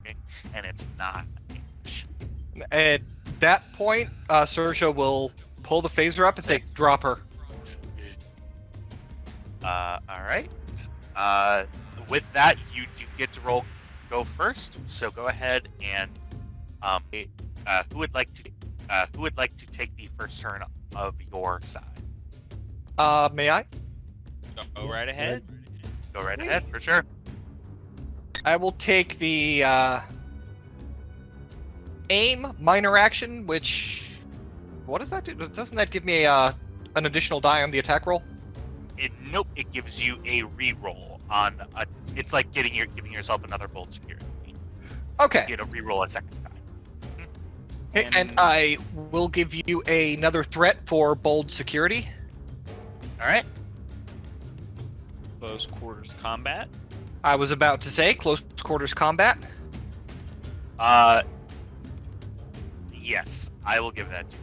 working, and it's not English. At that point, Sergio will pull the phaser up and say, "Drop her." All right. With that, you do get to go first. So go ahead and who would like to take the first turn of your side? May I? Go right ahead. Go right ahead for sure. I will take the aim minor action, which what does that do? Doesn't that give me an additional die on the attack roll? Nope, it gives you a reroll on a. It's like giving yourself another bolt security. Okay. You get a reroll a second time. And I will give you another threat for bold security. All right. Close quarters combat. I was about to say close quarters combat. Yes, I will give that to you.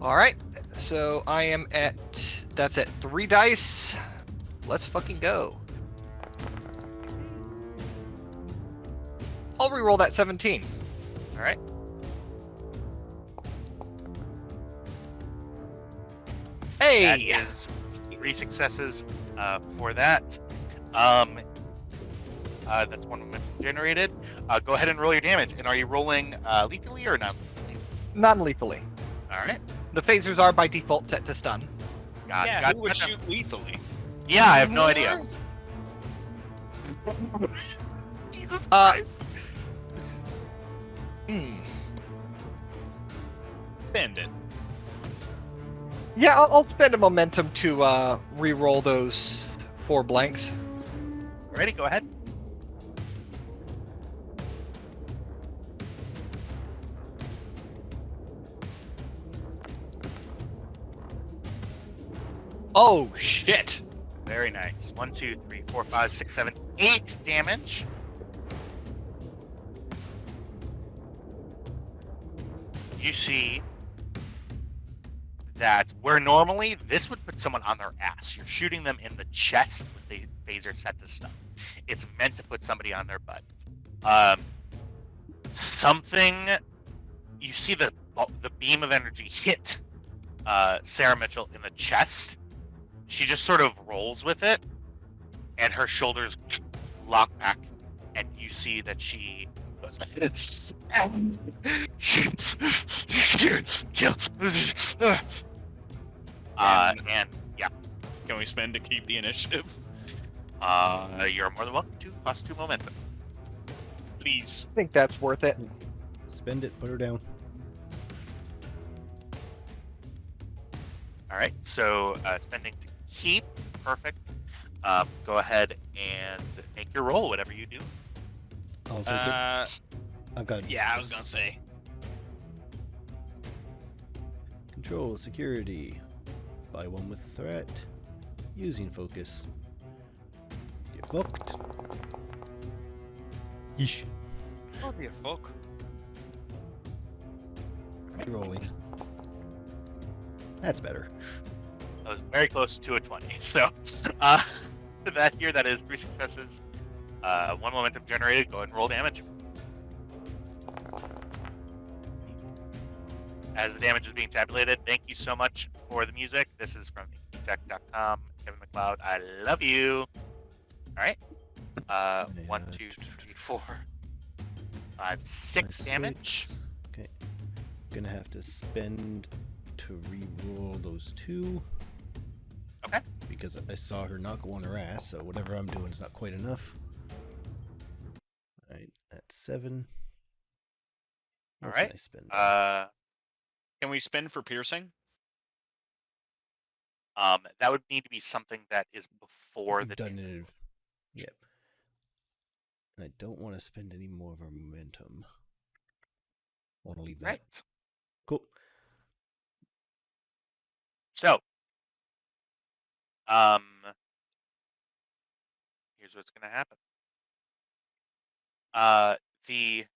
All right. So I am that's at 3 dice. Let's fucking go. I'll reroll that 17. All right. Hey. That is 3 successes for that. That's 1 momentum generated. Go ahead and roll your damage. And are you rolling lethally or non-lethally? Non-lethally. All right. The phasers are by default set to stun. Who would shoot lethally? Yeah, I have no idea. Jesus Christ. Spend it. Yeah, I'll spend a momentum to re-roll those 4 blanks. Ready? Go ahead. Oh shit! Very nice. 1, 2, 3, 4, 5, 6, 7, 8 damage. You see that where normally this would put someone on their ass, you're shooting them in the chest with the phaser set to stun. It's meant to put somebody on their butt. You see the beam of energy hit Sarah Mitchell in the chest. She just sort of rolls with it, and her shoulders lock back, and you see that she goes, and yeah. Can we spend to keep the initiative? You're more than welcome to. +2 momentum. Please. I think that's worth it. Spend it, put her down. All right, so spending to keep, perfect. Go ahead and make your roll, whatever you do. I'll take it. I've got. Yeah, I was gonna say. Control security. Buy 1 with threat. Using focus. Get fucked. Yeesh. Oh, dear fuck. Rolling. That's better. I was very close to a 20. So that is 3 successes, 1 momentum generated. Go ahead and roll damage. As the damage is being tabulated, thank you so much for the music. This is from tech.com. Kevin McLeod, I love you. All right. 1, 2, 3, 4, 5, 6 damage. Okay. Gonna have to spend to re-roll those 2. Okay. Because I saw her not go on her ass, so whatever I'm doing is not quite enough. Alright, that's 7. All What right. can I spend? Can we spend for piercing? That would need to be something that is before We've the done damage. it. Yep. And I don't want to spend any more of our momentum. I want to leave that. Right. Cool. So, here's what's going to happen. Is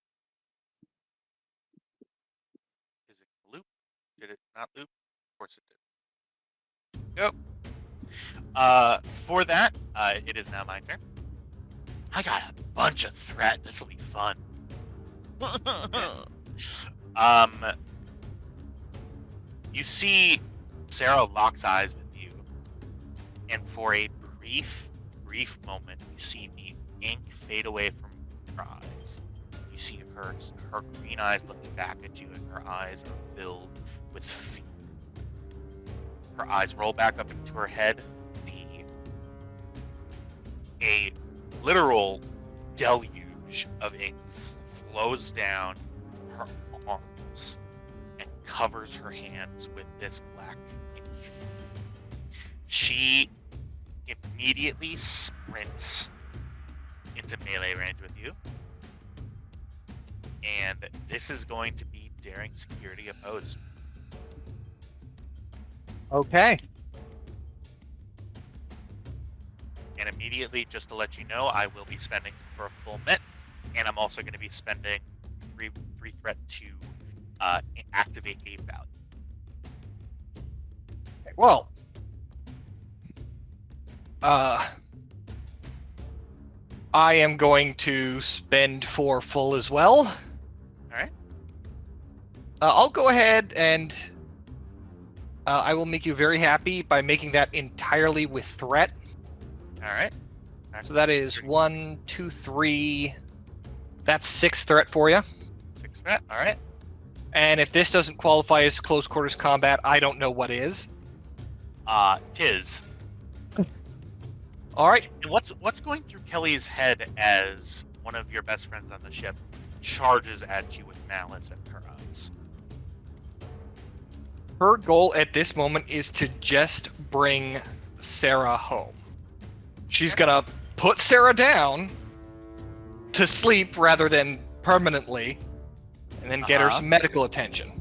it loop? Did it not loop? Of course it did. Go. For that, it is now my turn. I got a bunch of threat. This will be fun. Um, you see Sarah locks eyes with you, and for a brief moment, you see the ink fade away from her eyes. You see her green eyes looking back at you, and her eyes are filled with fear. Her eyes roll back up into her head. A literal deluge of ink flows down her arms and covers her hands with this black ink. She immediately sprints into melee range with you. And this is going to be daring security opposed. Okay. And immediately, just to let you know, I will be spending for a full mit, and I'm also going to be spending three threat to activate a value. Well, I am going to spend for full as well. All right. I'll go ahead and I will make you very happy by making that entirely with threat. All right. So that is 1, 2, 3. That's 6 threat for you. 6 threat. All right. And if this doesn't qualify as close quarters combat, I don't know what is. Tis. All right. And what's going through Kelly's head as one of your best friends on the ship charges at you with malice in her eyes? Her goal at this moment is to just bring Sarah home. She's gonna put Sarah down to sleep rather than permanently, and then get her some medical attention.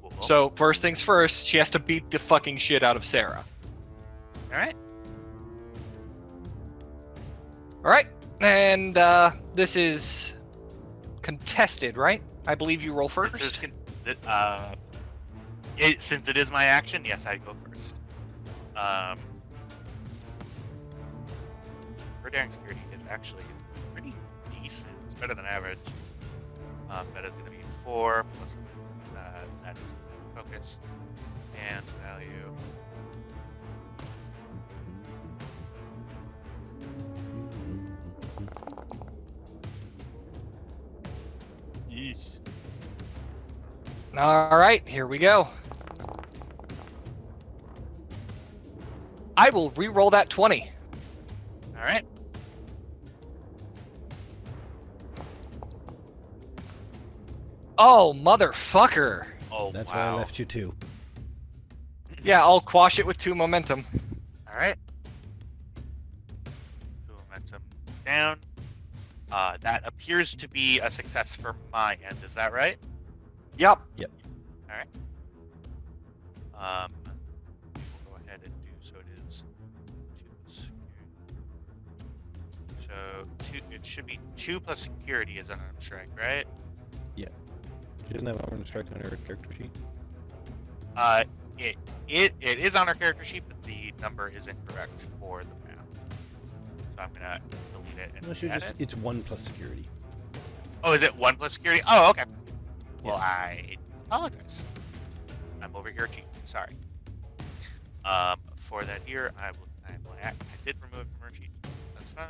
Cool. So first things first, she has to beat the fucking shit out of Sarah. All right. All right, and this is contested, right? I believe you roll first. This is since it is my action, yes, I go first. Her daring security is actually pretty decent. It's better than average. That is going to be 4 plus that is focus and value. Yeesh. All right, here we go. I will re-roll that 20. All right. Oh, motherfucker. Oh, That's wow. why I left you too. Yeah, I'll quash it with 2 momentum. All right. Momentum down. That appears to be a success for my end. Is that right? Yep. All right. We'll go ahead and do so. It is 2 plus security. So 2. It should be 2 plus security is unarmed strike, right? She doesn't have armor strike on her character sheet. It is on her character sheet, but the number is incorrect for the math. So I'm gonna delete it and No, she add just it. it's 1 plus security. Oh, is it 1 plus security? Oh, okay. Well, I apologize. I'm over here cheating. Sorry. For that here, I did remove it from her sheet. That's fine.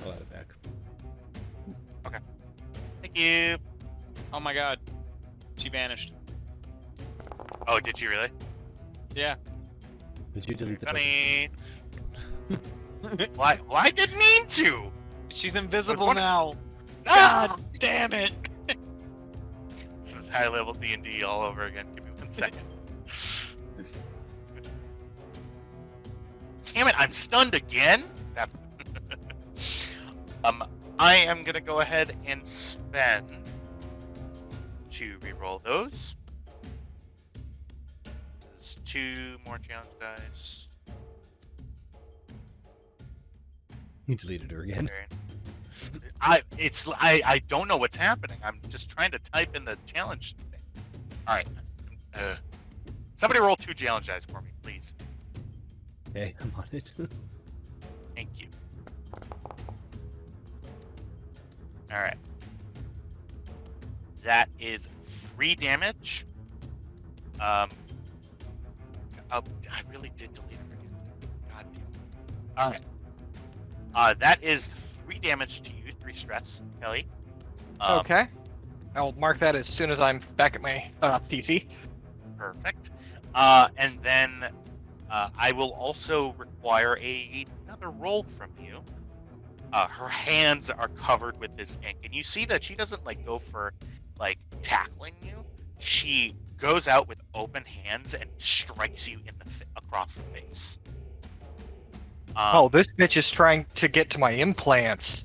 I'll add it back. Thank you. Oh my god. She vanished. Oh, did you really? Yeah. Did you delete the Funny. Why? Well, I didn't mean to. She's invisible What- now. Ah! God damn it. This is high level D&D all over again. Give me 1 second. Damn it! I'm stunned again. I am gonna go ahead and spend to reroll those. There's 2 more challenge dice. You deleted her again. I don't know what's happening. I'm just trying to type in the challenge thing. All right. Somebody roll 2 challenge dice for me, please. Okay, I'm on it. Thank you. All right. That is 3 damage. Oh, I really did delete it. God damn. All right. That is 3 damage to you, 3 stress, Kelly. Okay. I'll mark that as soon as I'm back at my PC. Perfect. And then I will also require another roll from you. Her hands are covered with this ink, and you see that she doesn't go for tackling you. She goes out with open hands and strikes you in across the face. Oh, this bitch is trying to get to my implants.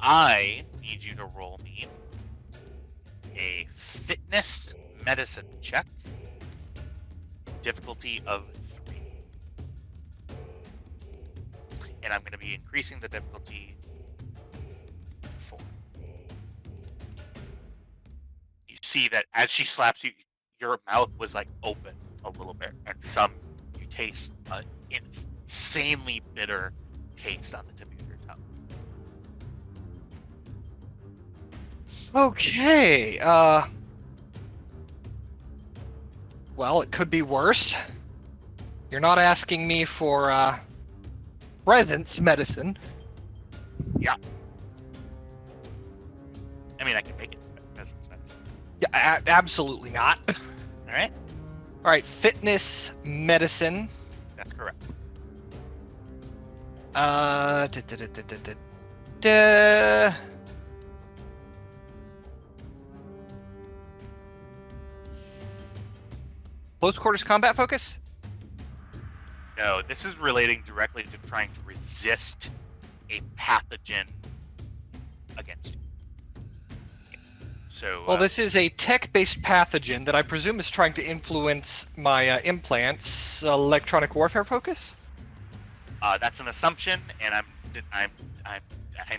I need you to roll me a fitness medicine check. Difficulty of 3. And I'm going to be increasing the difficulty to 4. You see that as she slaps you, your mouth was open a little bit, and you taste an insanely bitter taste on the tip of your tongue. Okay, well, it could be worse. You're not asking me for, presence medicine. Yeah. I mean, I can make it. That's expensive. Yeah, absolutely not. All right? Alright, fitness medicine. That's correct. Close quarters combat focus? No, this is relating directly to trying to resist a pathogen against you. So, Well, this is a tech-based pathogen that I presume is trying to influence my implants. Electronic warfare focus? that's an assumption, and I'm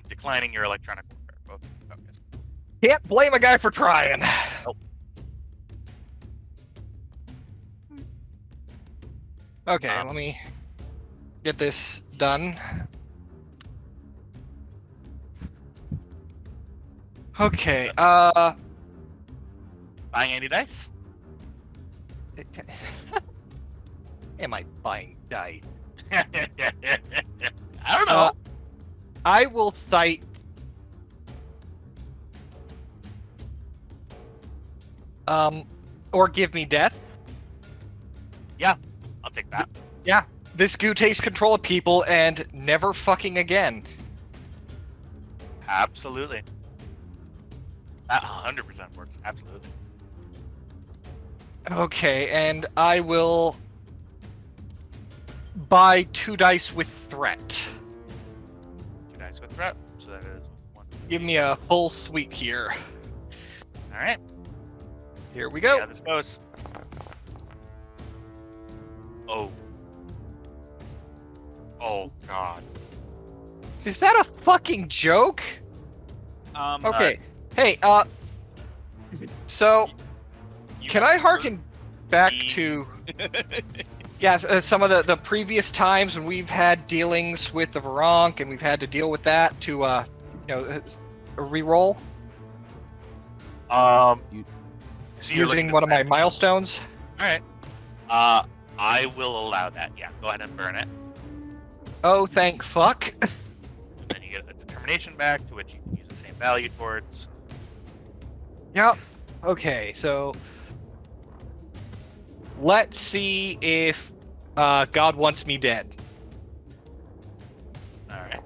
declining your electronic warfare focus. Can't blame a guy for trying. Nope. Okay, let me get this done. Okay, Buying any dice? am I buying dice? I don't know. I will cite or give me death. I'll take that. Yeah, this goo takes control of people and never fucking again. Absolutely. That 100% works. Absolutely. Okay, and I will buy 2 dice with threat. 2 dice with threat. So that is 1. Give me a full sweep here. All right. Here we See go. how this goes. Oh. Oh God. Is that a fucking joke? Okay. Hey, so can I harken back to some of the previous times when we've had dealings with the Varonk and we've had to deal with that to re-roll So you're looking using to one of my spend- milestones? All right. I will allow that. Yeah. Go ahead and burn it. Oh, thank fuck. And then you get a determination back, to which you can use the same value towards. Yep. Okay, so let's see if God wants me dead. All right.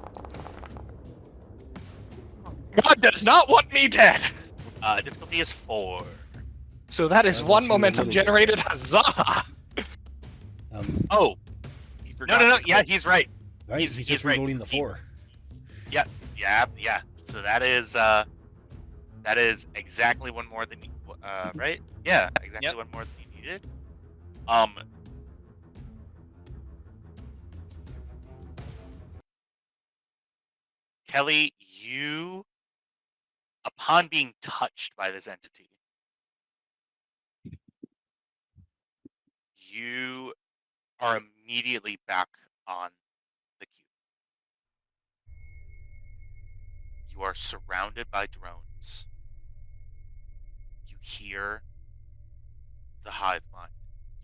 God does not want me dead. Difficulty is 4. So that is God one wants you a momentum little bit generated. dead. Huzzah! Oh. You No, forgot no, no. to Yeah, click. he's right. right, He's- he's he's just right. re-rolling the 4. Yeah. So that is exactly one more than you, right? Yeah, exactly Yep. one more than you needed. Kelly, you, upon being touched by this entity, you are immediately back on the cube. You are surrounded by drones. You hear the hive mind.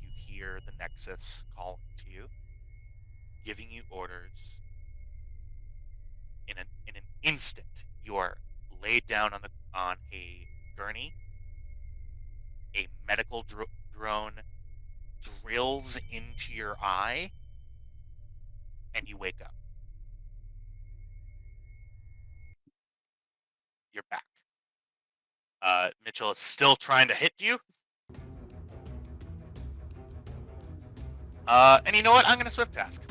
You hear the Nexus calling to you, giving you orders. In an instant, you are laid down on a gurney. A medical drone drills into your eye, and you wake up. You're back. Mitchell is still trying to hit you. And you know what? I'm going to swift task.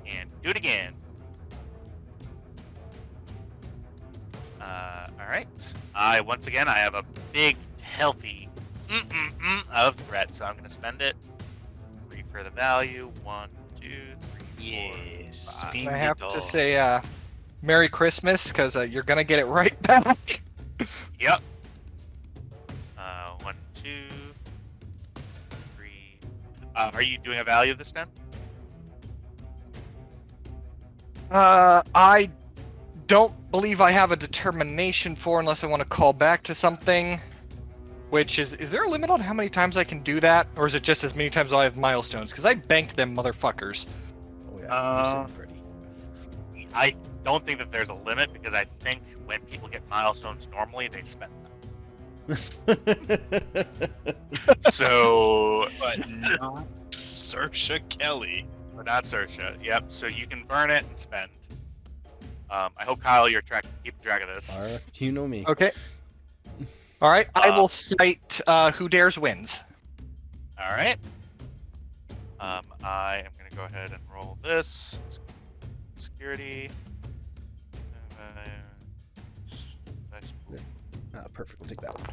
And do it again. Alright. Once again, I have a big, healthy of threat, so I'm going to spend it. 3 for the value. 1, 2, 3, 4, Yes. 5. I have to say, Merry Christmas, because you're gonna get it right back. Yep. 1, 2, 3. Are you doing a value this time? I don't believe I have a determination for unless I want to call back to something. Which is there a limit on how many times I can do that? Or is it just as many times I have milestones? Because I banked them motherfuckers. Oh yeah, you're sitting pretty. I don't think that there's a limit because I think when people get milestones normally, they spend them. So, But not Saoirse Kelly. but not Saoirse. Yep. So you can burn it and spend. I hope Kyle, you're keeping track of this. You know me. Okay. All right. I will cite Who Dares Wins. All right. I am going to go ahead and roll this. Security. Perfect. We'll take that one.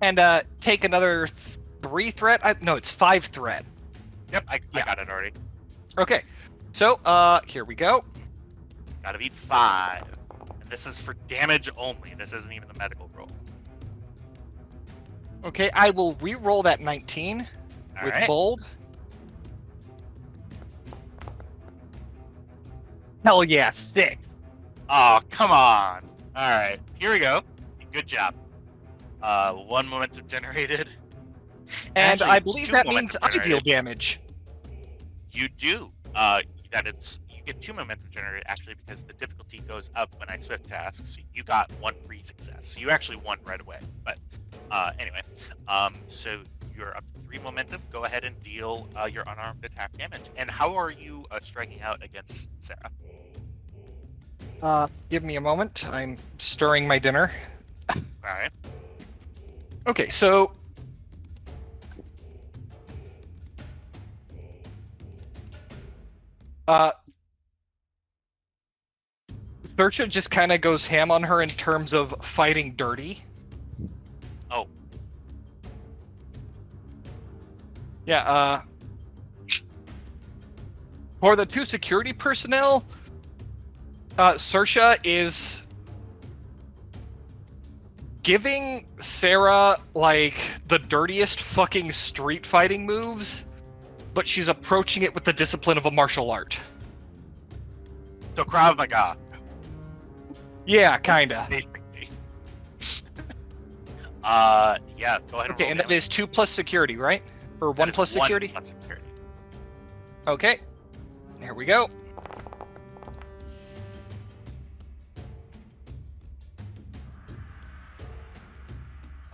And take another 3 threat. No, it's 5 threat. Yep, I got it already. Okay. So, here we go. Gotta beat 5. And this is for damage only. This isn't even the medical roll. Okay, I will re-roll that 19 All with right. bold. Hell yeah, 6. Oh, come on. All right, here we go. Good job. 1 momentum generated. And Actually, I believe 2 that momentum means I deal generated. damage. You do. You get 2 momentum generated actually because the difficulty goes up when I swift task. So you got 1 free success. So you actually won right away. But anyway, so you're up to 3 momentum. Go ahead and deal your unarmed attack damage. And how are you striking out against Sarah? Give me a moment. I'm stirring my dinner. All right. Okay, so Saoirse just kind of goes ham on her in terms of fighting dirty. Oh. Yeah, for the 2 security personnel, Saoirse is giving Sarah, like, the dirtiest fucking street fighting moves, but she's approaching it with the discipline of a martial art. So Krav Maga, Yeah, kinda. basically. Yeah, go ahead and Okay, roll and that damage. is 2 plus security, right? Or That 1 is plus security? 1 plus security. Okay. Here we go.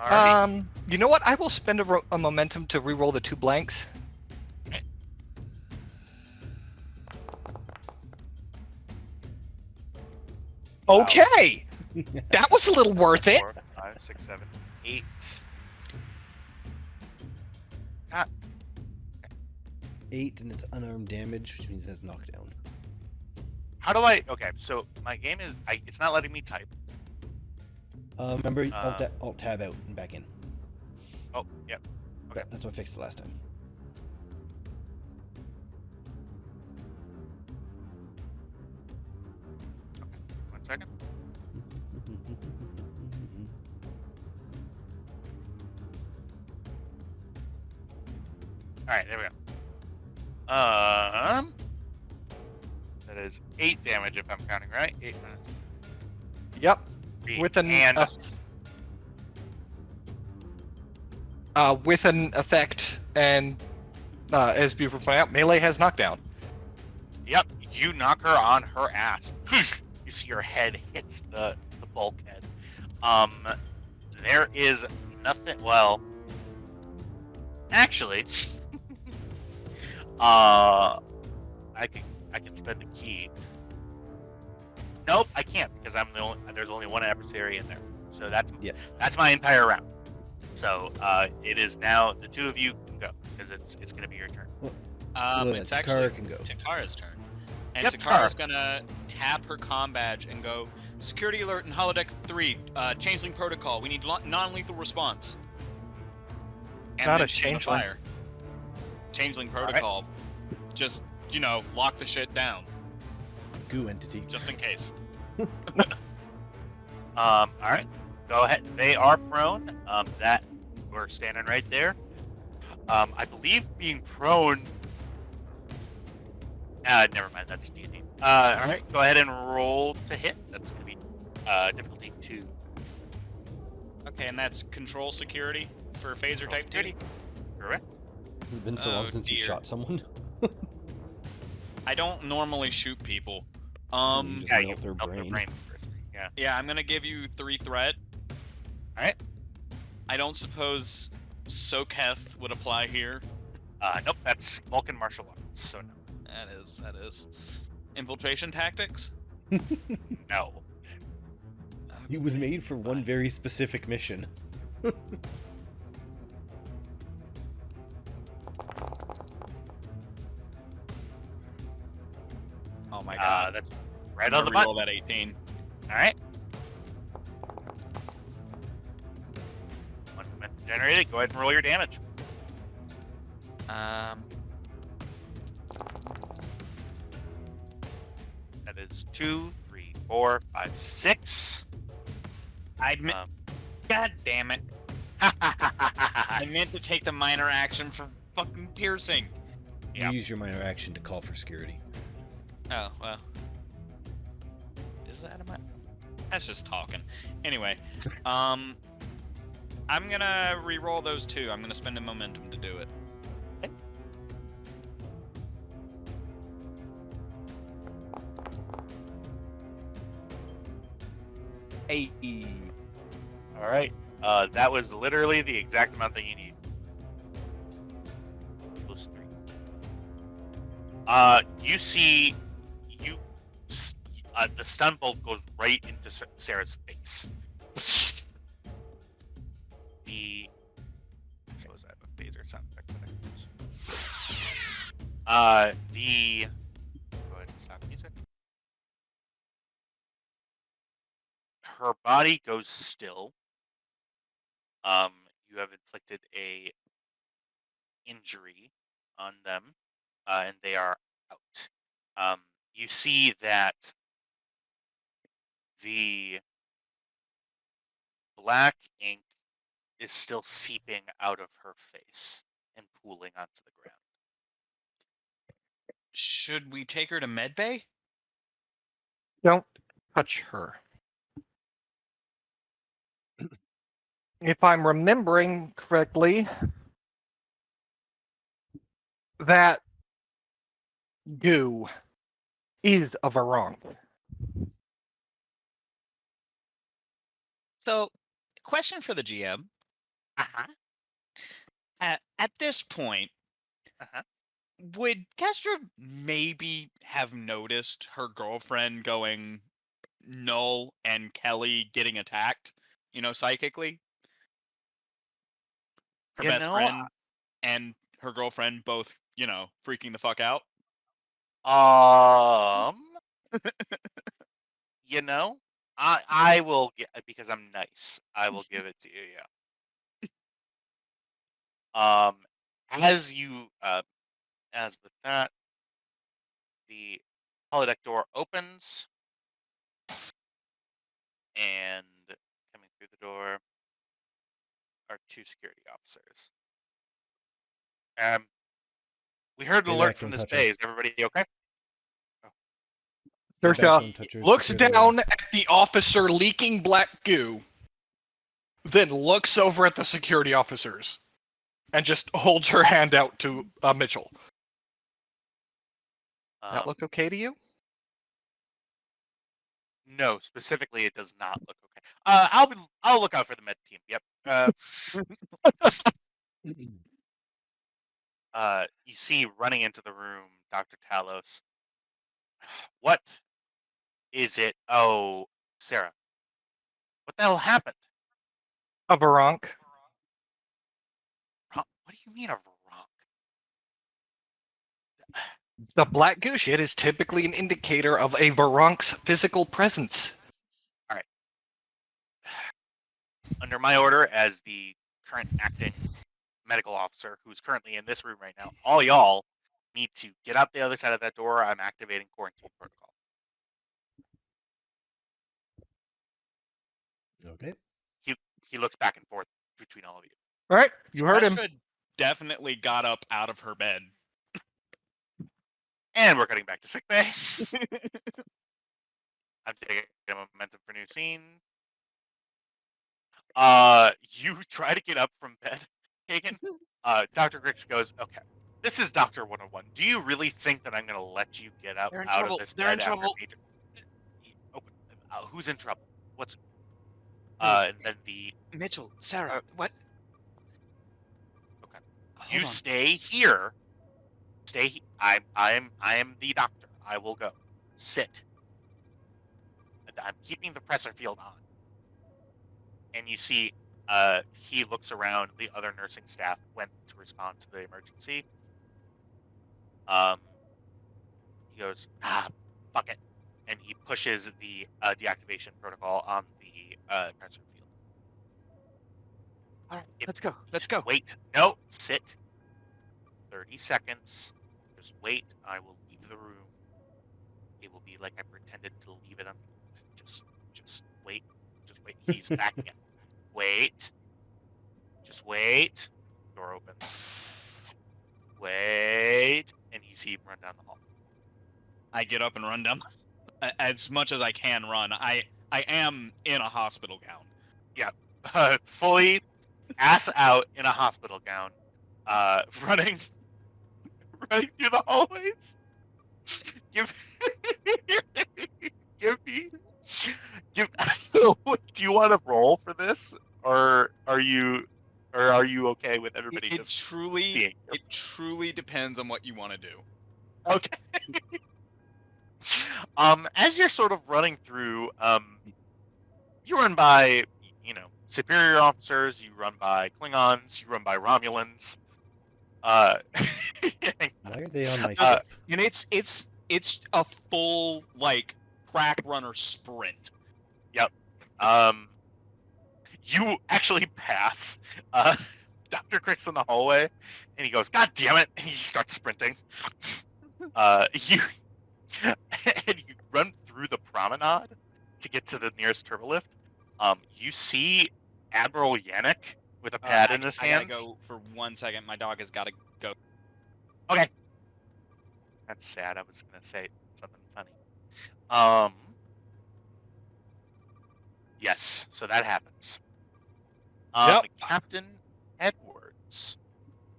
Alrighty. You know what? I will spend a momentum to re-roll the 2 blanks. Wow. Okay! That was a little worth it. 4, 5, 6, 7, 8. 8, and it's unarmed damage, which means it has knockdown. How do I? Okay, so my game is. It's not letting me type. Remember, Alt tab out and back in. Oh, yep. Okay. That's what I fixed it last time. One second. right, there we go. That is 8 damage if I'm counting right. 8 minus Yep. 3. With an and with an effect, and as Buford pointed out, melee has knockdown. yep, you knock her on her ass. You see her head hits the bulkhead. There is nothing. Well, actually, I can spend a key. Nope, I can't because I'm the only. There's only one adversary in there, so that's my entire round. So it is now the two of you can go because it's going to be your turn. It's Takara actually can go. Takara's turn. And Yep, Takara's Takara. gonna tap her comm badge and go, security alert in Holodeck 3, changeling protocol, we need non-lethal response. And Not then a she's gonna changeling. fire. Changeling protocol. Just, lock the shit down, Goo entity. just in case. All right, go ahead. They are prone. That we're standing right there. I believe being prone. Never mind. That's D&D. All right, go ahead and roll to hit. That's gonna be difficulty 2. Okay, and that's control security for phaser type 2. Correct. It's been so long since you dear. shot someone. I don't normally shoot people. You just Yeah, melt you their melt their brain. brains first. Yeah. Yeah, I'm gonna give you 3 threat. All right. I don't suppose Soketh would apply here. Nope. That's Vulcan martial arts. So no. That is. Infiltration tactics? No. He was made for one very specific mission. Oh my god. That's right I'm on the gonna button. reroll that 18. All right. One momentum generated. Go ahead and roll your damage. That is 2, 3, 4, 5, 6. God damn it. I meant to take the minor action for fucking piercing. Yeah. You use your minor action to call for security. Oh, well. Is that a minor? That's just talking. Anyway, I'm gonna re-roll those 2. I'm gonna spend a momentum to do it. Hey. All right. That was literally the exact amount that you need. Plus 3. You see, the stun bolt goes right into Sarah's face. I suppose I have a phaser sound effect that I can use. Go ahead and stop music. Her body goes still. You have inflicted a injury on them, and they are out. You see that the black ink is still seeping out of her face and pooling onto the ground. Should we take her to medbay? Don't touch her. If I'm remembering correctly, that goo is a Varong. So, question for the GM. Uh-huh. At this point, Uh-huh. would Kestra maybe have noticed her girlfriend going null and Kelly getting attacked, psychically? Her You best know, friend and her girlfriend both, freaking the fuck out? you know, I will get because I'm nice. I will give it to you. Yeah. As you as with that, the holodeck door opens, and coming through the door are 2 security officers. We heard an Stay alert back, from don't this touch her. bay. Is everybody okay? Stay back, Sersha don't touch her looks security down door. at the officer leaking black goo, then looks over at the security officers, and just holds her hand out to Mitchell. That look okay to you? No, specifically, it does not look okay. I'll look out for the med team. Yep. You see running into the room, Dr. Talos. What is it? Oh, Sarah. What the hell happened? A Varonk. What do you mean a Varonk? The black goo shit is typically an indicator of a Varonk's physical presence. Under my order as the current acting medical officer who's currently in this room right now, all y'all need to get out the other side of that door. I'm activating quarantine protocol. Okay. He looks back and forth between all of you. All right, you heard him. Astra definitely got up out of her bed. And we're cutting back to sick bay. I'm taking a momentum for new scene. You try to get up from bed, Kagan. Dr. Grix goes, okay, this is Dr. 101. Do you really think that I'm going to let you get up They're in out trouble. of this They're bed in after trouble. Major... who's in trouble? What's... and then the... Mitchell, Sarah, what? Okay. Hold You on. stay here. I am the doctor. I will go. Sit. I'm keeping the pressor field on. And you see, he looks around. The other nursing staff went to respond to the emergency. He goes, fuck it, and he pushes the deactivation protocol on the pressor field. All right, let's go. Let's go. Wait, no, sit. 30 seconds. Just wait. I will leave the room. It will be like I pretended to leave it unlocked. Just wait. Just wait. He's back again. Wait. Just wait. Door opens. Wait. And you see him run down the hall. I get up and run down as much as I can run. I am in a hospital gown. Fully ass out in a hospital gown. Running through the hallways. Give me. Do you want to roll for this, or are you okay with everybody It just truly, seeing you? it truly depends on what you want to do. Okay. As you're sort of running through, you run by, superior officers, you run by Klingons, you run by Romulans. Why are they on my ship? And it's a full track runner sprint. You actually pass Dr. Crix in the hallway, and he goes, "God damn it!" and he starts sprinting. You run through the promenade to get to the nearest turbolift. You see Admiral Yannick with a pad in his hands. I gotta go for 1 second. My dog has gotta go. Okay. That's sad. I was gonna say something funny. Yes, so that happens. Yep. Captain Edwards.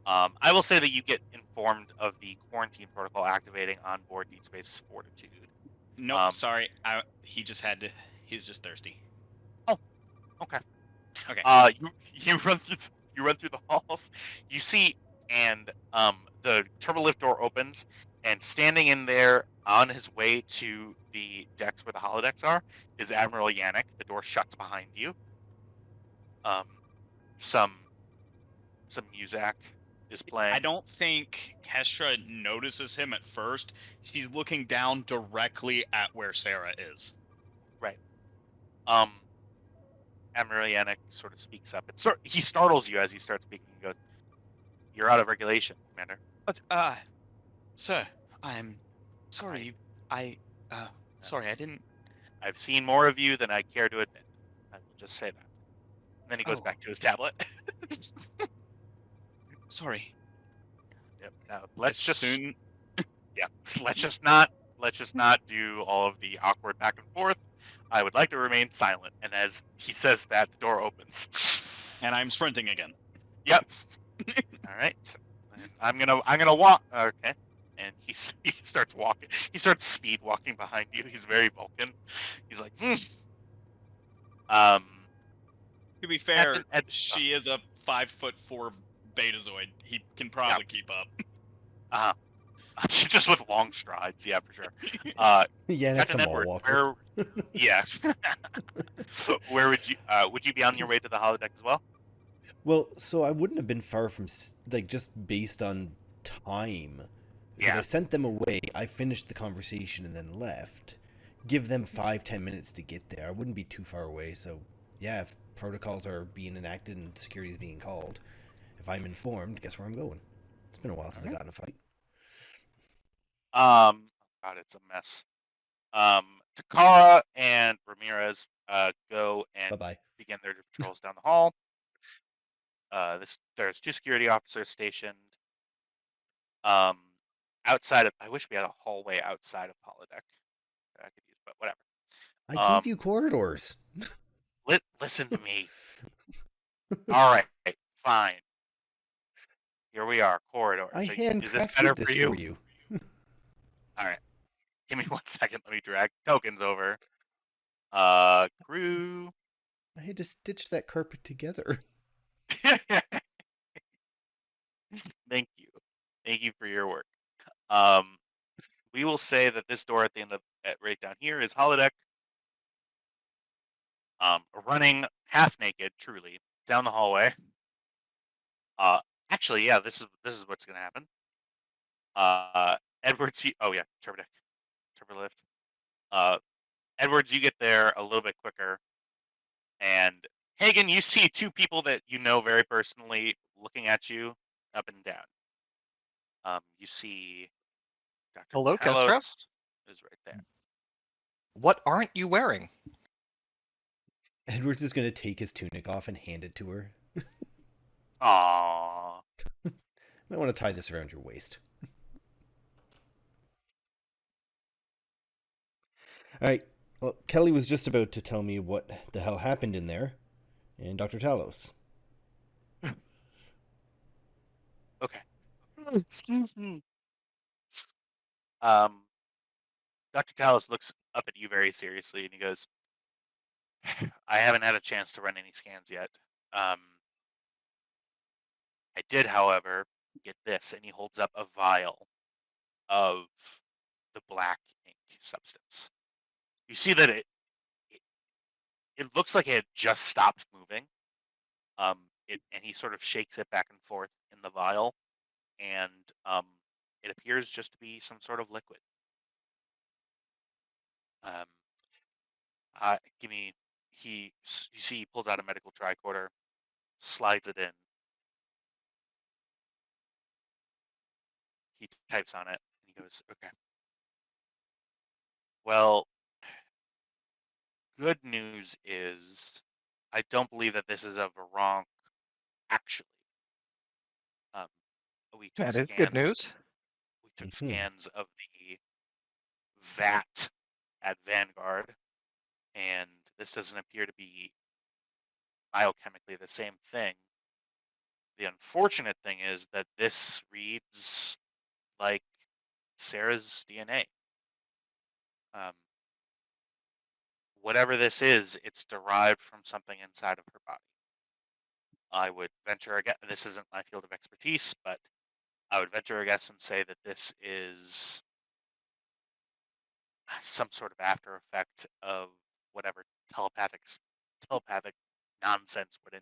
I will say that you get informed of the quarantine protocol activating on board Deep Space Fortitude. Nope, sorry. He was just thirsty. Oh, okay. Okay. You run through the halls. You see, and the turbolift door opens, and standing in there on his way to the decks where the holodecks are is Admiral Yannick. The door shuts behind you. Some music is playing. I don't think Kestra notices him at first. She's looking down directly at where Sarah is. Right. Admiral Yannick sort of speaks up. He startles you as he starts speaking. He goes, "You're out of regulation, Commander." But, sir, I'm sorry. Sorry, I didn't. I've seen more of you than I care to admit. I will just say that. And then he goes back to his tablet. Sorry. Yep. Now, let's As just soon yeah, let's just not do all of the awkward back and forth. I would like to remain silent. And as he says that, the door opens. and I'm sprinting again. Yep. All right. And I'm gonna walk. Okay. And he starts walking. He starts speed walking behind you. He's very Vulcan. He's like, um, To be fair, Captain Ed. she is a 5'4" Betazoid. He can probably keep up. Uh, just with long strides. Yeah, for sure. Yeah, next to Captain Mall Edward, Walker. yeah. Where would you be on your way to the holodeck as well? Well, so I wouldn't have been far from, like, just based on time. Because I Yeah. sent them away, I finished the conversation and then left. Give them 5-10 minutes to get there. I wouldn't be too far away, so yeah, if protocols are being enacted and security's being called, if I'm informed, guess where I'm going. It's been a while since I got in a fight. God, it's a mess. Takara and Ramirez go and Bye-bye. begin their patrols down the hall. There's 2 security officers stationed. Um, outside of, I wish we had a hallway outside of holodeck that I could use, but whatever. I gave you corridors. Listen to me. All right, fine. Here we are, corridor. I So is this handcrafted better this for you? for you. All right. Give me 1 second. Let me drag tokens over. Crew. I had to stitch that carpet together. Thank you. Thank you for your work. We will say that this door at the end of right down here is holodeck. Running half naked, truly, down the hallway. Uh, actually, yeah, this is what's gonna happen. Edwards, oh yeah, turbo lift. Edwards, you get there a little bit quicker, and Hagen, you see 2 people that you know very personally looking at you up and down. You see Dr. Hello, Kestra? Talos is right there. What aren't you wearing? Edwards is going to take his tunic off and hand it to her. Aww. Might want to tie this around your waist. Alright, well, Kelly was just about to tell me what the hell happened in there, and Dr. Talos. Okay. Excuse me. Dr. Talos looks up at you very seriously and he goes, I haven't had a chance to run any scans yet. I did, however, get this, and he holds up a vial of the black ink substance. You see that it looks like it had just stopped moving. And he sort of shakes it back and forth in the vial, and it appears just to be some sort of liquid. Give me. You see, he pulls out a medical tricorder, slides it in. He types on it, and he goes, "Okay. Well, good news is, I don't believe that this is a Varonk, actually. Um, we took That is scans. good news. We took scans of the vat at Vanguard, and this doesn't appear to be biochemically the same thing. The unfortunate thing is that this reads like Sarah's DNA. Whatever this is, it's derived from something inside of her body. I would venture a guess, this isn't my field of expertise, but I would venture a guess and say that this is some sort of after effect of whatever telepathic nonsense put in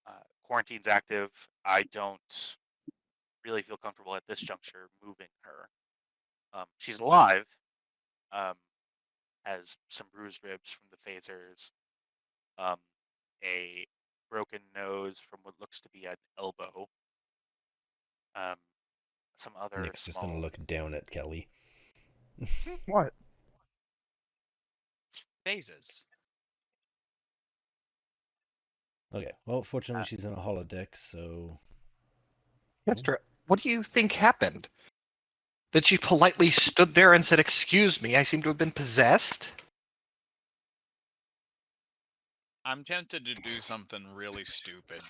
there. Quarantine's active. I don't really feel comfortable at this juncture moving her. She's alive. Has some bruised ribs from the phasers. A broken nose from what looks to be an elbow. Some other Nick's just small. going to look down at Kelly. What? Phases. Okay. Well, fortunately, she's in a holodeck, so Mister, what do you think happened? That she politely stood there and said, "Excuse me, I seem to have been possessed." I'm tempted to do something really stupid.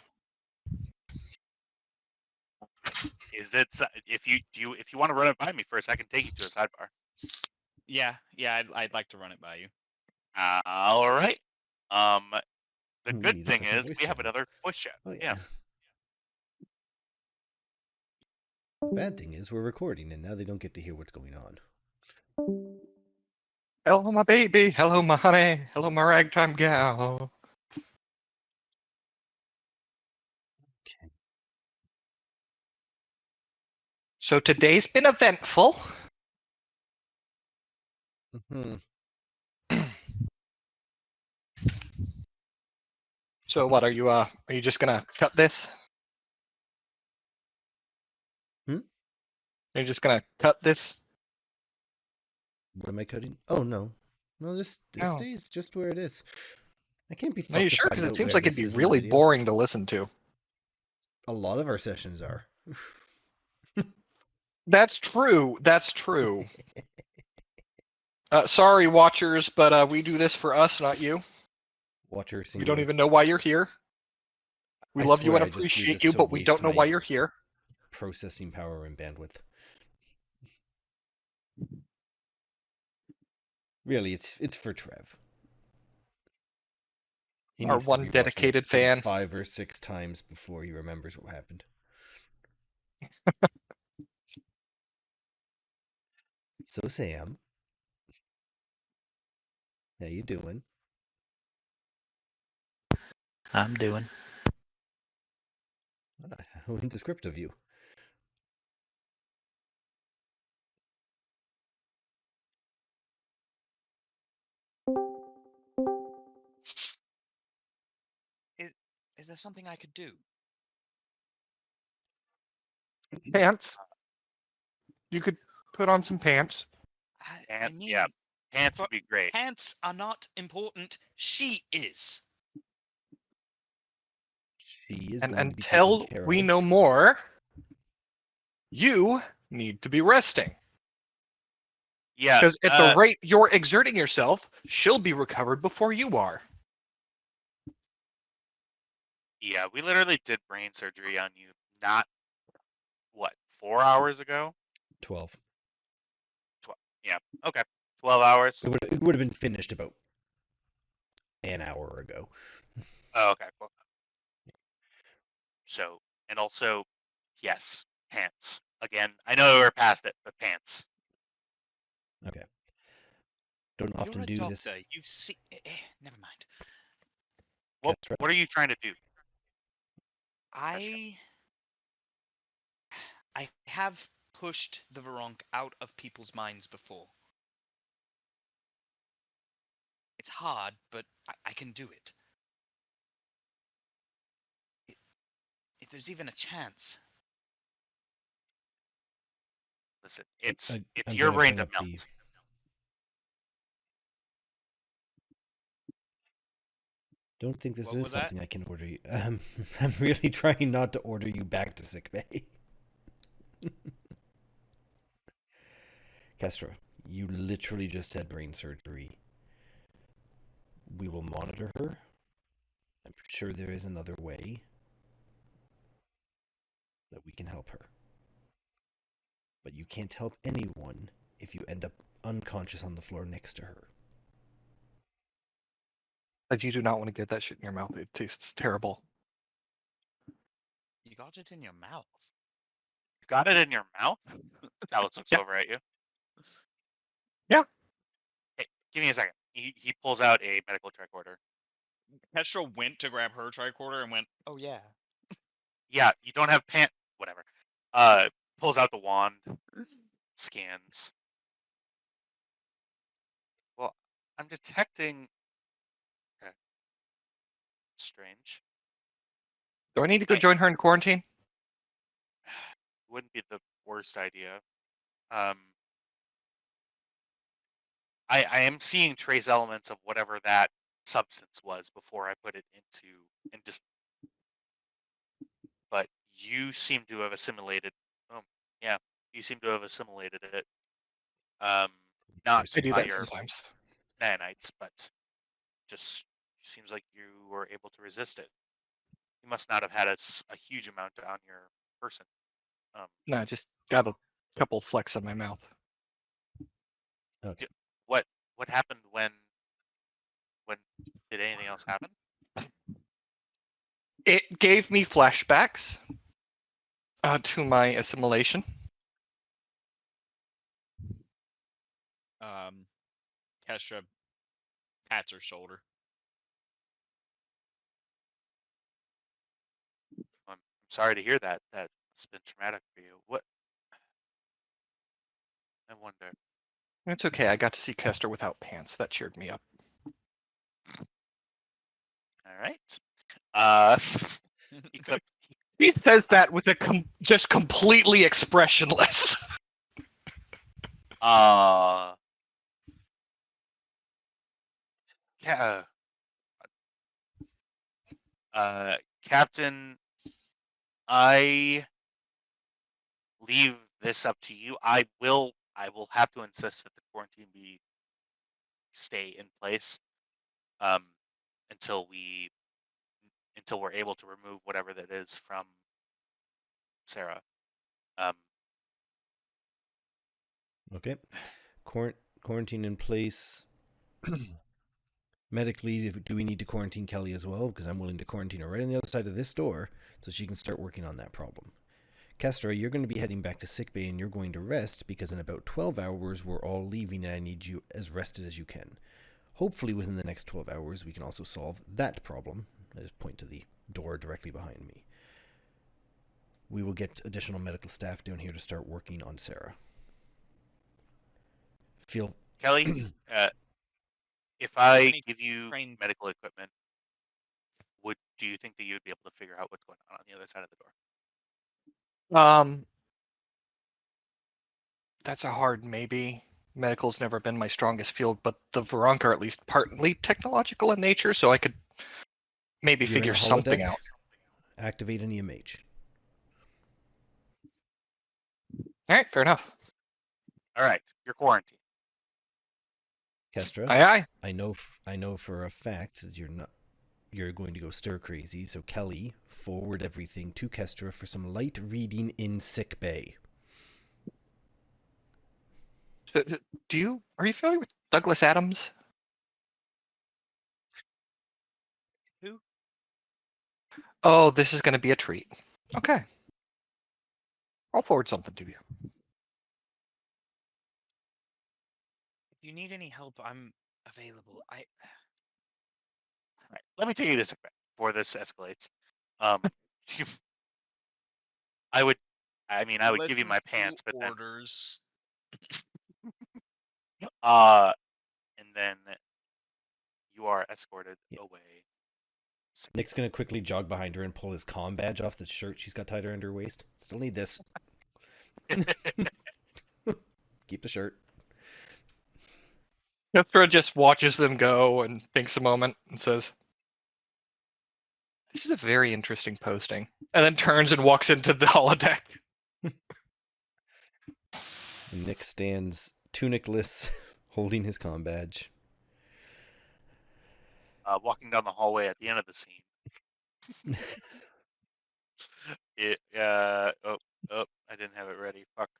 Is it if you want to run it by me first, I can take you to a sidebar. Yeah, I'd like to run it by you. All right. The we good need a thing second is voice we have chat. another voice chat. Oh Yeah. Bad thing is we're recording, and now they don't get to hear what's going on. Hello, my baby. Hello, my honey. Hello, my ragtime gal. Okay. So today's been eventful. Hmm. So what are you just gonna cut this? Hmm? Are you just gonna cut this? What am I cutting? Oh no, no. This No. stays just where it is. I can't be Are you fucked to sure? find Because it out seems where like it'd this be is in the really video. boring to listen to. A lot of our sessions are. That's true. That's true. Sorry, watchers, but we do this for us, not you. Watcher We singular. don't even know why you're here. We I love you swear and I just do appreciate this you, to but we waste don't know why my you're here. processing power and bandwidth. Really, it's for Trev. He Our needs to one rewatch that dedicated some fan. 5 or 6 times before he remembers what happened. So Sam, how you doing? I'm doing. How indescript of you. Is there something I could do? Pants. You could put on some pants. I mean, Yeah, pants but would be great. pants are not important. She is. She is And going to be taken until care we of. know more, you need to be resting. Yeah. Because at the rate you're exerting yourself, she'll be recovered before you are. Yeah, we literally did brain surgery on you not, what, 4 hours ago? 12. 12. Yeah, okay. 12 hours. It would have been finished about an hour ago. Oh, okay, cool. So, and also, yes, pants. Again, I know we're past it, but pants. Okay. Don't often You're a do doctor. this. You've seen. Never mind. Kestra. What are you trying to do? I have pushed the Veronk out of people's minds before. It's hard, but I can do it. If there's even a chance. Listen, it's I'm your gonna brain bring to up melt. the. Don't think this What is was that? something I can order you. I'm really trying not to order you back to sickbay. Kestra, you literally just had brain surgery. We will monitor her. I'm sure there is another way that we can help her. But you can't help anyone if you end up unconscious on the floor next to her. Like, you do not want to get that shit in your mouth. It tastes terrible. You got it in your mouth. You got it in your mouth? Alex looks Yeah. over at you. Yeah. Hey, give me a second. He pulls out a medical tricorder. Kestra went to grab her tricorder and went, "Oh yeah." Yeah, you don't have pant. Whatever. Pulls out the wand, scans. Well, I'm detecting. Okay. Strange. Do I need to go join her in quarantine? Wouldn't be the worst idea. Um, I am seeing trace elements of whatever that substance was before I put it into and just you seem to have assimilated. Oh, yeah, you seem to have assimilated it. Um, not I do by that your sometimes. nanites, but just seems like you were able to resist it. You must not have had a huge amount on your person. Um, No, I just got a couple flecks on my mouth. Okay. what what happened when did anything else happen? It gave me flashbacks to my assimilation. Kestra pats her shoulder. I'm sorry to hear that. That's been traumatic for you. What I wonder. It's okay. I got to see Kester without pants. That cheered me up. All right. Uh, he could. He says that with a just completely expressionless. Uh, yeah. Captain, I leave this up to you. I will have to insist that the quarantine be stay in place um until we're able to remove whatever that is from Sarah. Um Okay. Quarantine in place. Medically, do we need to quarantine Kelly as well? Because I'm willing to quarantine her right on the other side of this door so she can start working on that problem. Kestra, you're going to be heading back to sickbay and you're going to rest because in about 12 hours we're all leaving and I need you as rested as you can. Hopefully within the next 12 hours we can also solve that problem. I just point to the door directly behind me. We will get additional medical staff down here to start working on Sarah. Kelly, if How I many give you trained- medical equipment, do you think that you would be able to figure out what's going on the other side of the door? That's a hard maybe. Medical's never been my strongest field, but the Varunk are at least partly technological in nature, so I could maybe You're in figure the something holodeck. out. Activate an EMH. All right, fair enough. All right, you're quarantined. Kestra, Aye, aye. I know for a fact that you're going to go stir crazy, so Kelly, forward everything to Kestra for some light reading in sick bay. Are you familiar with Douglas Adams? Who? Oh, this is going to be a treat. Okay. I'll forward something to you. If you need any help, I'm available. All right, let me take you to sick bay before this escalates. Um, I would, I would give you my pants, but then orders. and then you are escorted Yeah. away. Nick's gonna quickly jog behind her and pull his comm badge off the shirt she's got tied around her waist. Still need this. Keep the shirt. Kestra just watches them go and thinks a moment and says, "This is a very interesting posting," and then turns and walks into the holodeck. Nick stands tunicless, holding his comm badge. Walking down the hallway at the end of the scene. I didn't have it ready. Fuck.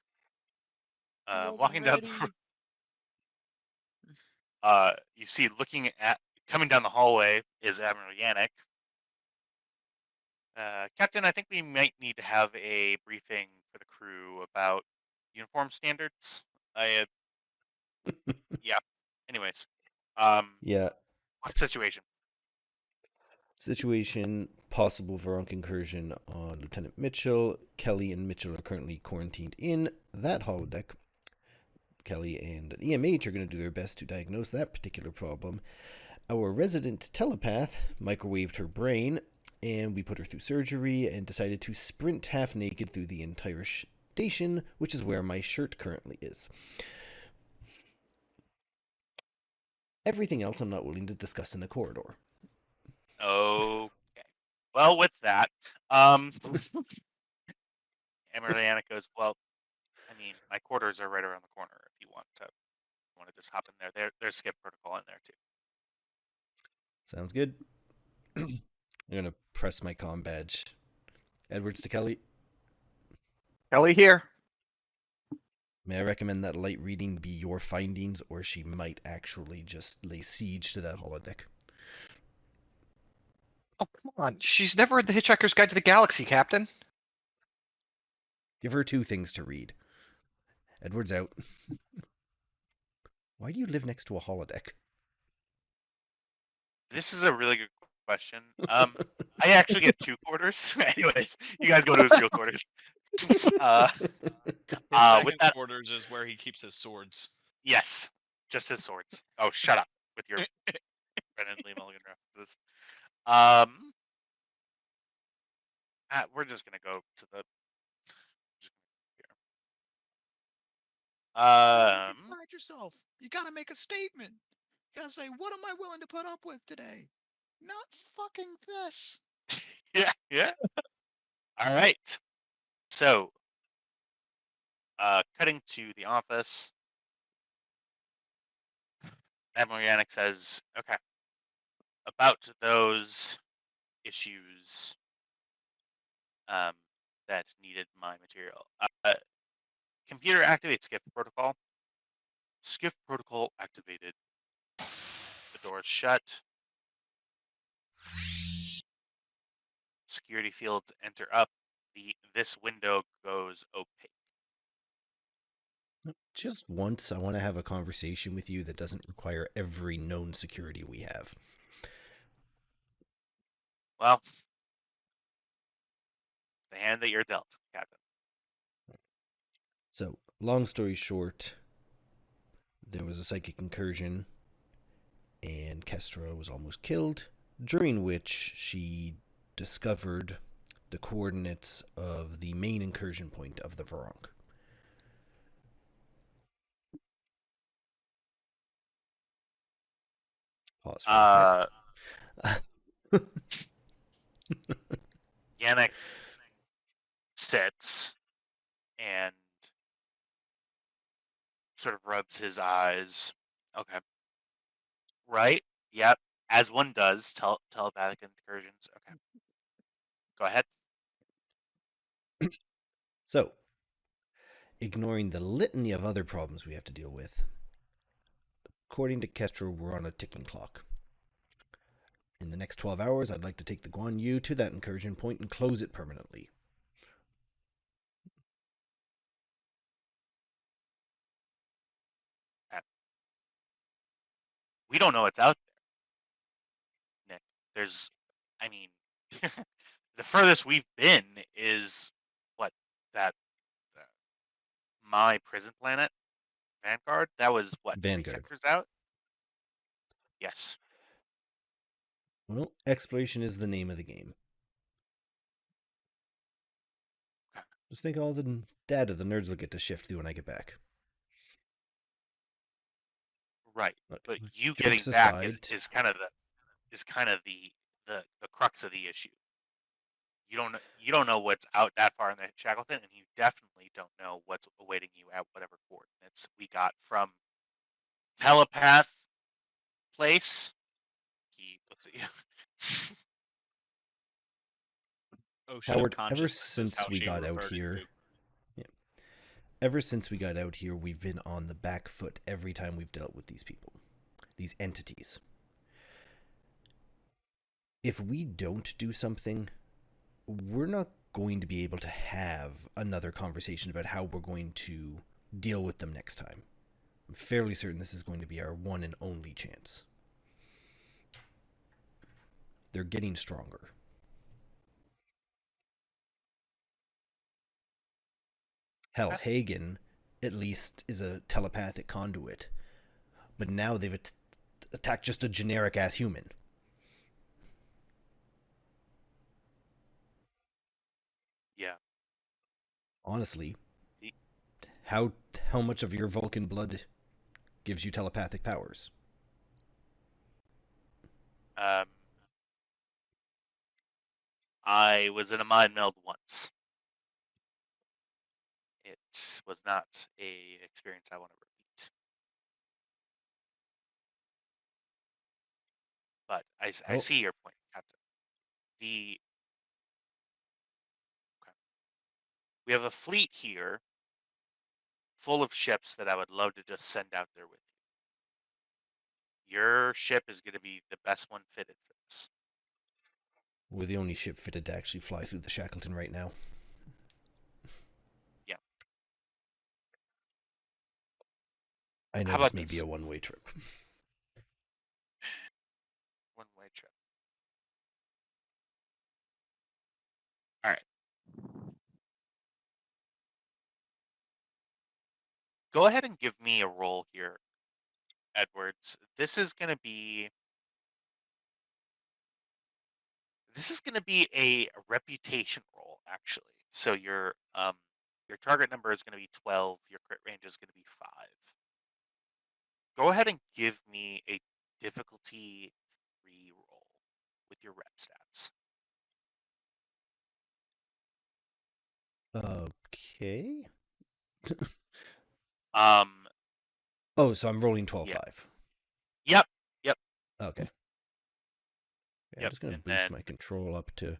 Walking down. You see, coming down the hallway is Admiral Yannick. Captain, I think we might need to have a briefing for the crew about uniform standards. Yeah. Anyways, Yeah. what situation? Situation, possible Varunk incursion on Lieutenant Mitchell. Kelly and Mitchell are currently quarantined in that holodeck. Kelly and an EMH are going to do their best to diagnose that particular problem. Our resident telepath microwaved her brain, and we put her through surgery and decided to sprint half naked through the entire station, which is where my shirt currently is. Everything else I'm not willing to discuss in a corridor. Okay. Well, with that, And Mariana goes, well, I mean, my quarters are right around the corner if you want to just hop in there. There's skip protocol in there too. Sounds good. I'm gonna press my comm badge. Edwards to Kelly. Kelly here. May I recommend that light reading be your findings, or she might actually just lay siege to that holodeck? Oh, come on. She's never read The Hitchhiker's Guide to the Galaxy, Captain. Give her 2 things to read. Edwards out. Why do you live next to a holodeck? This is a really good question. I actually get 2 quarters. Anyways, you guys go to his real quarters. His With second that, quarters is where he keeps his swords. yes, just his swords. Oh, shut up with your Brennan Lee Mulligan references. We're just gonna go to the. Find yourself. You gotta make a statement. You gotta say, what am I willing to put up with today? Not fucking this. Yeah. All right. So, cutting to the office, Admiral Yannick says, "Okay, about those issues, that needed my material. Computer activate skiff protocol. Skiff protocol activated. The doors shut. Security fields enter up. This window goes opaque." Just once, I want to have a conversation with you that doesn't require every known security we have. Well, the hand that you're dealt, Captain. So, long story short, there was a psychic incursion, and Kestra was almost killed, during which she discovered the coordinates of the main incursion point of the Varong. Pause for effect. Yannick sits and sort of rubs his eyes. Okay. Right? Yep. As one does, telepathic incursions. Okay. Go ahead. So, ignoring the litany of other problems we have to deal with, according to Kestra, we're on a ticking clock. In the next 12 hours, I'd like to take the Guan Yu to that incursion point and close it permanently. We don't know what's out there, Nick. There's, I mean, the furthest we've been is what, that my prison planet, Vanguard. That was what, 3 Vanguard. sectors out. Yes. Well, exploration is the name of the game. Just think of all the data the nerds will get to shift through when I get back. Right. But you Jokes getting back aside, is kind of the crux of the issue. You don't know what's out that far in the Shackleton, and you definitely don't know what's awaiting you at whatever coordinates we got from telepath place. He looks at you. Ocean Howard, of consciousness is how she reverted to. ever since we got out here, we've been on the back foot every time we've dealt with these people, these entities. If we don't do something, we're not going to be able to have another conversation about how we're going to deal with them next time. I'm fairly certain this is going to be our one and only chance. They're getting stronger. Hell, Hagen, at least, is a telepathic conduit. But now they've attacked just a generic-ass human. Yeah. Honestly, how much of your Vulcan blood gives you telepathic powers? I was in a mind meld once. was not a experience I want to repeat. But I Oh. see your point, Captain. The okay. We have a fleet here full of ships that I would love to just send out there with you. Your ship is going to be the best one fitted for this. We're the only ship fitted to actually fly through the Shackleton right now. Yeah. I know How this about may be this? a one-way trip. One-way trip. All right. Go ahead and give me a roll here, Edwards. This is going to be a reputation roll, actually. So your target number is going to be 12. Your crit range is going to be 5. Go ahead and give me a difficulty 3 roll with your rep stats. Okay. Um. Oh, so I'm rolling 12-5. Yeah. Yep. Okay. Yeah, I'm Yep. just going to And boost then my control up to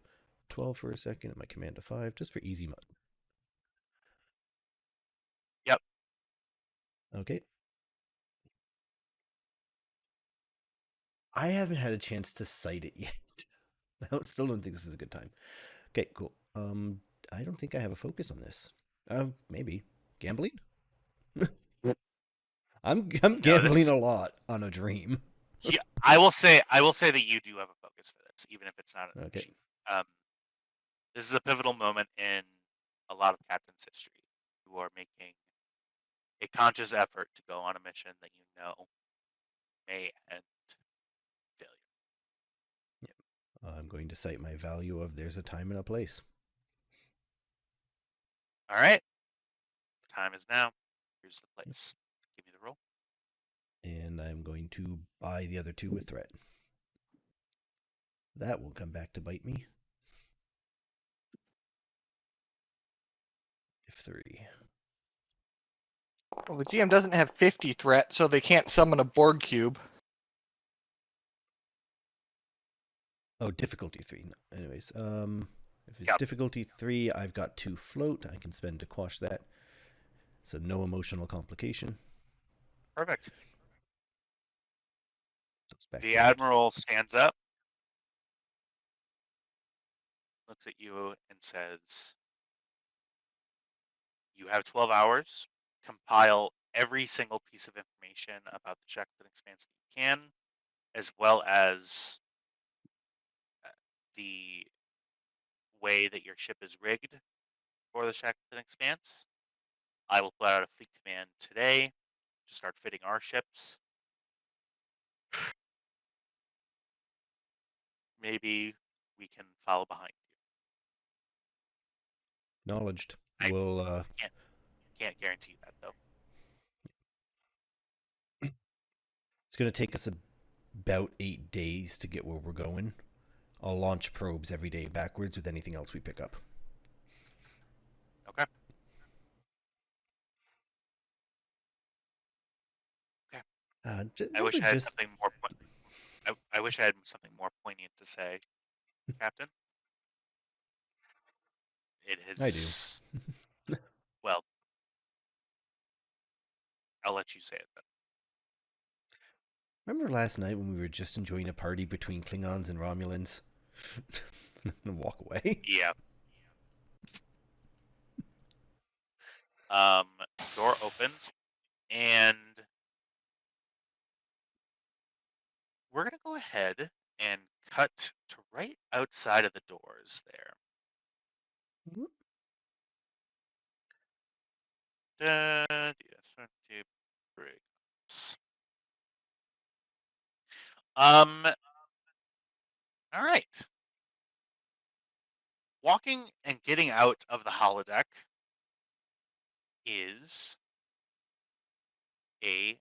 12 for a second and my command to 5, just for easy mode. Yep. Okay. I haven't had a chance to cite it yet. I still don't think this is a good time. Okay, cool. I don't think I have a focus on this. Maybe gambling. I'm No, gambling a lot on a dream. Yeah, I will say that you do have a focus for this, even if it's not a Okay. mission. This is a pivotal moment in a lot of captains' history who are making a conscious effort to go on a mission that you know may end failure. I'm going to cite my value of there's a time and a place. All right, the time is now. Here's the place. Give me the roll. And I'm going to buy the other 2 with threat. That will come back to bite me. If 3. Well, the GM doesn't have 50 threat, so they can't summon a Borg cube. Oh, difficulty 3. No. Anyways, if it's Yep. difficulty 3, I've got 2 float. I can spend to quash that. So no emotional complication. Perfect. Back The to admiral stands up, looks at you, and says, "You have 12 hours. Compile every single piece of information about the Shackleton Expanse that you can, as well as the way that your ship is rigged for the Shackleton Expanse. I will put out a fleet command today to start fitting our ships. Maybe we can follow behind you. Acknowledged. I We'll can't guarantee that though. It's going to take us about 8 days to get where we're going. I'll launch probes every day backwards with anything else we pick up. Okay. Okay. I wish I had something more. I wish I had something more poignant to say, Captain. It has. I do. Well, I'll let you say it then. Remember last night when we were just enjoying a party between Klingons and Romulans? And walk away? Yeah. Door opens, and we're gonna go ahead and cut to right outside of the doors there. Um. All right. Walking and getting out of the holodeck is and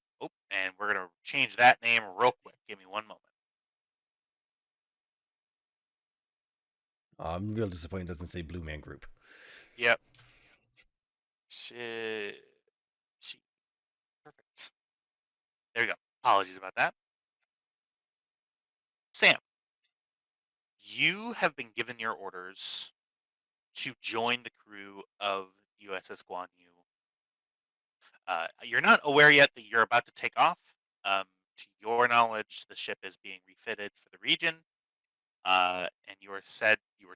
we're gonna change that name real quick. Give me one moment. I'm real disappointed it doesn't say Blue Man Group. Yep. Shit. Perfect. There you go. Apologies about that. Sam, you have been given your orders to join the crew of USS Guan Yu. You're not aware yet that you're about to take off. To your knowledge, the ship is being refitted for the region, and you were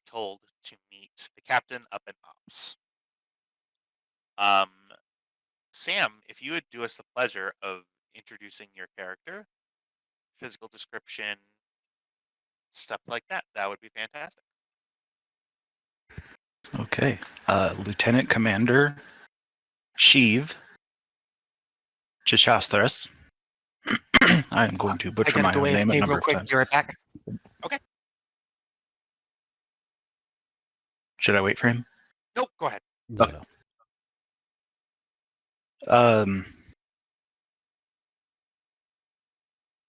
told to meet the captain up in ops. Sam, if you would do us the pleasure of introducing your character, physical description, stuff like that, that would be fantastic. Okay. Lieutenant Commander Sheev Chichasthras. I am going to I butcher gotta my go own away, name a Dave, number real of quick. times. Be right back. Should I wait for him? Nope, go ahead. No, Okay. no.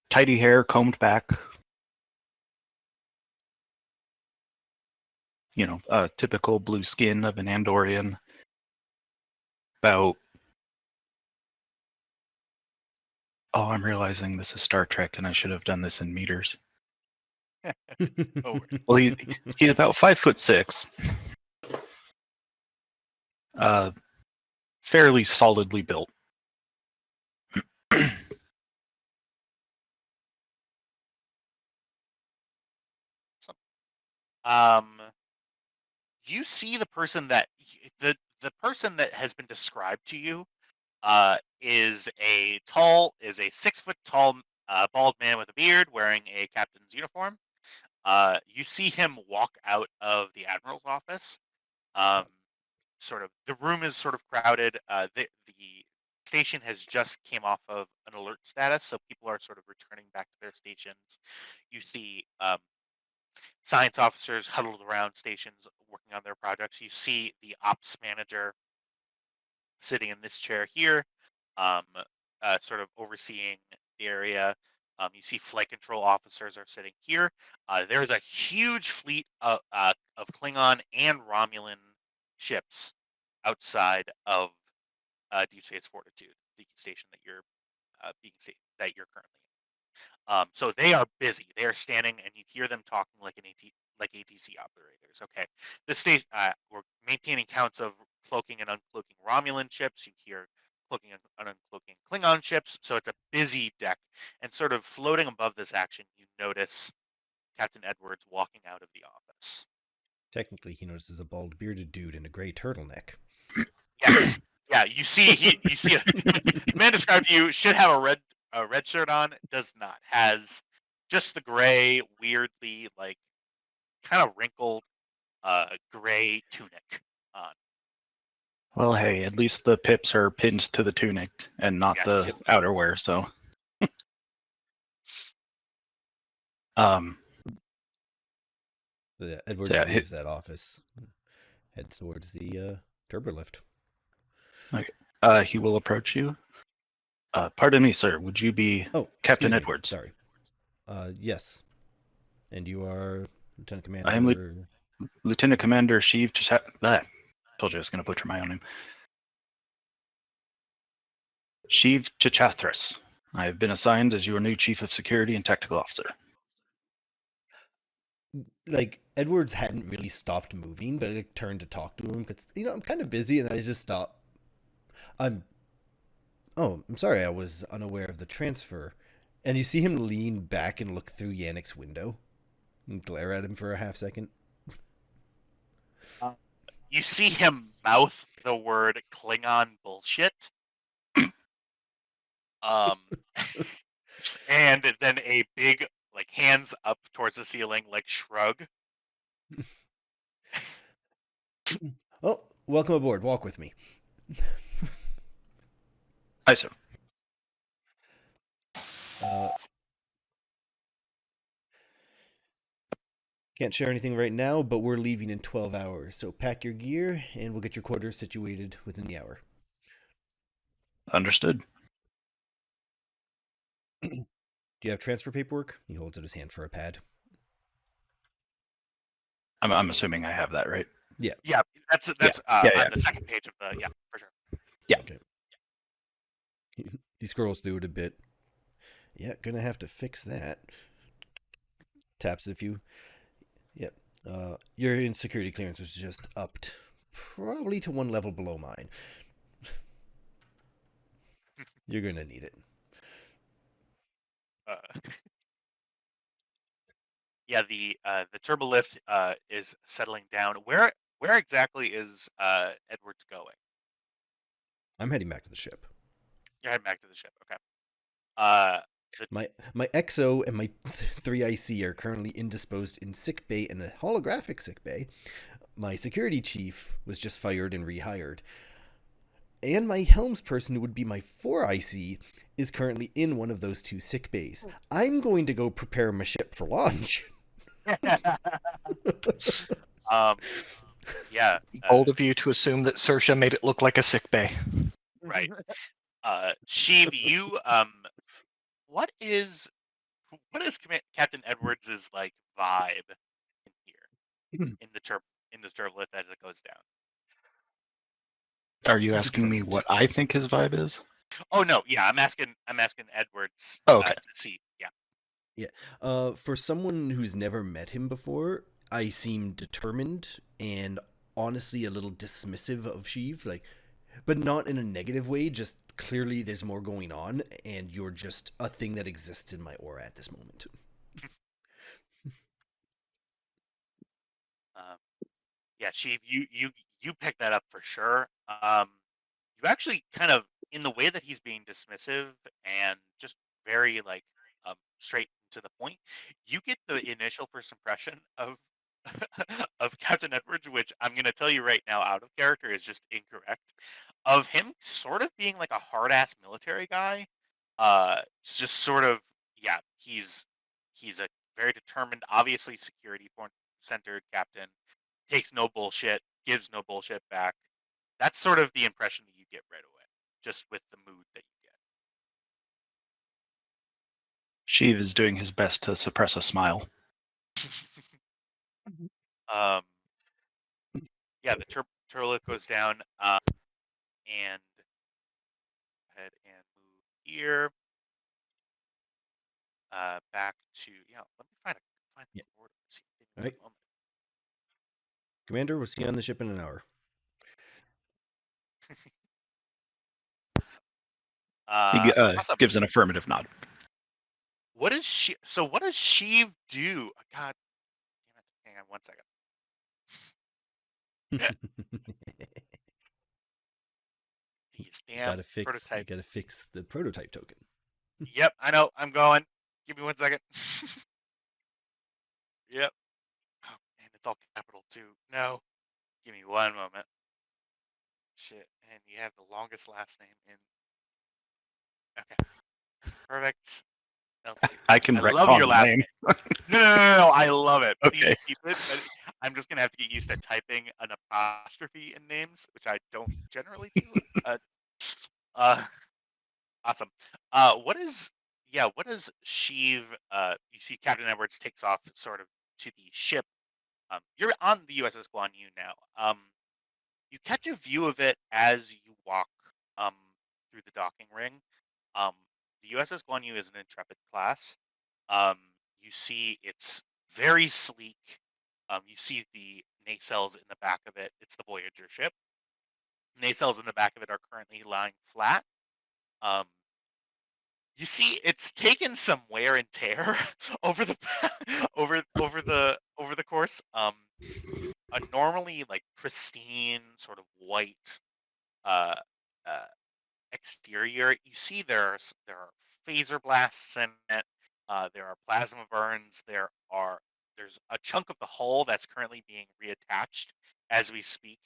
Tidy hair, combed back. You know, typical blue skin of an Andorian. About... Oh, I'm realizing this is Star Trek, and I should have done this in meters. Oh, Well, he's about 5'6". Fairly solidly built. You see the person that the person that has been described to you is a 6 foot tall bald man with a beard wearing a captain's uniform. You see him walk out of the admiral's office. Sort of the room is sort of crowded. The station has just came off of an alert status, so people are sort of returning back to their stations. You see science officers huddled around stations working on their projects. You see the ops manager sitting in this chair here, sort of overseeing the area. You see flight control officers are sitting here. There's a huge fleet of Klingon and Romulan ships outside of Deep Space Fortitude, the station that you're currently in. So they are busy. They are standing, and you hear them talking like ATC operators. Okay, this station we're maintaining counts of cloaking and uncloaking Romulan ships. You hear cloaking and uncloaking Klingon ships. So it's a busy deck, and sort of floating above this action, you notice Captain Edwards walking out of the office. Technically, he notices a bald bearded dude in a gray turtleneck. Yes. Yeah, you see the man described to you should have a red shirt on, does not. Has just the gray, weirdly like kind of wrinkled gray tunic on. Well, hey, at least the pips are pinned to the tunic and not Yes. the outerwear, so... Edwards Yeah, leaves that office, heads towards the turbolift. He will approach you. Pardon me, sir. Would you be Captain excuse me. Edwards? Sorry. Yes. And you are Lieutenant Commander? I am Lieutenant Commander Sheev That. Told you I was going to butcher my own name. Sheev Chichathras. I have been assigned as your new Chief of Security and Technical Officer. Like, Edwards hadn't really stopped moving, but I turned to talk to him because, I'm kind of busy, and I just stopped. I'm sorry, I was unaware of the transfer. And you see him lean back and look through Yannick's window and glare at him for a half second. You see him mouth the word Klingon bullshit. And then a big, like, hands up towards the ceiling, like, shrug. Oh, welcome aboard. Walk with me. Aye, sir. Can't share anything right now, but we're leaving in 12 hours. So pack your gear, and we'll get your quarters situated within the hour. Understood. Do you have transfer paperwork? He holds out his hand for a pad. I'm assuming I have that, right? Yeah. Yeah, That's Yeah. on the second page of the for sure. Okay. He scrolls through it a bit. Yeah, gonna have to fix that. Taps a few. Yep. Your insecurity clearance was just upped, probably to one level below mine. You're gonna need it. Yeah, the turbo lift is settling down. Where exactly is Edwards going? I'm heading back to the ship. You're heading back to the ship. Okay. Uh, My XO and my 3IC are currently indisposed in sick bay and a holographic sick bay. My security chief was just fired and rehired. And my helms person, who would be my 4IC, is currently in one of those two sick bays. I'm going to go prepare my ship for launch. yeah. Bold of you to assume that Sersha made it look like a sick bay. Right. Sheev, you what is Captain Edwards' like vibe in here in the turbolift as it goes down? Are you asking me what I think his vibe is? Oh no, yeah, I'm asking Edwards Oh, okay. to see. Yeah. Yeah. For someone who's never met him before, I seem determined and honestly a little dismissive of Sheev, like, but not in a negative way. Just clearly, there's more going on, and you're just a thing that exists in my aura at this moment. Yeah, Sheev, you pick that up for sure. You actually kind of, in the way that he's being dismissive and just very like straight to the point, you get the initial first impression of of Captain Edwards, which I'm gonna tell you right now, out of character, is just incorrect. Of him sort of being like a hard ass military guy. It's just sort of he's a very determined, obviously security centered captain. Takes no bullshit, gives no bullshit back. That's sort of the impression that you get right away, just with the mood that you get. Sheev is doing his best to suppress a smile. Yeah, the turlet goes down, and go ahead and move here. Back to let me find Yeah. the order. See, All right. Commander, we'll see you on the ship in an hour. He Awesome. gives an affirmative nod. What does Sheev do? God damn it! Hang on 1 second. These damn You prototype. gotta fix the prototype token. Yep, I know. I'm going. Give me 1 second. Yep. Oh man, it's all capital too. No. Give me 1 moment. Shit, and you have the longest last name in. Okay. Perfect. I can I love retcon your the last name. name. No. I love it. Please Okay. keep it. But I'm just gonna have to get used to typing an apostrophe in names, which I don't generally do. Awesome. What is what does Sheev? You see, Captain Edwards takes off sort of to the ship. You're on the USS Guan Yu now. You catch a view of it as you walk um through the docking ring. Um, the USS Guan Yu is an Intrepid class. Um, you see it's very sleek. You see the nacelles in the back of it. It's the Voyager ship. Nacelles in the back of it are currently lying flat. Um, you see, it's taken some wear and tear over the over the course. A normally like pristine sort of white uh, uh, exterior. You see, there are phaser blasts in it. There are plasma burns. There's a chunk of the hull that's currently being reattached as we speak.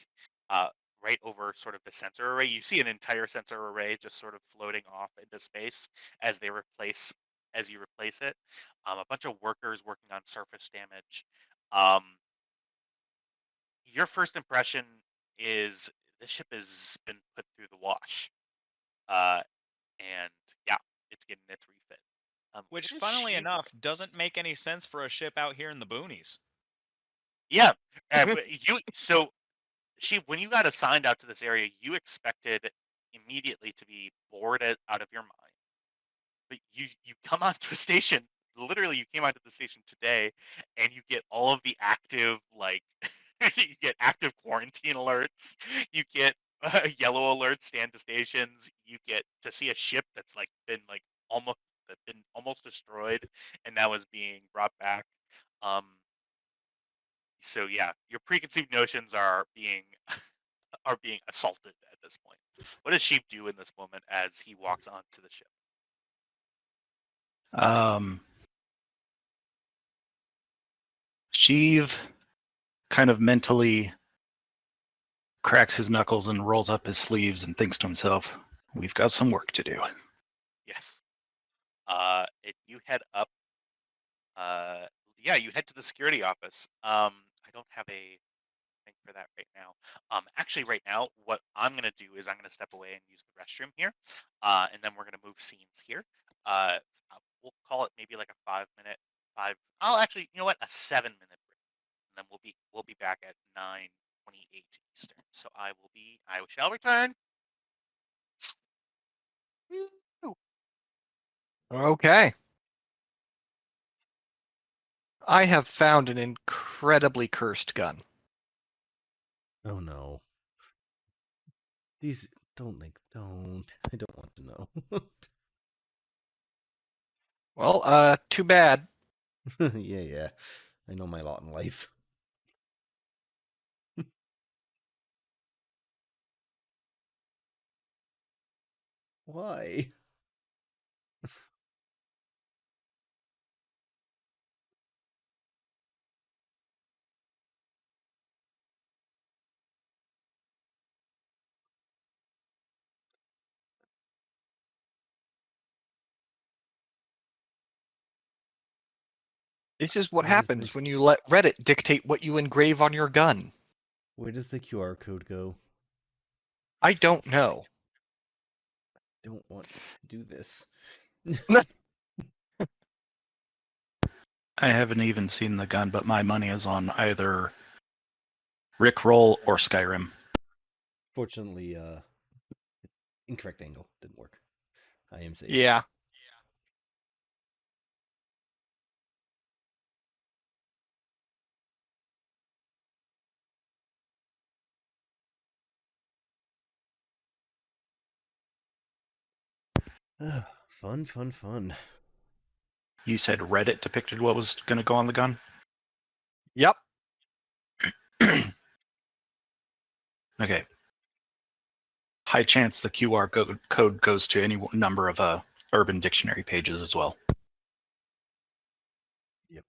Uh, right over sort of the sensor array. You see an entire sensor array just sort of floating off into space as you replace it. A bunch of workers working on surface damage. Um, your first impression is the ship has been put through the wash. Uh, and yeah, it's getting its refit. Which, what is funnily she- enough, doesn't make any sense for a ship out here in the boonies. yeah, but you so when you got assigned out to this area, you expected immediately to be bored out of your mind. But you come onto a station. Literally, you came onto the station today, and you get all of the active you get active quarantine alerts. You get yellow alerts stand to stations. You get to see a ship that's been almost destroyed, and now is being brought back. Um, so yeah, your preconceived notions are being are being assaulted at this point. What does Sheep do in this moment as he walks onto the ship? Sheev kind of mentally cracks his knuckles and rolls up his sleeves and thinks to himself, "We've got some work to do." Yes. If you head up, yeah, you head to the security office. I don't have a thing for that right now. Actually, right now, what I'm gonna do is I'm gonna step away and use the restroom here, and then we're gonna move scenes here. We'll call it maybe like a 5 minute, five. Oh, actually, you know what? A 7 minute break, and then we'll be back at 9:28 Eastern. So I shall return. Woo. Okay. I have found an incredibly cursed gun. Oh no. These don't. I don't want to know. Well, too bad. Yeah. I know my lot in life. Why? This is what Where does happens when you let Reddit dictate what you engrave on your gun. Where does the QR code go? I don't know. Don't want to do this. I haven't even seen the gun, but my money is on either Rickroll or Skyrim. Fortunately, incorrect angle didn't work. I am safe. Yeah. Fun. You said Reddit depicted what was going to go on the gun? Yep. Okay. High chance the QR code goes to any number of Urban Dictionary pages as well. Yep.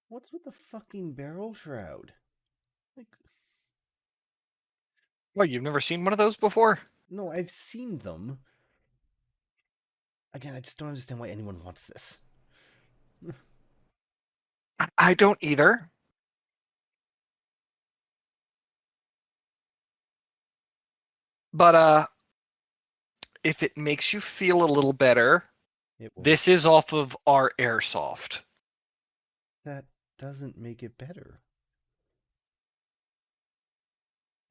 What's with the fucking barrel shroud? Like, Well, you've never seen one of those before? no, I've seen them. Again, I just don't understand why anyone wants this. I don't either. But if it makes you feel a little better, It won't. this is off of our airsoft. That doesn't make it better.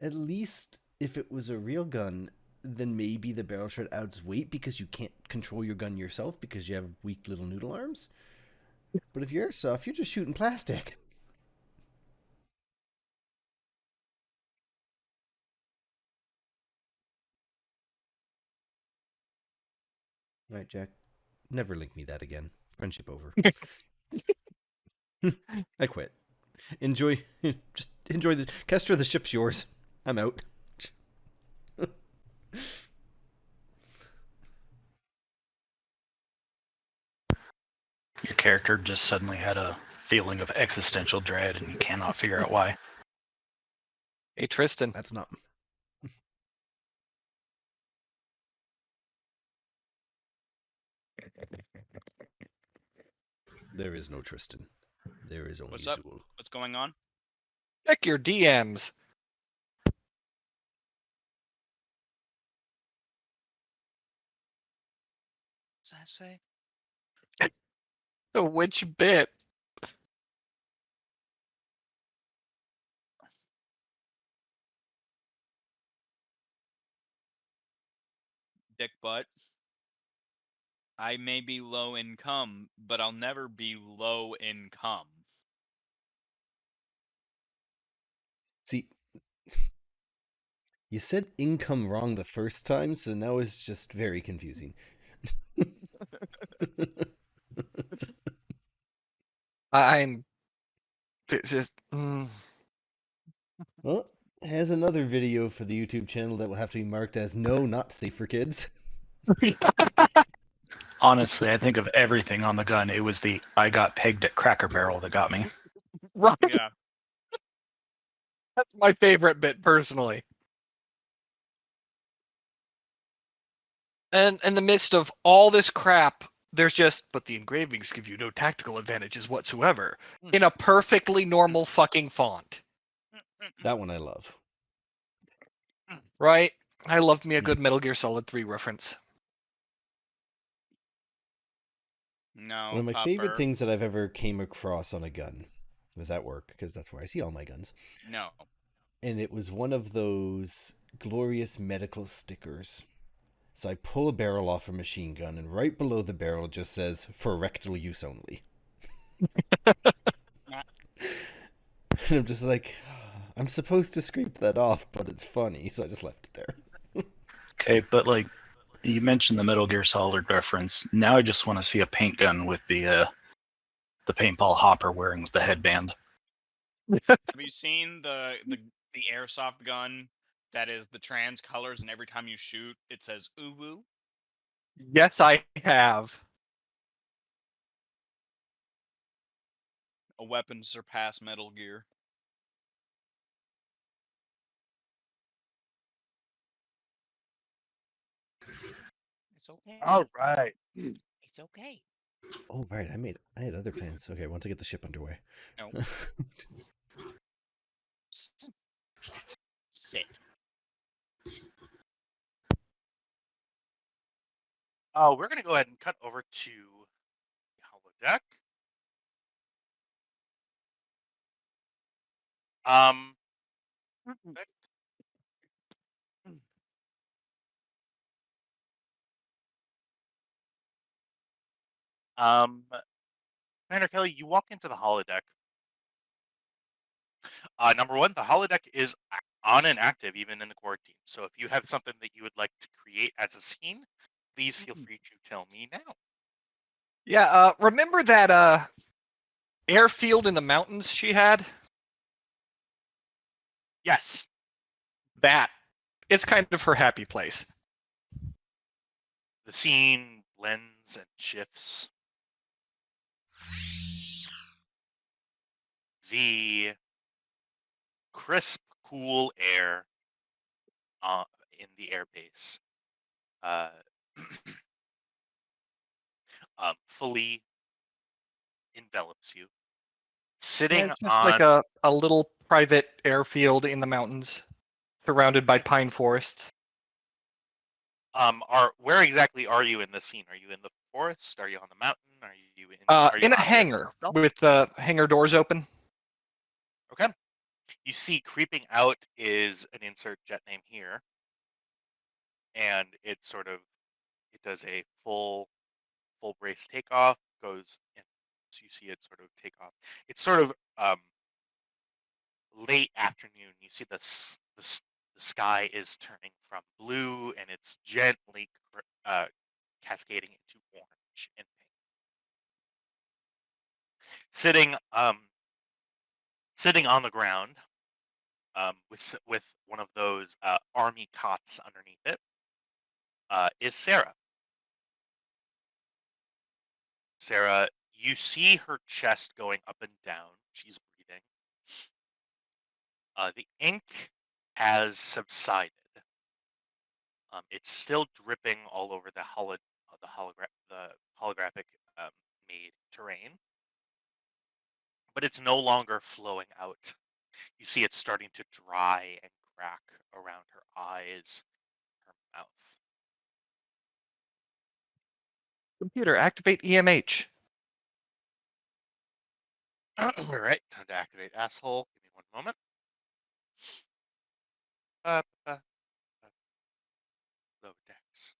At least if it was a real gun, then maybe the barrel shroud adds weight because you can't control your gun yourself because you have weak little noodle arms. But if you're airsoft, you're just shooting plastic. All right, Jack. Never link me that again. Friendship over. I quit. Just enjoy the Kester. The ship's yours. I'm out. Your character just suddenly had a feeling of existential dread and you cannot figure out why. Hey, Tristan. That's not. There is no Tristan. There is only What's up? Zool. What's going on? Check your DMs. What's that say? Which bit? Dick butt. I may be low income, but I'll never be low income. See, you said income wrong the first time, so now it's just very confusing. I'm. Well, has another video for the YouTube channel that will have to be marked as no, not safe for kids. Honestly, I think of everything on the gun. It was the I got pegged at Cracker Barrel that got me. Right. Yeah. That's my favorite bit personally. And in the midst of all this crap, there's just, but the engravings give you no tactical advantages whatsoever. In a perfectly normal fucking font. That one I love. Right? I love me a good Metal Gear Solid 3 reference. No. One of my Papa. favorite things that I've ever came across on a gun was at work, because that's where I see all my guns. No. And it was one of those glorious medical stickers. So I pull a barrel off a machine gun, and right below the barrel it just says, for rectal use only. And I'm just like, I'm supposed to scrape that off, but it's funny, so I just left it there. Okay, but like you mentioned the Metal Gear Solid reference. Now I just want to see a paint gun with the paintball hopper wearing the headband. Have you seen the airsoft gun that is the trans colors, and every time you shoot, it says "uwu"? Yes, I have. A weapon to surpass Metal Gear. It's okay. All right. It's okay. Oh, right, I had other plans. Okay, once I get the ship underway. No. Sit. We're going to go ahead and cut over to the holodeck. Commander Kelly, you walk into the holodeck. Number one, the holodeck is on and active even in the quarantine. So if you have something that you would like to create as a scene, please feel free to tell me now. Yeah, remember that airfield in the mountains she had? Yes. That. It's kind of her happy place. The scene blends and shifts. The crisp, cool air in the airbase fully envelops you. Sitting Yeah, it's just on like a little private airfield in the mountains, surrounded by pine forest. where exactly are you in the scene? Are you in the forest? Are you on the mountain? Are you In a on the hangar airfield itself? with the hangar doors open. Okay. You see creeping out is an insert jet name here. And it does a full brace takeoff, goes in, so you see it sort of take off. It's sort of late afternoon. You see the sky is turning from blue and it's gently cascading into orange and pink. Sitting on the ground with one of those army cots underneath it is Sarah. Sarah, you see her chest going up and down. She's breathing. The ink has subsided. It's still dripping all over the holographic made terrain, but it's no longer flowing out. You see it's starting to dry and crack around her eyes, her mouth. Computer, activate EMH. All right, time to activate asshole. Give me one moment. Low decks.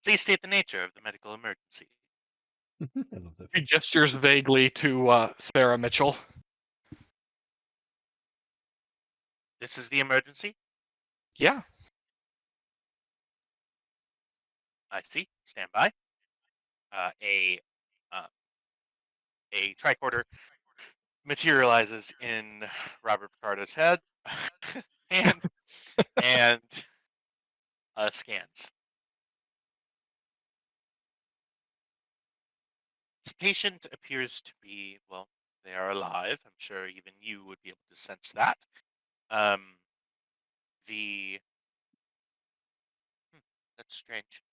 Please state the nature of the medical emergency. I love that He face. gestures vaguely to Sarah Mitchell. This is the emergency? Yeah. I see. Stand by. Uh, a uh, a tricorder materializes in Robert Picardo's head and scans. This patient appears to be, well, they are alive. I'm sure even you would be able to sense that. Um, the that's strange.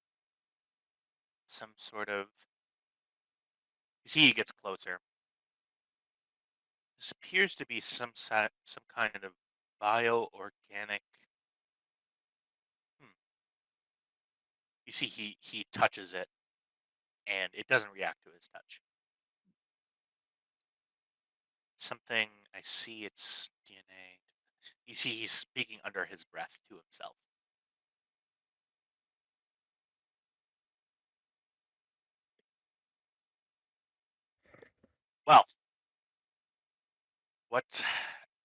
Some sort of. You see, he gets closer. This appears to be some kind of bioorganic. Hmm. You see, he touches it, and it doesn't react to his touch. Something I see. It's DNA. You see, he's speaking under his breath to himself. Well, what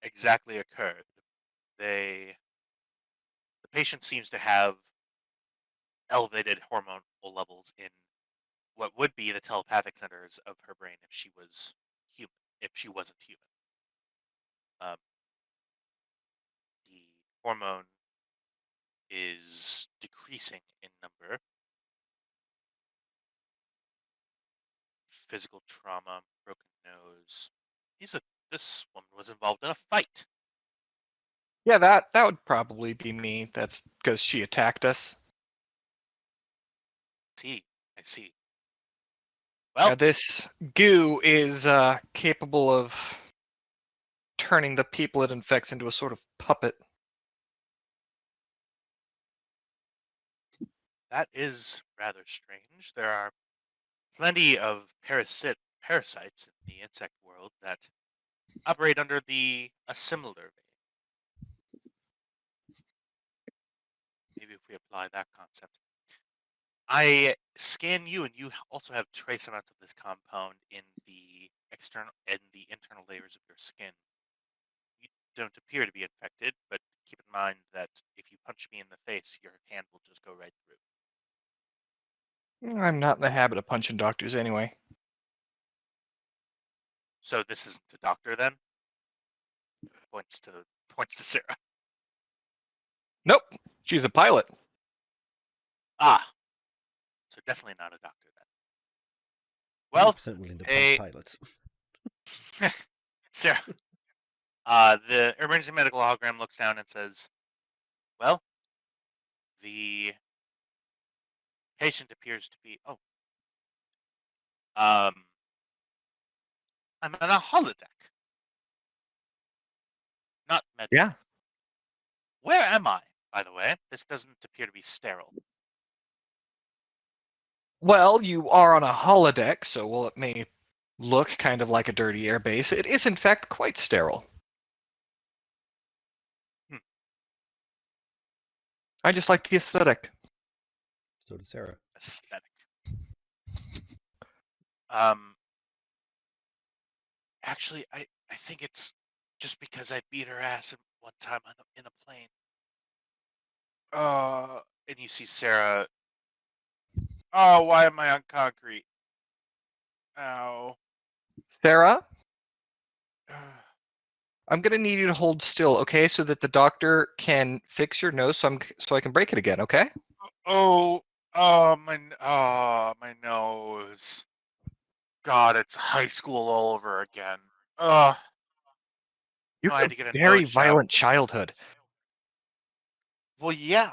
exactly occurred? The patient seems to have elevated hormonal levels in what would be the telepathic centers of her brain if she was human, if she wasn't human. Um, the hormone is decreasing in number. Physical trauma, broken nose. This woman was involved in a fight. Yeah, that would probably be me. That's because she attacked us. See, I see. Well, This goo is capable of turning the people it infects into a sort of puppet. that is rather strange. There are plenty of parasites in the insect world that operate under a similar vein. Maybe if we apply that concept. I scan you, and you also have trace amounts of this compound in the internal layers of your skin. You don't appear to be infected, but keep in mind that if you punch me in the face, your hand will just go right through. I'm not in the habit of punching doctors anyway. So this isn't a doctor then? Points to Sarah. Nope, she's a pilot. Ah, so definitely not a doctor then. Well, 100% willing to a punch pilots. Sarah. The emergency medical hologram looks down and says, "Well, the patient appears to be. Oh, I'm on a holodeck, not med. Yeah. Where am I, by the way? This doesn't appear to be sterile. Well, you are on a holodeck, so while it may look kind of like a dirty airbase, it is in fact quite sterile. Hmm. I just like the aesthetic. So does Sarah. Aesthetic. Um, actually, I think it's just because I beat her ass one time in a plane. And you see Sarah. Oh, why am I on concrete? Ow. Sarah, I'm gonna need you to hold still, okay, so that the doctor can fix your nose, so I can break it again, okay? Oh, my nose. God, it's high school all over again. Ugh. You No, I had had to get a a very nose job. violent childhood. Well, yeah.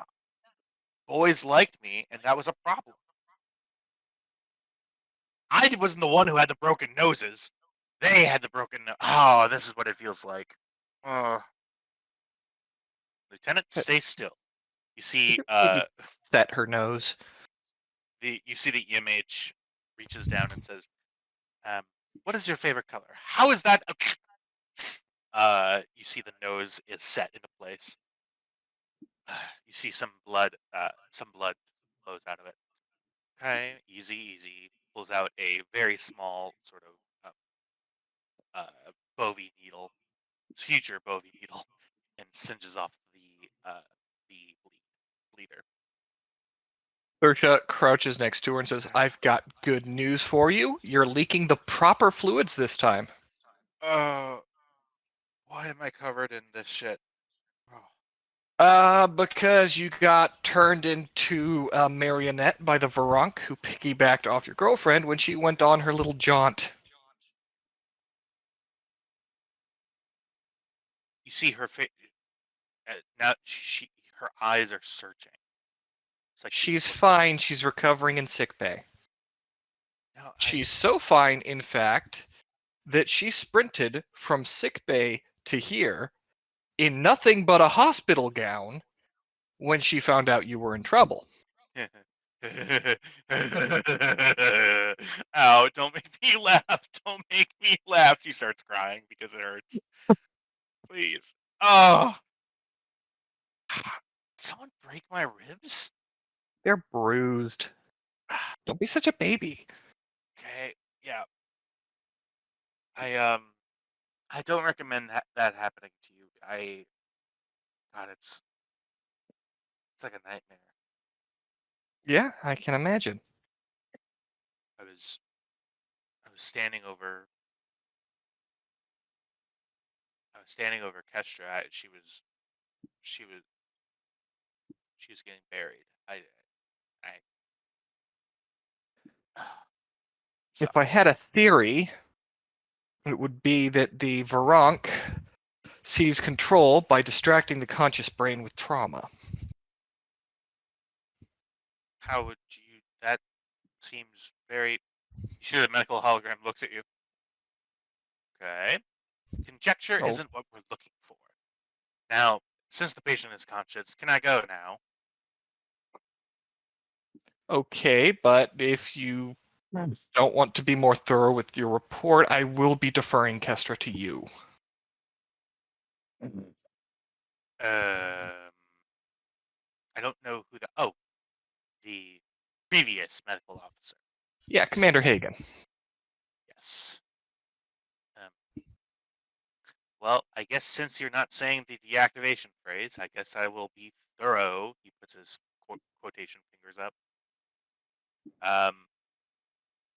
Boys liked me, and that was a problem. I wasn't the one who had the broken noses. They had the broken nose. Oh, this is what it feels like. Lieutenant, stay still. You see, Maybe set her nose. the EMH reaches down and says, "What is your favorite color? How is that?" You see the nose is set into place. You see some blood flows out of it. Okay, easy. Pulls out a very small sort of Bowie needle, future Bowie needle, and singes off the bleeder. Sersha crouches next to her and says, "I've got good news for you. You're leaking the proper fluids this time." Why am I covered in this shit? Oh. Because you got turned into a marionette by the Varunk who piggybacked off your girlfriend when she went on her little jaunt. You see her face now. Her eyes are searching. It's like She's fine. She's recovering in sickbay. No, She's so fine, in fact, that she sprinted from sickbay to here in nothing but a hospital gown when she found out you were in trouble. Ow, don't make me laugh. Don't make me laugh. She starts crying because it hurts. Please. Oh. Did someone break my ribs? They're bruised. Don't be such a baby. Okay, yeah. I don't recommend that happening to you. God, it's like a nightmare. Yeah, I can imagine. I was standing over Kestra. She was getting buried. I If I sucks. had a theory, it would be that the Varunk sees control by distracting the conscious brain with trauma. How would you? That seems very. You see the medical hologram looks at you. Okay. Conjecture Oh. isn't what we're looking for. Now, since the patient is conscious, can I go now? Okay, but if you don't want to be more thorough with your report, I will be deferring Kestra to you. I don't know who the previous medical officer. Yeah, Yes. Commander Hagen. Yes. Well, I guess since you're not saying the deactivation phrase, I guess I will be thorough. He puts his quotation fingers up.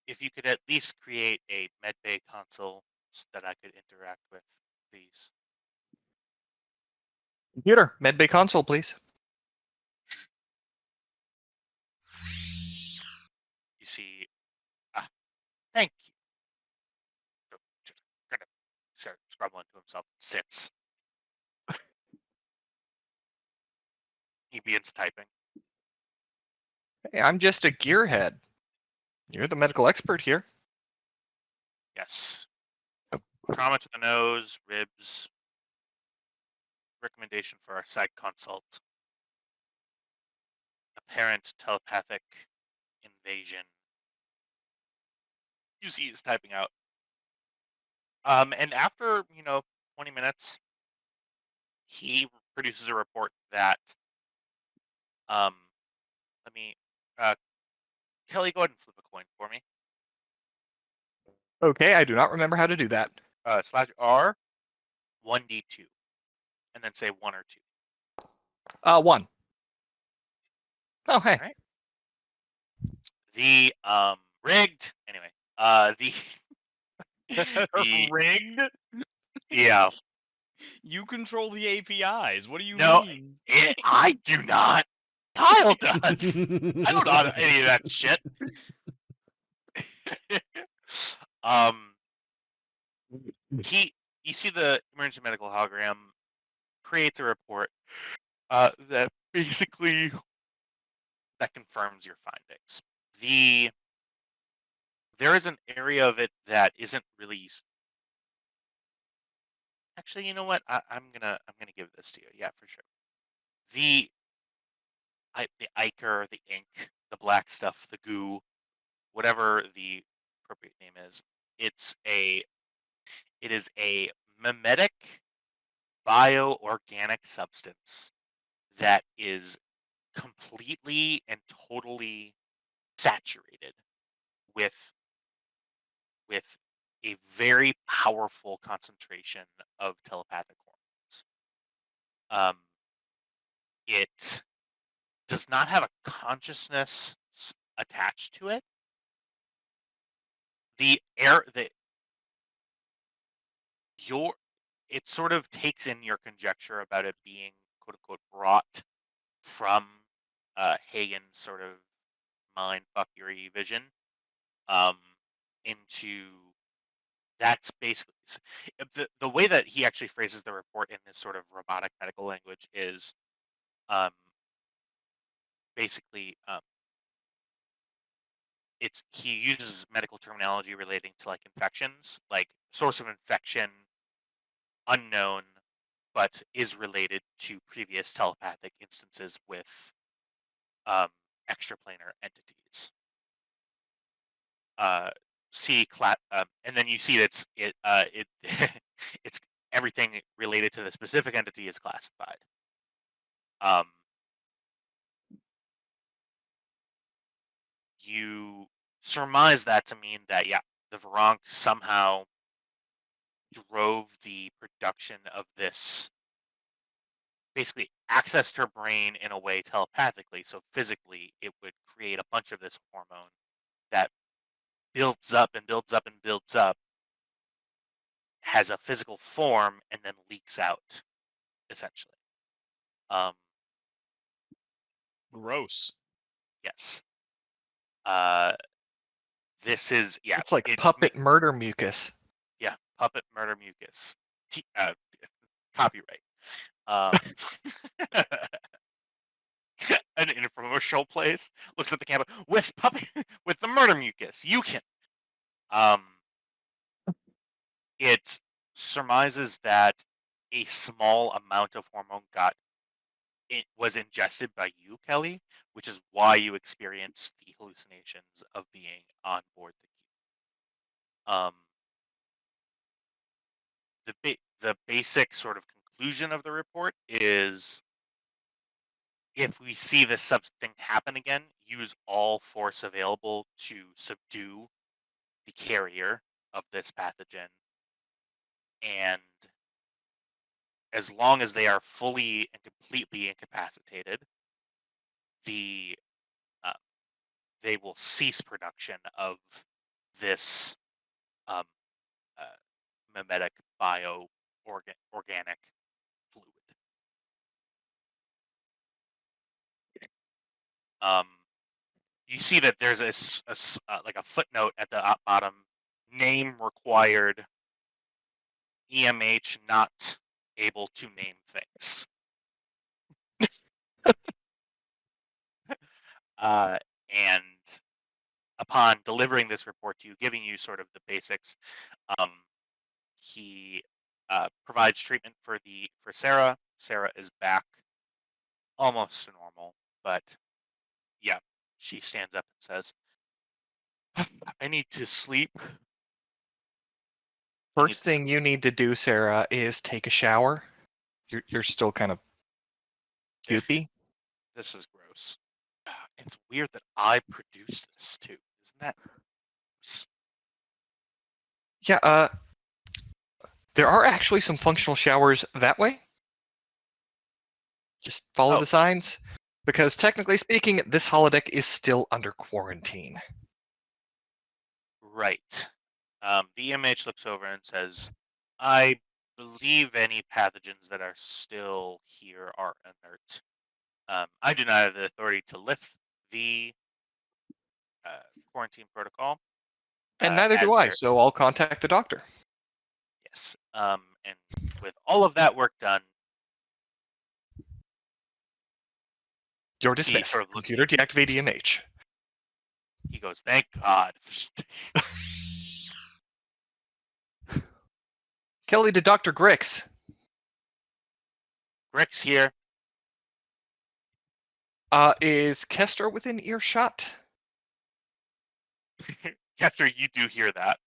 If you could at least create a medbay console that I could interact with, please. Computer, medbay console, please. You see, thank you. Just kind of start scrubbing to himself. Sits. He begins typing. Hey, I'm just a gearhead. You're the medical expert here. Yes. Trauma to the nose, ribs. Recommendation for our psych consult. Apparent telepathic invasion. You see he's typing out. And after, 20 minutes, he produces a report that, let me, Kelly, go ahead and flip a coin for me. Okay, I do not remember how to do that. Slash R, 1d2, and then say 1 or 2. 1. Oh, hey. All right. The, rigged, anyway, the Rigged? yeah. You control the APIs. What do you No, mean? I do not. Kyle does. I don't know any of that shit. You see the emergency medical hologram creates a report that basically that confirms your findings. There is an area of it that isn't really. Actually, you know what? I'm gonna give this to you. Yeah, for sure. The ichor, the ink, the black stuff, the goo, whatever the appropriate name is. It is a mimetic bioorganic substance that is completely and totally saturated with a very powerful concentration of telepathic hormones. It does not have a consciousness attached to it. It sort of takes in your conjecture about it being quote unquote brought from Hagen's sort of mind fuckery vision into that's basically the way that he actually phrases the report in this sort of robotic medical language is um, basically he uses medical terminology relating to like infections, like source of infection unknown, but is related to previous telepathic instances with extraplanar entities. And then you see that it's everything related to the specific entity is classified. You surmise that to mean that the Varank somehow drove the production of this, basically accessed her brain in a way telepathically, so physically it would create a bunch of this hormone that builds up and builds up and builds up, has a physical form, and then leaks out, essentially. Gross. Yes. This is It's like puppet murder mucus. Yeah, puppet murder mucus. Copyright. An infomercial plays, looks at the camera with with the murder mucus. You can. It surmises that a small amount of hormone was ingested by you, Kelly, which is why you experience the hallucinations of being on board the cube. The basic sort of conclusion of the report is, if we see this thing happen again, use all force available to subdue the carrier of this pathogen, and as long as they are fully and completely incapacitated, they will cease production of this um, uh, mimetic organic fluid. You see that there's like a footnote at the bottom: name required, EMH not able to name things. And upon delivering this report to you, giving you sort of the basics, he provides treatment for Sarah. Sarah is back almost to normal, but yeah, she stands up and says, "I need to sleep." First thing you need to do, Sarah, is take a shower. You're still kind of goopy. This is gross. It's weird that I produced this too. Isn't that gross? Yeah, there are actually some functional showers that way. Just follow the signs. Because technically speaking, this holodeck is still under quarantine. Right. The EMH looks over and says, "I believe any pathogens that are still here are inert. I do not have the authority to lift the quarantine protocol." And neither do I, so I'll contact the doctor. Yes. And with all of that work done, you're dismissed. Sort of Computer deactivate EMH. He goes, "Thank God." Kelly to Dr. Grix. Grix here. Is Kester within earshot? Kester, you do hear that.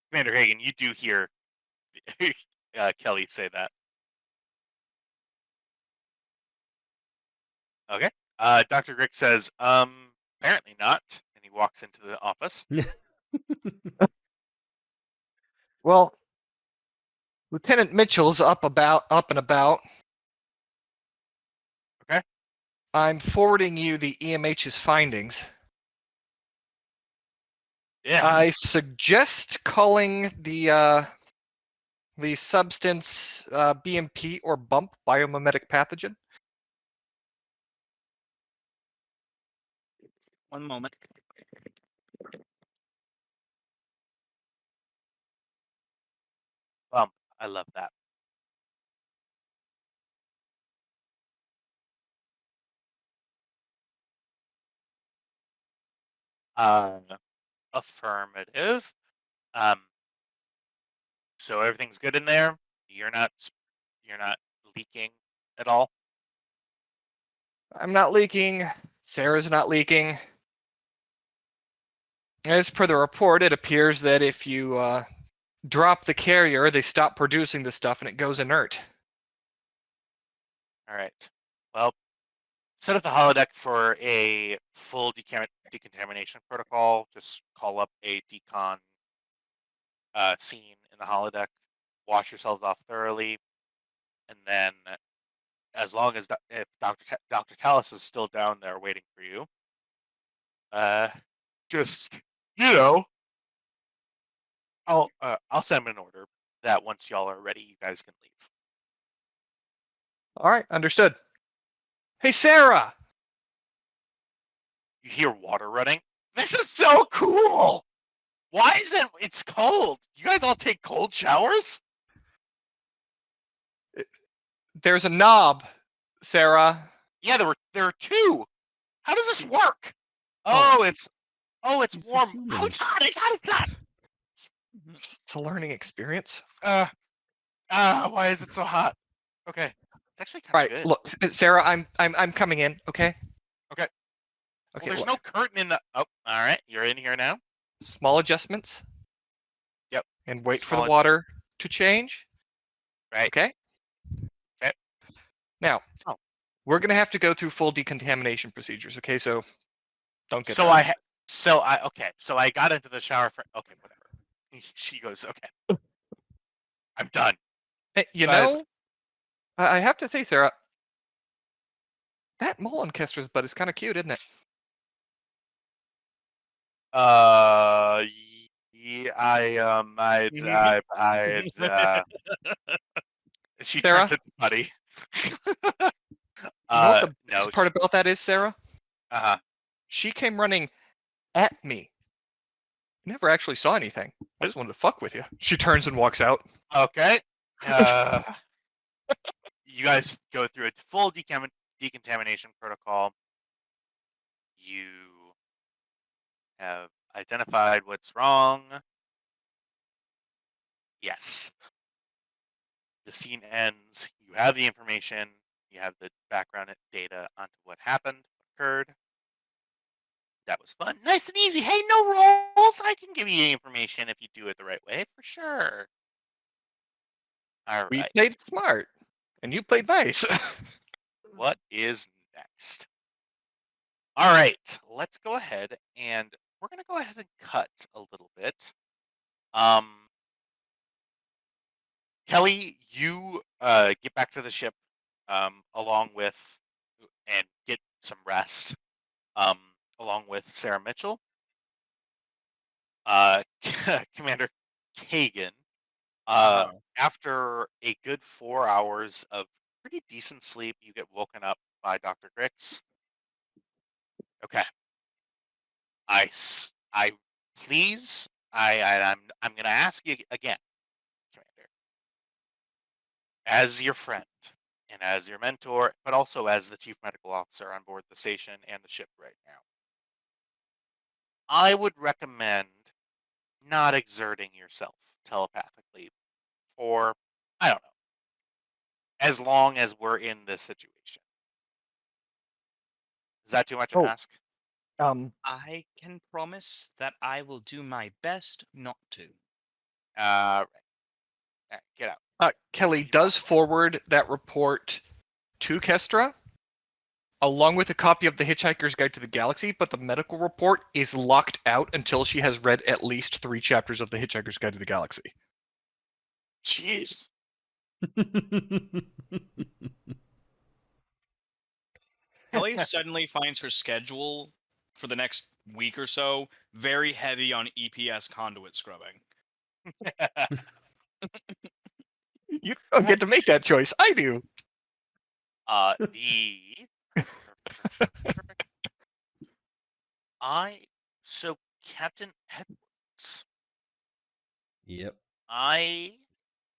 Commander Hagen, you do hear Kelly say that. Okay. Dr. Grick says, apparently not, and he walks into the office. Well, Lieutenant Mitchell's up and about. Okay. I'm forwarding you the EMH's findings. Yeah. I suggest calling the substance BMP or bump, biomimetic pathogen. One moment. I love that. Affirmative. So everything's good in there. You're not leaking at all. I'm not leaking. Sarah's not leaking. As per the report, it appears that if you drop the carrier, they stop producing the stuff and it goes inert. All right. Well, set up the holodeck for a full decontamination protocol. Just call up a decon scene in the holodeck. Wash yourselves off thoroughly, and then, as long as if Dr. Tallis is still down there waiting for you, just I'll send him an order that once y'all are ready, you guys can leave. All right, understood. Hey, Sarah! You hear water running. This is so cool. Why is it? It's cold. You guys all take cold showers? There's a knob, Sarah. Yeah, there are two. How does this work? Oh. It's It's warm. humans. Oh, it's hot. It's hot. It's hot. It's a learning experience. Why is it so hot? Okay, it's actually kind Right, of good. look, Sarah, I'm coming in, okay? Okay. Okay, Well, there's look, no curtain in the. Oh, all right. You're in here now. small adjustments. Yep. And wait for Small the water to change. Right. Okay? Okay. Now, Oh. we're gonna have to go through full decontamination procedures, okay? So don't get So nervous. okay. So I got into the shower for. Okay, whatever. She goes. Okay. I'm done. Hey, you guys- know, I have to say, Sarah, that Mollenkester's butt is kind of cute, isn't it? She Sarah? turns into Buddy. You know what the no. best part about that is, Sarah? Uh-huh. She came running at me. Never actually saw anything. I just wanted to fuck with you. She turns and walks out. Okay. You guys go through a full decontamination protocol. You have identified what's wrong. Yes. The scene ends. You have the information. You have the background data onto what happened, what occurred. That was fun. Nice and easy. Hey, no rolls. I can give you the information if you do it the right way, for sure. All We right. played smart, and you played nice. What is next? All right. Let's go ahead and we're going to go ahead and cut a little bit. Kelly, you get back to the ship along with and get some rest along with Sarah Mitchell. Commander Kagan, after a good 4 hours of pretty decent sleep, you get woken up by Dr. Grix. Okay. Please, I'm going to ask you again, Commander, as your friend and as your mentor, but also as the chief medical officer on board the station and the ship right now, I would recommend not exerting yourself telepathically for, I don't know, as long as we're in this situation. Is that too much to Oh. ask? I can promise that I will do my best not to. Right. All right, get out. Kelly does forward that report to Kestra. along with a copy of The Hitchhiker's Guide to the Galaxy, but the medical report is locked out until she has read at least 3 chapters of The Hitchhiker's Guide to the Galaxy. Jeez. Kelly suddenly finds her schedule for the next week or so very heavy on EPS conduit scrubbing. You don't get to make that choice. I do. The perfect. So Captain Edwards, Yep. I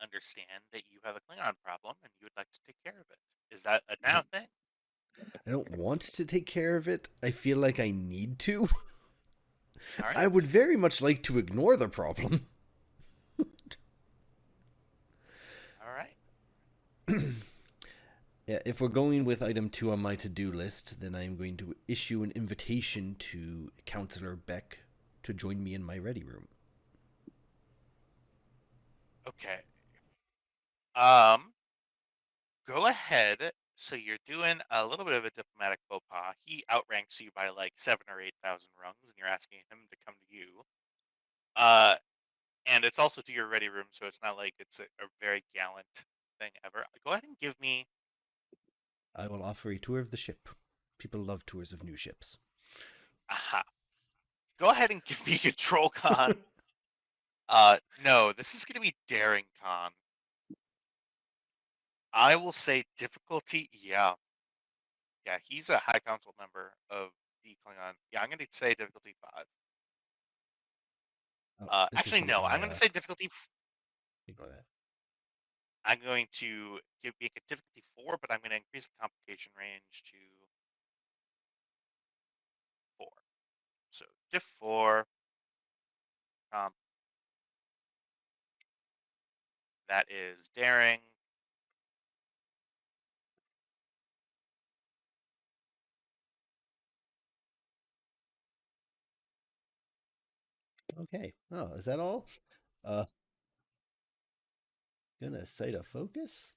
understand that you have a Klingon problem and you would like to take care of it. Is that a now thing? I don't want to take care of it. I feel like I need to. All right. I would very much like to ignore the problem. All right. Yeah, if we're going with item 2 on my to-do list, then I'm going to issue an invitation to Counselor Beck to join me in my ready room. Okay. Go ahead. So you're doing a little bit of a diplomatic faux pas. He outranks you by like 7 or 8,000 rungs, and you're asking him to come to you. And it's also to your ready room, so it's not like it's a very gallant thing ever. Go ahead and give me. I will offer a tour of the ship. People love tours of new ships. Aha. Go ahead and give me Control Con. No, this is gonna be Daring Con. I will say difficulty. Yeah, he's a High Council member of the Klingon. Yeah, I'm gonna say difficulty 5. This is Actually, funny. no, I'm gonna say difficulty. Ignore that. I'm going to make a difficulty 4, but I'm going to increase the complication range to 4. So diff 4. That is daring. Okay. Oh, is that all? Gonna cite a focus.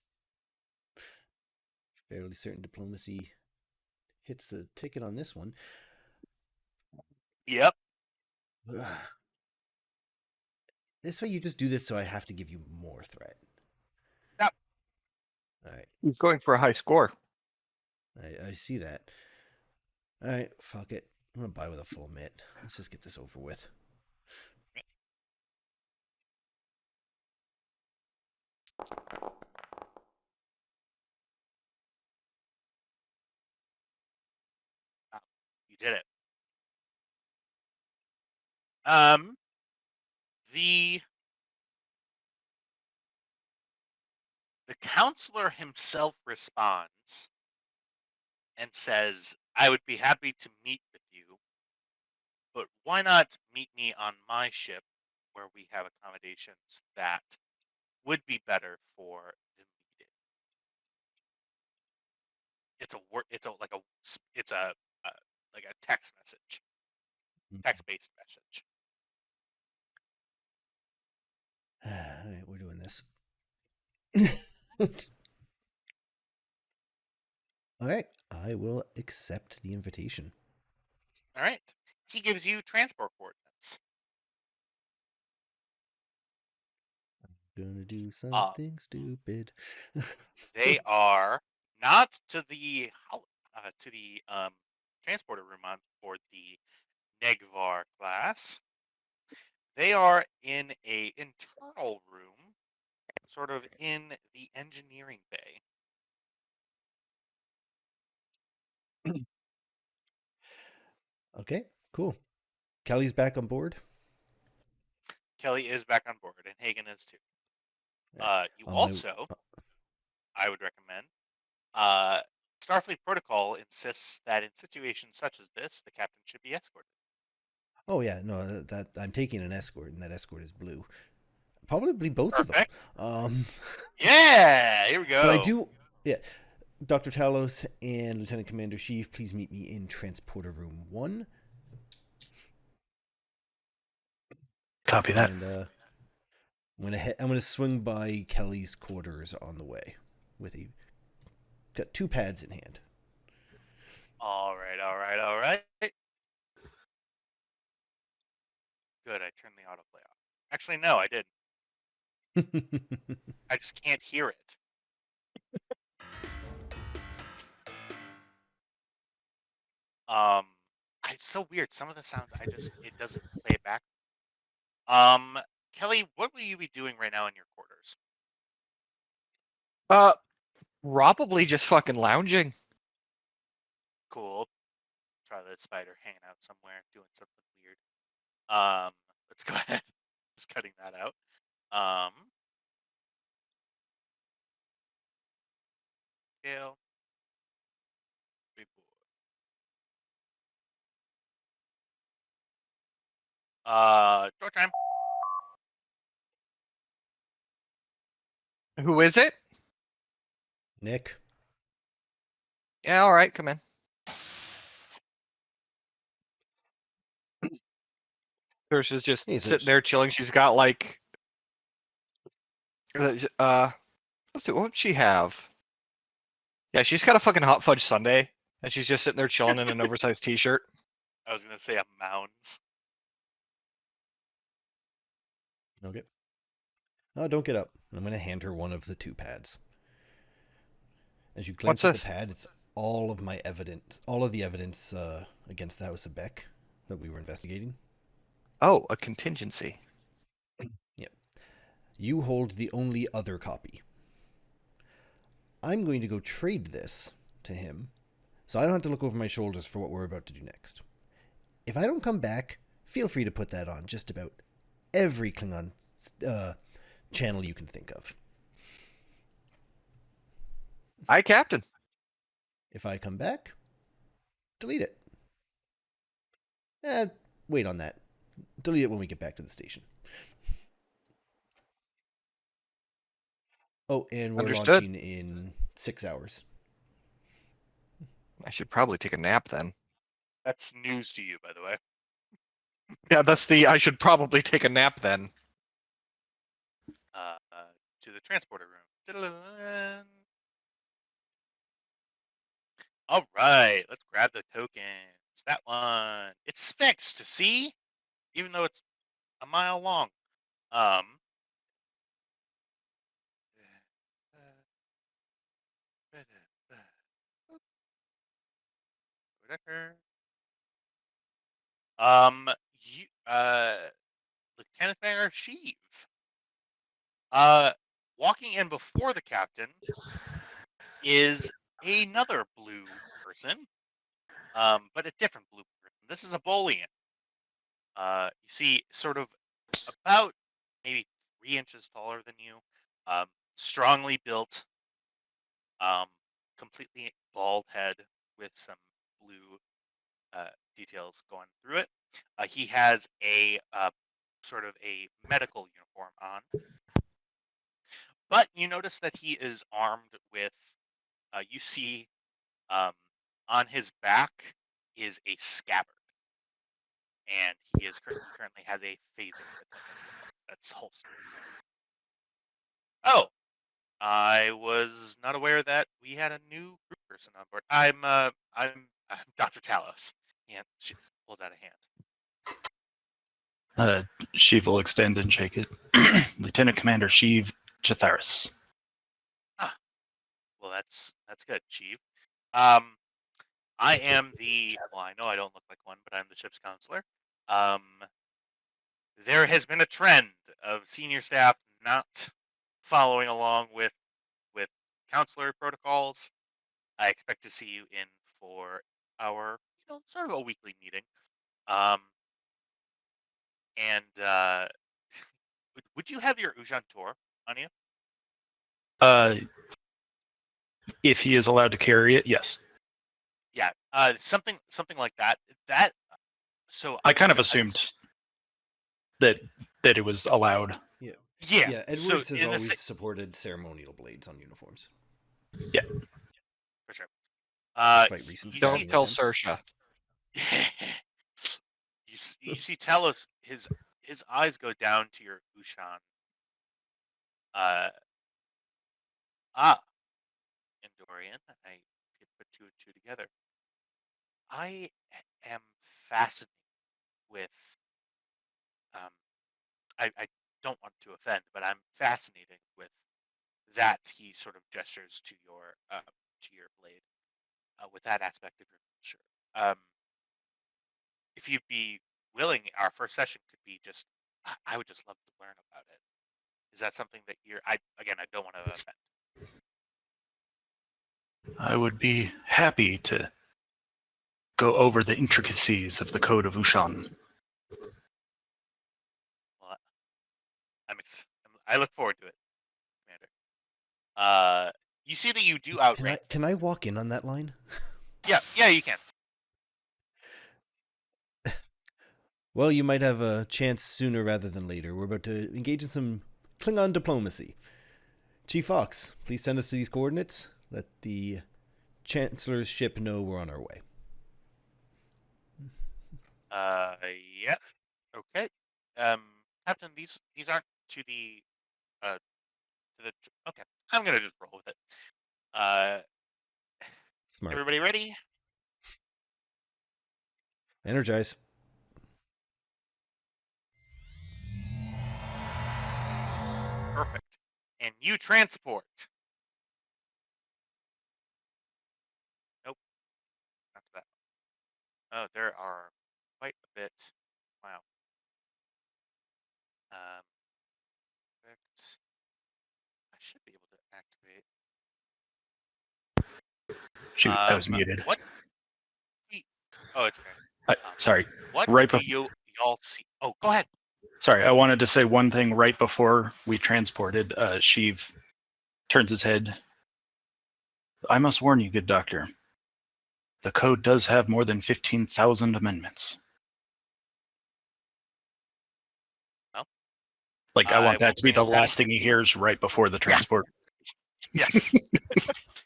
Fairly certain diplomacy hits the ticket on this one. Yep. This way you just do this so I have to give you more threat. Yep. Alright. He's going for a high score. I see that. Alright, fuck it. I'm gonna buy with a full mitt. Let's just get this over with. You did it. The counselor himself responds and says, I would be happy to meet with you, but why not meet me on my ship where we have accommodations that would be better for the meeting. It's a text message, text-based message. Alright, we're doing this. Alright, I will accept the invitation. All right. He gives you transport coordinates. Gonna do something stupid. They are not to the transporter room on board the Negvar class. They are in a internal room, sort of in the engineering bay. Okay, cool. Kelly's back on board. Kelly is back on board, and Hagen is too. You Oh, also, I would recommend, Starfleet protocol insists that in situations such as this, the captain should be escorted. Oh yeah, no, that I'm taking an escort, and that escort is blue. Probably both Perfect. of them. Yeah, here we go. But I do, yeah. Dr. Talos and Lieutenant Commander Sheev, please meet me in Transporter Room 1. Copy that. And I'm gonna swing by Kelly's quarters on the way, got 2 pads in hand. All right, all right, all right. Good, I turned the autoplay off. Actually, no, I didn't. I just can't hear it. Um, it's so weird. Some of the sounds it doesn't play it back. Kelly, what will you be doing right now in your quarters? Uh, Probably just fucking lounging. Cool. Try that spider hanging out somewhere, doing something weird. Let's go ahead. Just cutting that out. Um, scale. Big boy. Door time. Who is it? Nick. Yeah, all right, come in. Ursula's just Hey, sitting Sirs. there chilling. She's got like, let's see, what would she have? Yeah, she's got a fucking hot fudge sundae, and she's just sitting there chilling in an oversized t-shirt. I was gonna say a mounds. Okay. Oh, don't get up. I'm going to hand her one of the 2 pads. As you glance What's at the this? pad, it's all of the evidence against the House of Beck that we were investigating. Oh, a contingency. Yep. You hold the only other copy. I'm going to go trade this to him, so I don't have to look over my shoulders for what we're about to do next. If I don't come back, feel free to put that on just about every Klingon channel you can think of. Aye, Captain. If I come back, delete it. Wait on that. Delete it when we get back to the station. Oh, and we're Understood. launching in 6 hours. I should probably take a nap then. That's news to you, by the way. Yeah, that's the I should probably take a nap then. Uh, to the transporter room. All right, let's grab the tokens. That one. It's fixed, see? Even though it's a mile long. Whatever. You, Lieutenant Mayor Sheev. Walking in before the captain is another blue person, but a different blue person. This is a Bolian. You see, sort of about maybe 3 inches taller than you, strongly built, completely bald head with some blue details going through it. He has a sort of a medical uniform on, but you notice that he is armed with. You see, um, on his back is a scabbard, and he currently has a phaser with him as well. That's holstered. Oh, I was not aware that we had a new group person on board. I'm Dr. Talos. And she pulled out a hand. Sheev will extend and shake it. Lieutenant Commander Sheev Chatharis. Ah, well, that's good, Chief. I am well, I know I don't look like one, but I'm the ship's counselor. There has been a trend of senior staff not following along with counselor protocols. I expect to see you in for our, sort of a weekly meeting. And would you have your Ujan tour on you? Uh, if he is allowed to carry it, yes. Yeah, something like that. So I kind of assumed that it was allowed. Yeah. Yeah. Yeah, Edwards has always supported ceremonial blades on uniforms. Yeah. For sure. Despite recent Don't stabbing tell attempts. Saoirse. you see Talos, his eyes go down to your Ushan. Endorian. I could put 2 and 2 together. I am fascinated with. Um, I don't want to offend, but I'm fascinated with that. He sort of gestures to your blade with that aspect of your culture. If you'd be willing, our first session could be just. I would just love to learn about it. Is that something that you're? I don't want to offend. I would be happy to go over the intricacies of the Code of Ushan. Well, I look forward to it, Commander. You see that you do outrank. Can I walk in on that line? Yeah, you can. Well, you might have a chance sooner rather than later. We're about to engage in some Klingon diplomacy. Chief Fox, please send us these coordinates. Let the Chancellor's ship know we're on our way. Yeah. Okay. Captain, these aren't to the okay. I'm gonna just roll with it. Smart. Everybody ready? Energize. Perfect. And you transport. Nope, not that. Oh, there are quite a bit. Wow. Perfect. I should be able to activate. Shoot, I was muted. What? Oh, it's okay. Sorry. What Right do before. y'all see? Oh, go ahead. Sorry, I wanted to say one thing right before we transported. Sheev turns his head. I must warn you, good doctor. The code does have more than 15,000 amendments. Well, Like, I want will that to be bring the it back. last thing he hears right before the transport. Yes.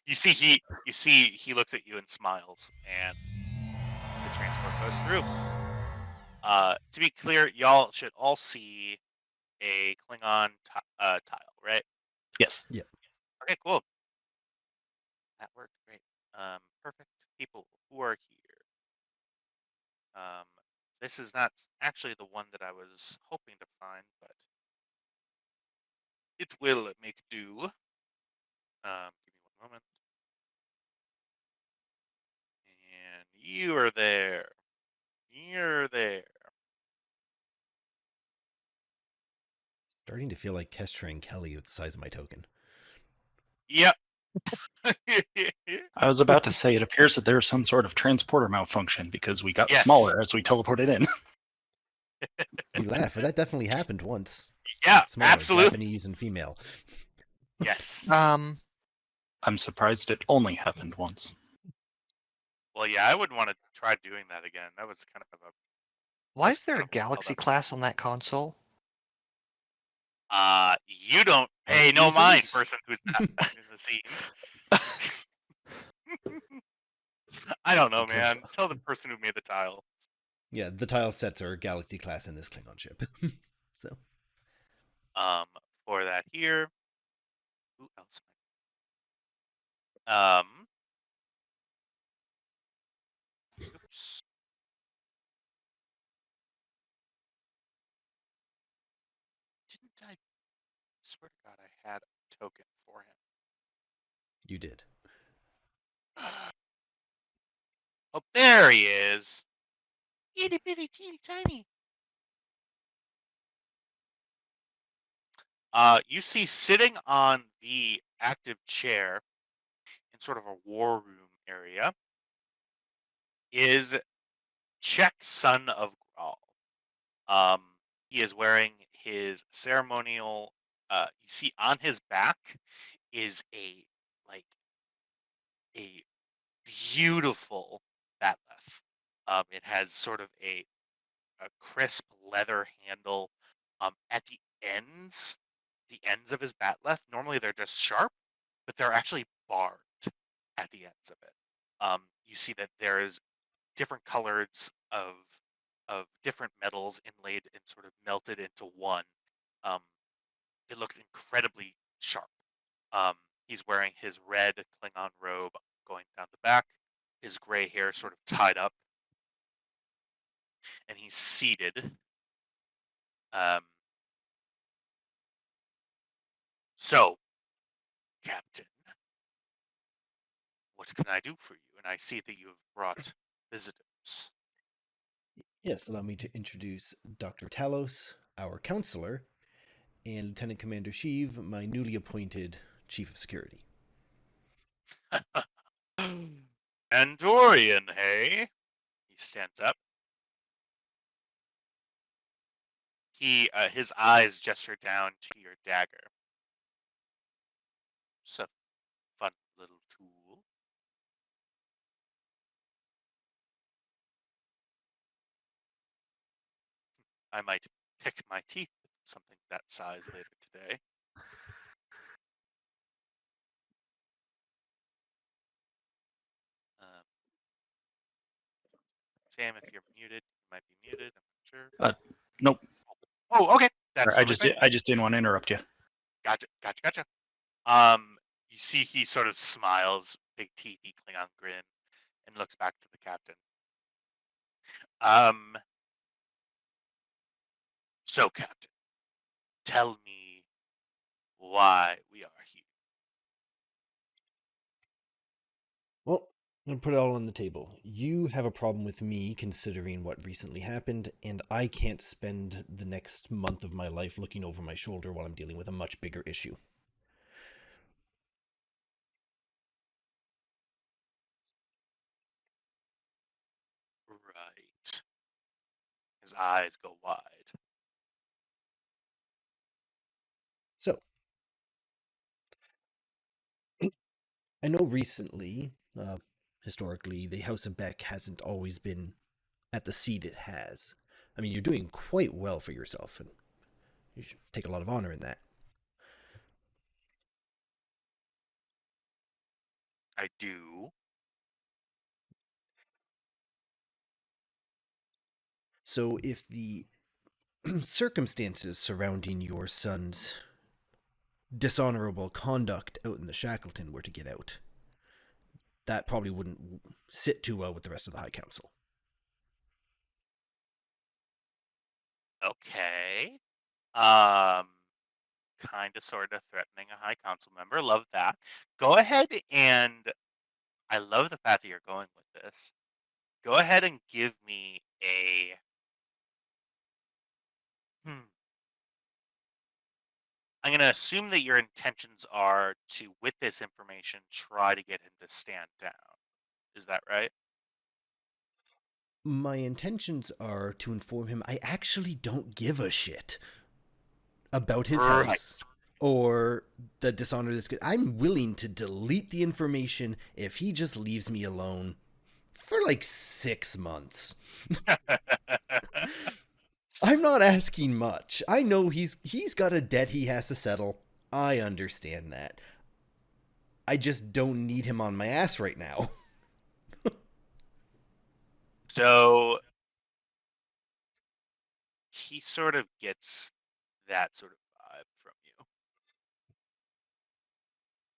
You see he looks at you and smiles, and the transport goes through. To be clear, y'all should all see a Klingon tile, right? Yes. Yep. Okay, cool. That worked great. Perfect. People who are here. This is not actually the one that I was hoping to find, but it will make do. Give me one moment. And you are there. You're there. Starting to feel like Kestra and Kelly with the size of my token. Yep. I was about to say, it appears that there's some sort of transporter malfunction because we got Yes. smaller as we teleported in. You laugh, but that definitely happened once. Yeah, Smaller, absolutely. Japanese and female. Yes. I'm surprised it only happened once. Well, yeah, I wouldn't want to try doing that again. That was kind of a. Why That's is there kind a of wild galaxy up. class on that console? You don't pay no mind, person who's not in the scene. I don't know, Because- man. Tell the person who made the tile. Yeah, the tile sets are galaxy class in this Klingon ship. So For that here. Who else? Oops. Didn't I swear to God I had a token for him? you did. Oh, there he is. Itty bitty teeny tiny. You see sitting on the active chair in sort of a war room area is Czech, son of Graal. He is wearing his ceremonial. You see on his back is like a beautiful batleth. It has sort of a crisp leather handle. At the ends of his batleth, normally they're just sharp, but they're actually barbed at the ends of it. You see that there's different colors of different metals inlaid and sort of melted into one. Um, it looks incredibly sharp. He's wearing his red Klingon robe going down the back. his gray hair sort of tied up, and he's seated. So, Captain, what can I do for you? And I see that you have brought visitors. Yes, allow me to introduce Dr. Talos, our counselor, and Lieutenant Commander Sheev, my newly appointed Chief of Security. Andorian, hey? He stands up. His eyes gesture down to your dagger. It's a fun little tool. I might pick my teeth with something that size later today. Sam, if you're muted, you might be muted. I'm not sure. Nope. Oh, okay. That's I totally fine. just didn't want to interrupt you. Gotcha. You see he sort of smiles, big teethy Klingon grin, and looks back to the captain. So Captain, tell me why we are here. Well, I'm going to put it all on the table. You have a problem with me considering what recently happened, and I can't spend the next month of my life looking over my shoulder while I'm dealing with a much bigger issue. Right. His eyes go wide. So, I know recently, historically, the House of Beck hasn't always been at the seat it has. I mean, you're doing quite well for yourself, and you should take a lot of honor in that. I do. So, if the circumstances surrounding your son's dishonorable conduct out in the Shackleton were to get out, that probably wouldn't sit too well with the rest of the High Council. Okay. Kind of, sort of threatening a High Council member. Love that. Go ahead and I love the path that you're going with this. Go ahead and give me a. I'm going to assume that your intentions are to, with this information, try to get him to stand down. Is that right? My intentions are to inform him I actually don't give a shit about his Right. house or the dishonor that's good. I'm willing to delete the information if he just leaves me alone for like 6 months. I'm not asking much. I know he's got a debt he has to settle. I understand that. I just don't need him on my ass right now. So he sort of gets that sort of vibe from you.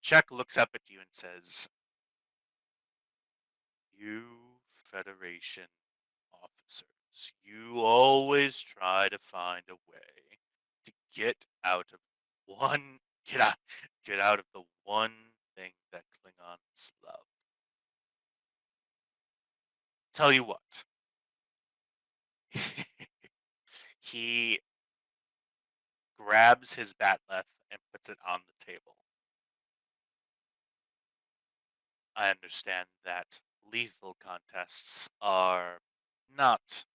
Chuck looks up at you and says, "You Federation officers, you always try to find a way to get out of get out of the one thing that Klingons love. Tell you what." He grabs his batleth and puts it on the table. I understand that lethal contests are not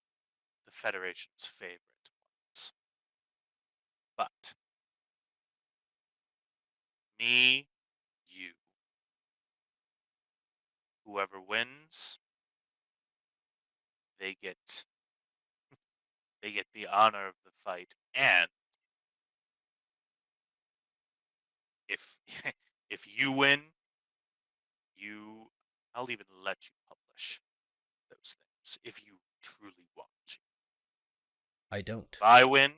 the Federation's favorite ones. But me, you, whoever wins, they get the honor of the fight, and if if you win, I'll even let you publish those things if you truly want to. I don't. If I win,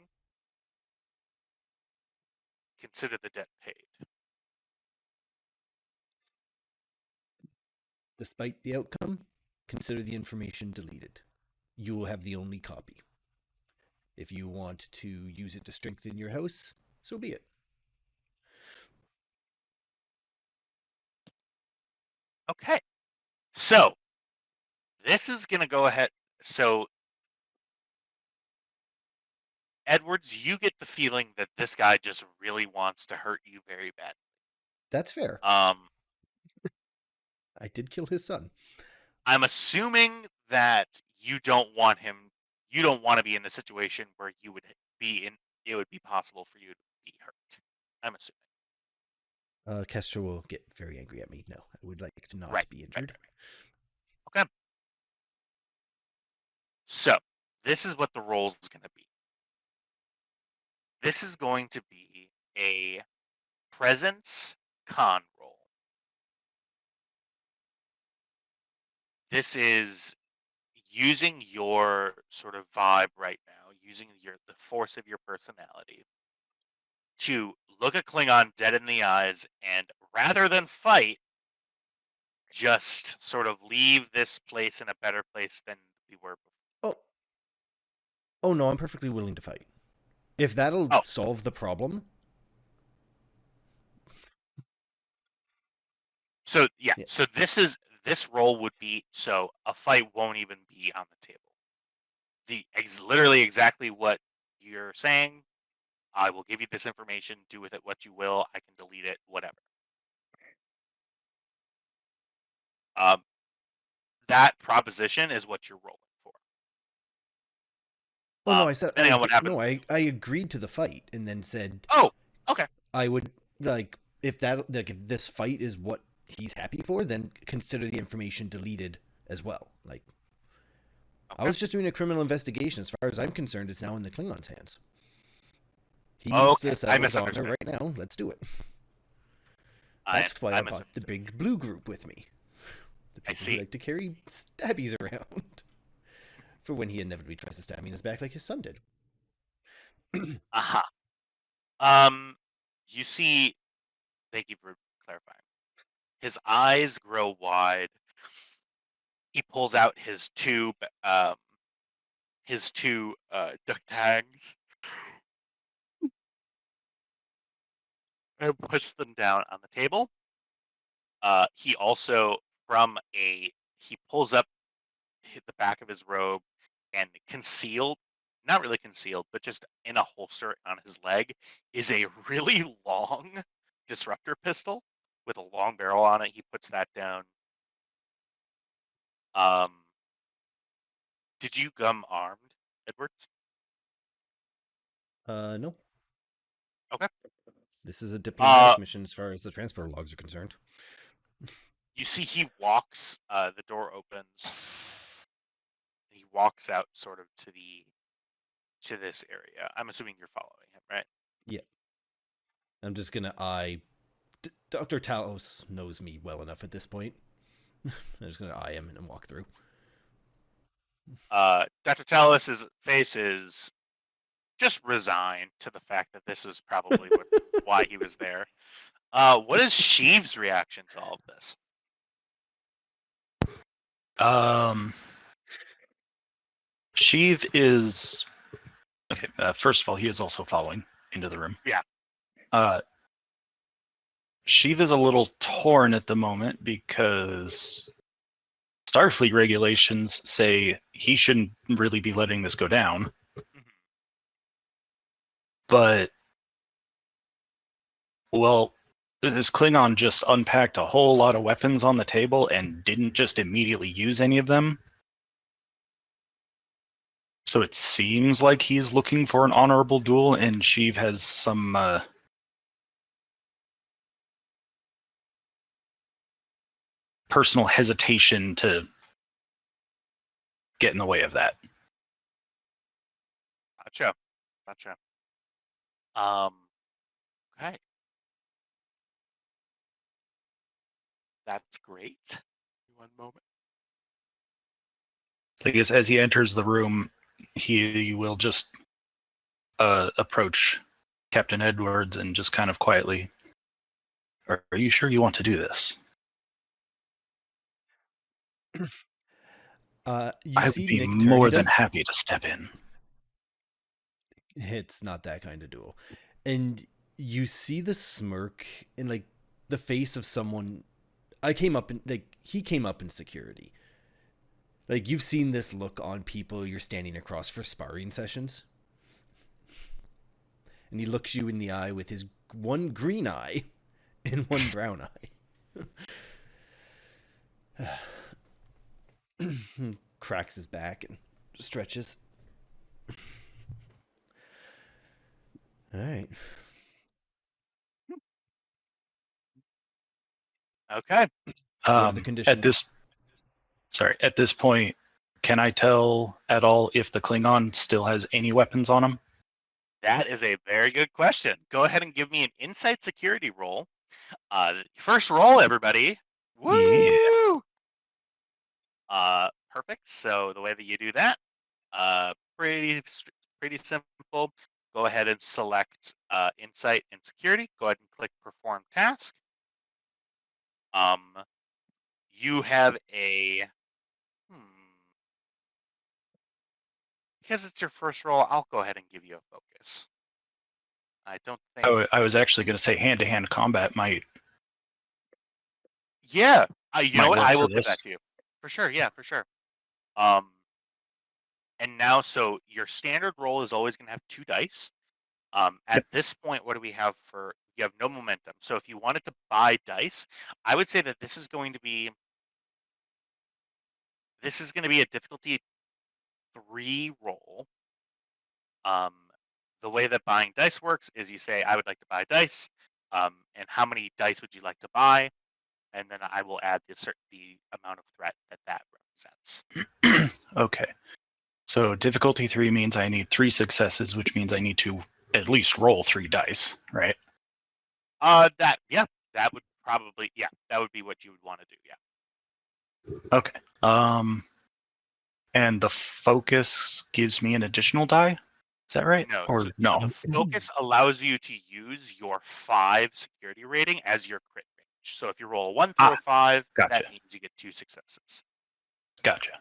consider the debt paid. Despite the outcome, consider the information deleted. You will have the only copy. If you want to use it to strengthen your house, so be it. Okay. So this is gonna go ahead. So Edwards, you get the feeling that this guy just really wants to hurt you very bad. That's fair. I did kill his son. I'm assuming that you don't want him. You don't want to be in a situation where you would be in. It would be possible for you to be hurt. I'm assuming. Kestra will get very angry at me. No, I would like to not Right, be injured. right. Okay. So this is what the role is going to be. This is going to be a presence con roll. This is using your sort of vibe right now, using the force of your personality to look a Klingon dead in the eyes and rather than fight, just sort of leave this place in a better place than we were before. Oh no, I'm perfectly willing to fight. If that'll solve the problem. So yeah, so this role would be, so a fight won't even be on the table. Literally exactly what you're saying. I will give you this information. Do with it what you will. I can delete it. Whatever. That proposition is what you're rolling for. Oh no, I said depending on what happens. no. I agreed to the fight and then said, oh, okay. I would like if this fight is what he's happy for, then consider the information deleted as well. Like, okay. I was just doing a criminal investigation. As far as I'm concerned, it's now in the Klingon's hands. He needs to settle his honor right now. Let's do it. That's why I bought the big blue group with me. The people who like to carry stabbies around. For when he inevitably tries to stab me in his back like his son did. Aha. You see, thank you for clarifying. His eyes grow wide. He pulls out his two duck tags and puts them down on the table. He also, he pulls up the back of his robe and concealed, not really concealed, but just in a holster on his leg is a really long disruptor pistol with a long barrel on it. He puts that down. Did you come armed, Edwards? No. Okay. This is a diplomatic mission as far as the transport logs are concerned. You see he walks, the door opens. He walks out sort of to this area. I'm assuming you're following him, right? Yeah. I'm just going to eye... Dr. Talos knows me well enough at this point. I'm just going to eye him and walk through. Dr. Talos' face is just resigned to the fact that this is probably why he was there. What is Sheev's reaction to all of this? Sheev is... Okay, first of all, he is also following into the room. Yeah. Sheev is a little torn at the moment because Starfleet regulations say he shouldn't really be letting this go down. Mm-hmm. But, well, this Klingon just unpacked a whole lot of weapons on the table and didn't just immediately use any of them. So it seems like he's looking for an honorable duel, and Sheev has some personal hesitation to get in the way of that. Gotcha. Okay. That's great. One moment. I guess as he enters the room, he will just approach Captain Edwards and just kind of quietly, are you sure you want to do this? You I would see be Nick turn. more than happy to step in. It's not that kind of duel. And you see the smirk in like the face of someone. He came up in security. Like you've seen this look on people you're standing across for sparring sessions. And he looks you in the eye with his one green eye and one brown eye. Cracks his back and stretches. All right. Okay. What are the conditions? At this point, can I tell at all if the Klingon still has any weapons on him? That is a very good question. Go ahead and give me an insight security roll. First roll, everybody. Woo! Yeah. Perfect. So the way that you do that, pretty simple. Go ahead and select insight and security. Go ahead and click perform task. You have a because it's your first roll. I'll go ahead and give you a focus. I don't think. I was actually going to say hand-to-hand combat might. Yeah, you know what? work I for will give this. that to you for sure. Yeah, for sure. And now, so your standard roll is always going to have 2 dice. At this point, what do we have for? You have no momentum. So if you wanted to buy dice, I would say that this is going to be a difficulty 3 roll. The way that buying dice works is you say, I would like to buy dice, and how many dice would you like to buy? And then I will add the amount of threat that represents. Okay. So difficulty 3 means I need 3 successes, which means I need to at least roll 3 dice, right? That would probably that would be what you would want to do. Yeah. Okay. And the focus gives me an additional die. Is that right? No. Or so no? the focus allows you to use your 5 security rating as your crit range. So if you roll a 1 through a 5, gotcha. that means you get 2 successes. Gotcha.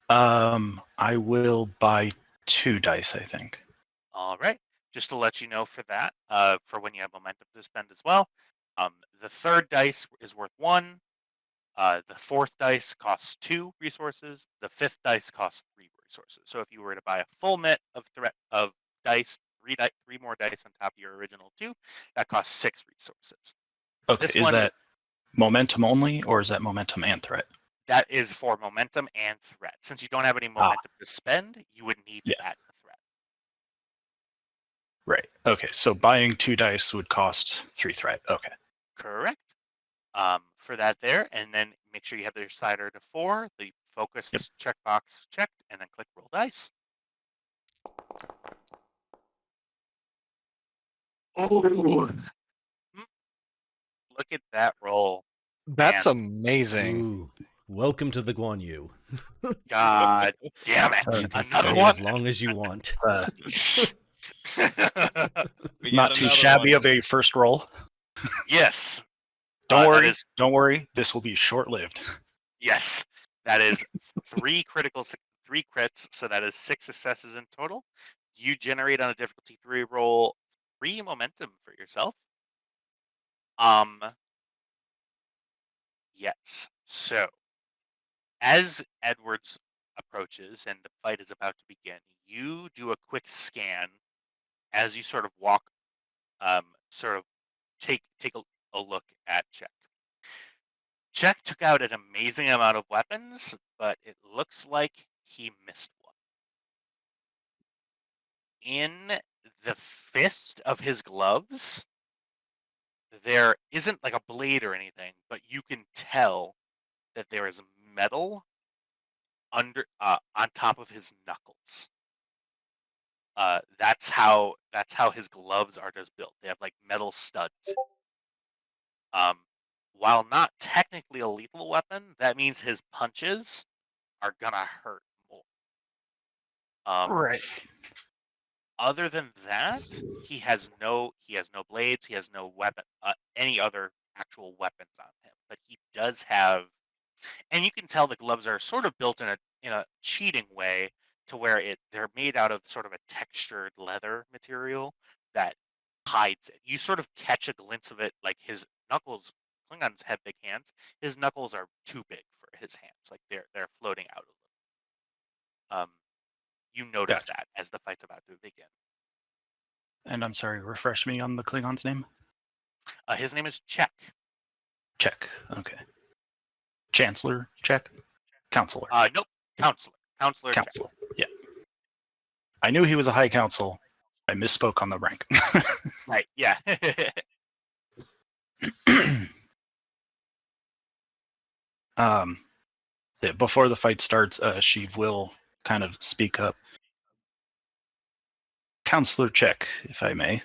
I will buy 2 dice, I think. All right. Just to let you know for that, for when you have momentum to spend as well. The 3rd dice is worth 1. The 4th dice costs 2 resources. The 5th dice costs 3 resources. So if you were to buy a full net of dice, 3 more dice on top of your original 2, that costs 6 resources. Okay, is that momentum only, or is that momentum and threat? That is for momentum and threat. Since you don't have any momentum to spend, you would need to add the threat. Right. Okay, so buying 2 dice would cost 3 threat. Okay. Correct. For that there, and then make sure you have your slider to 4, the focus checkbox checked, and then click roll dice. Oh, look at that roll. That's Man. amazing. Ooh, welcome to the Guan Yu. God damn it! You can Another stay one. as long as you want. We Not got too another shabby one. of a first roll. Yes. Don't worry. That is, Don't worry. This will be short-lived. yes. That is 3 crits, so that is 6 successes in total. You generate on a difficulty 3 roll 3 momentum for yourself. Yes. So, as Edwards approaches and the fight is about to begin, you do a quick scan as you sort of walk, sort of take a look at Czech. Czech took out an amazing amount of weapons, but it looks like he missed one. In the fist of his gloves, there isn't like a blade or anything, but you can tell that there is metal under on top of his knuckles. That's how his gloves are just built. They have like metal studs. While not technically a lethal weapon, that means his punches are gonna hurt more. Right. Other than that, he has no blades. He has no weapon, any other actual weapons on him, but he does have, and you can tell the gloves are sort of built in a cheating way to where they're made out of sort of a textured leather material that hides it. You sort of catch a glimpse of it, like his knuckles. Klingons have big hands. His knuckles are too big for his hands, like they're floating out a little. You notice Gotcha. that as the fight's about to begin. And I'm sorry, refresh me on the Klingon's name? His name is Czech. Check. Okay. Chancellor? Check. Counselor. Nope, Counselor. Counselor Czech. Counselor. Yeah. I knew he was a high council. I misspoke on the rank. Right, yeah. Yeah, before the fight starts, Sheev will kind of speak up. Counselor Check, if I may.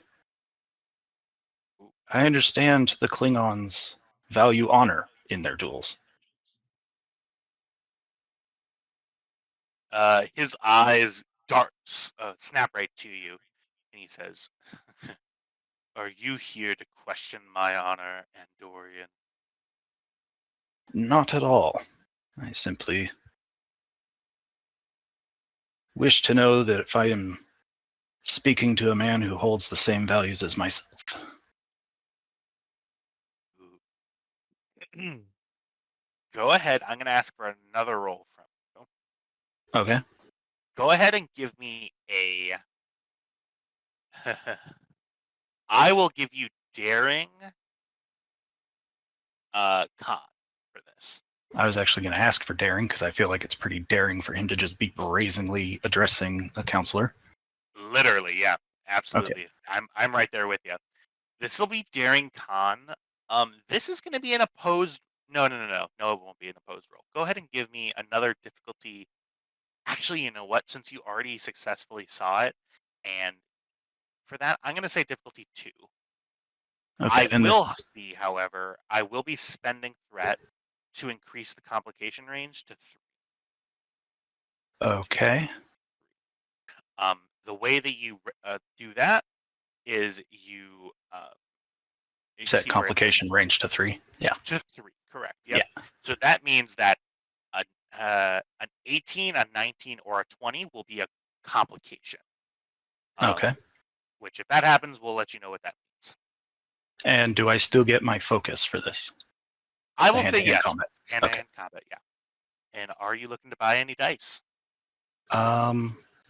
I understand the Klingons value honor in their duels. His eyes snap right to you, and he says, "Are you here to question my honor, Andorian?" Not at all. I simply wish to know that if I am speaking to a man who holds the same values as myself. Go ahead. I'm going to ask for another roll from you. Okay. Go ahead and give me a. I will give you daring con for this. I was actually going to ask for daring because I feel like it's pretty daring for him to just be brazenly addressing a counselor. Literally, yeah, absolutely. Okay. I'm right there with you. This will be daring con. This is going to be an opposed. No, it won't be an opposed roll. Go ahead and give me another difficulty. Actually, you know what? Since you already successfully saw it, and for that, I'm going to say difficulty 2. Okay, However, I will be spending threat to increase the complication range to 3. Okay. The way that you do that is you set complication range to 3. Yeah. To 3, correct. Yep. Yeah. So that means that an 18, a 19, or a 20 will be a complication. Okay. Which, if that happens, we'll let you know what that means. And do I still get my focus for this? I will say yes. Combat. Hand-to-hand combat, yeah. And are you looking to buy any dice?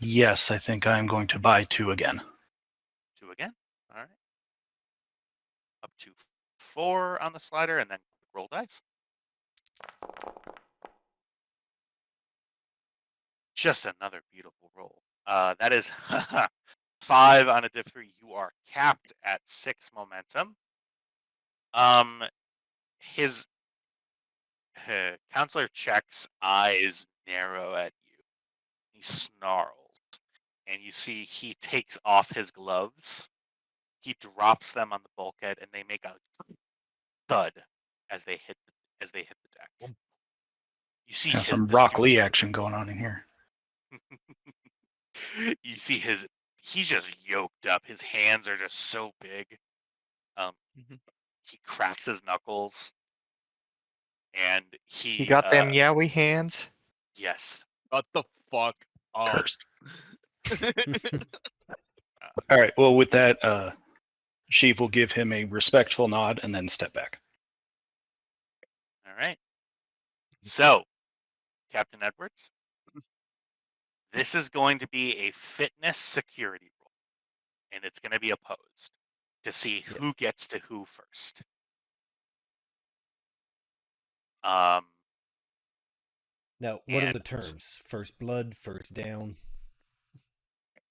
Yes, I think I'm going to buy 2 again. 2 again? All right. Up to 4 on the slider, and then roll dice. Just another beautiful roll. That is 5 on a diff 3. You are capped at 6 momentum. His Counselor Check's eyes narrow at you. He snarls, and you see he takes off his gloves. He drops them on the bulkhead, and they make a thud as they hit the deck. You see some Rock Lee action going on in here. You see he's just yoked up. His hands are just so big. He cracks his knuckles, and he got them yowie hands. Yes. What the fuck? Cursed. All right. Well, with that, Sheev will give him a respectful nod and then step back. All right. So, Captain Edwards, this is going to be a fitness security roll, and it's going to be opposed to see who gets to who first. Now, what are the terms? First blood, first down?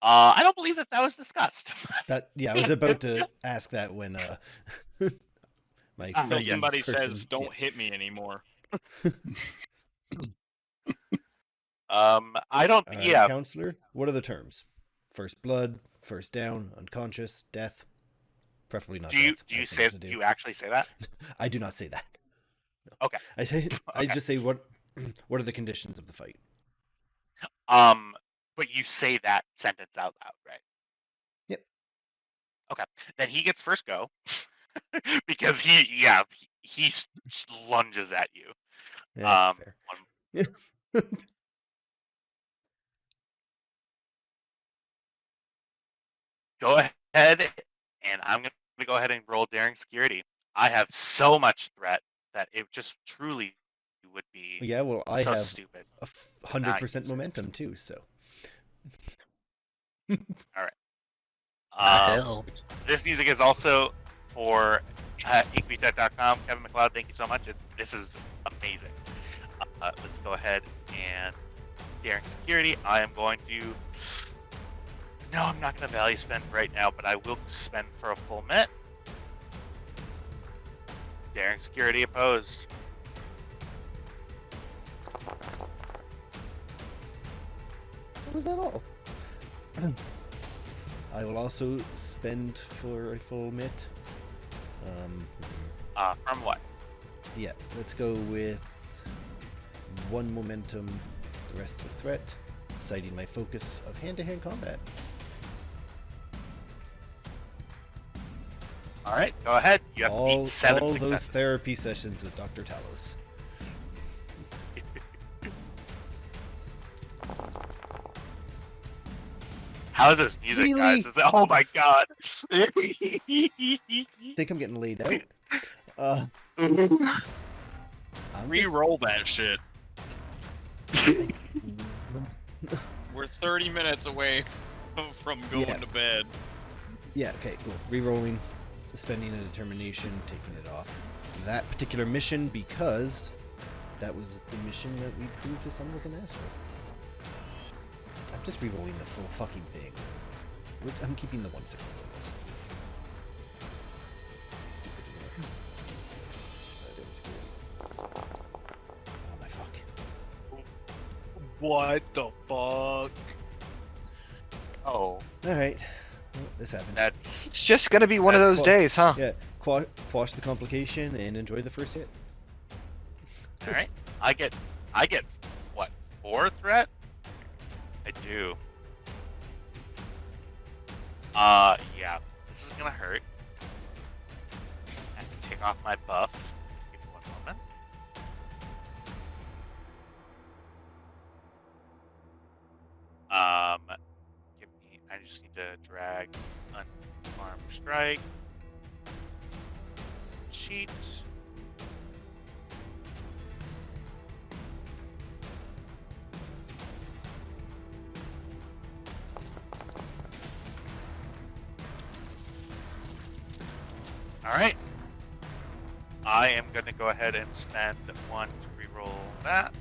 I don't believe that was discussed. I was about to ask that when my somebody says, "Don't hit me anymore." I don't. Counselor, what are the terms? First blood, first down, unconscious, death. Preferably not. Do you actually say that? I do not say that. No. Okay. I just say what are the conditions of the fight? But you say that sentence out loud, right? Yep. Okay. Then he gets first go. because he lunges at you. That's fair. Go ahead, and I'm going to go ahead and roll daring security. I have so much threat that it just truly would be Yeah, well, I so have stupid. 100% momentum too, so. All right. Hell. This music is also for inkbeatset.com. Kevin McLeod, thank you so much. This is amazing. Let's go ahead and daring security. I am going to. No, I'm not going to value spend right now, but I will spend for a full met. Daring security opposed. What was that all? I will also spend for a full mit. From what? Yeah, let's go with 1 momentum, the rest of threat, citing my focus of hand-to-hand combat. All right, go ahead. You have to beat 7 all successes. those therapy sessions with Dr. Talos. How is this music, Really? guys? Oh my god. I think I'm getting laid out. Re-roll that shit. We're 30 minutes away from going Yeah. to bed. Yeah, okay, cool. Rerolling, spending a determination, taking it off that particular mission because that was the mission that we proved his son was an asshole. I'm just rerolling the full fucking thing. I'm keeping the 1 success in this. Stupid. Oh my fuck. What the fuck? Oh, Alright. Well, this happened. that's It's just gonna be one of those Well, days, huh? Yeah, quash the complication and enjoy the first hit. all right. I get what, 4 threat? I do. Yeah. This is gonna hurt. I have to take off my buff. Give me 1 moment. I just need to drag unarmed strike. Cheat. Alright. I am going to go ahead and spend 1 to reroll that.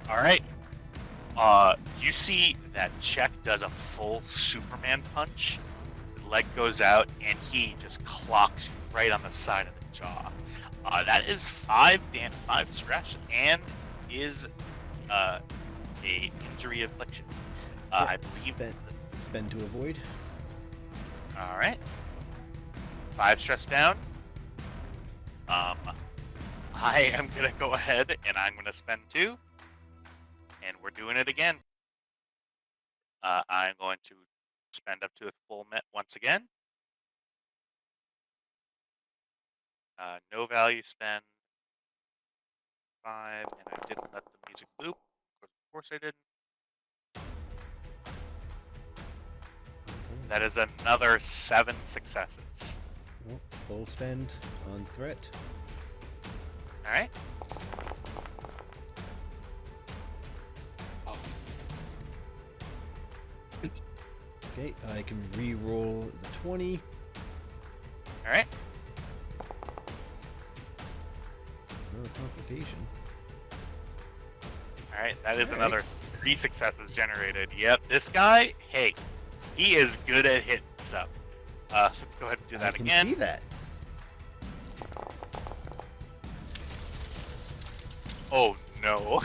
Alright. You see that Check does a full Superman punch. His leg goes out and he just clocks you right on the side of the jaw. That is 5 scratch and is a injury affliction. I believe. Spend to avoid. All right. 5 stress down. I am gonna go ahead and I'm gonna spend 2, and we're doing it again. I'm going to spend up to a full met once again. No value spend 5, and I didn't let the music loop. Of course I didn't. That is another 7 successes. Well, full spend on threat. All right. Okay, I can re-roll the 20. All right. No complication. All right. That is All right. another 3 successes generated. Yep. This guy, hey, he is good at hitting stuff. Let's go ahead and do that I can again. see that. Oh no.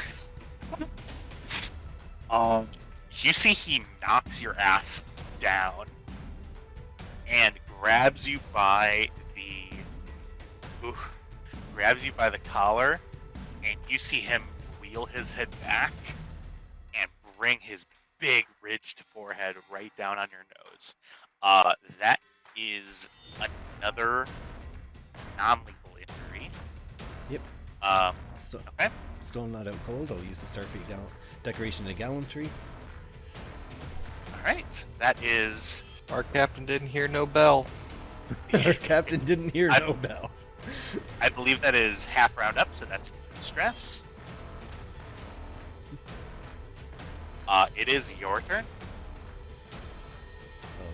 You see he knocks your ass down and grabs you by the collar, and you see him wheel his head back and bring his big ridged forehead right down on your nose. That is another non-lethal injury. Yep. Okay. Still not out cold. I'll use the Starfleet Decoration of Gallantry. All right. That is. Our captain didn't hear no bell. Our captain didn't hear no bell. I believe that is half round up, so that's stress. It is your turn.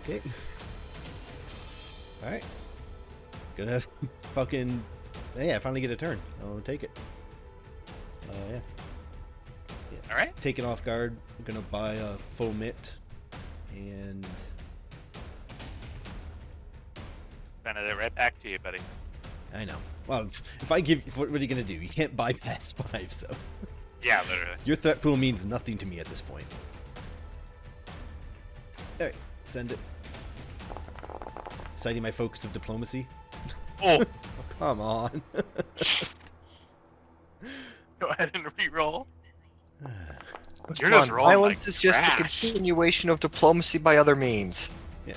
Okay. Alright. Gonna fucking... Yeah, I finally get a turn. I'll take it. Yeah. All right. Taken off guard. I'm gonna buy a faux mitt. And... Sending it right back to you, buddy. I know. Well, if I give... What are you gonna do? You can't bypass 5, so... Yeah, literally. Your threat pool means nothing to me at this point. Alright, send it. Citing my focus of diplomacy. Oh. Come on. Go ahead and re-roll. You're Come just on, rolling violence like is just a trash. continuation of diplomacy by other means. Yeah.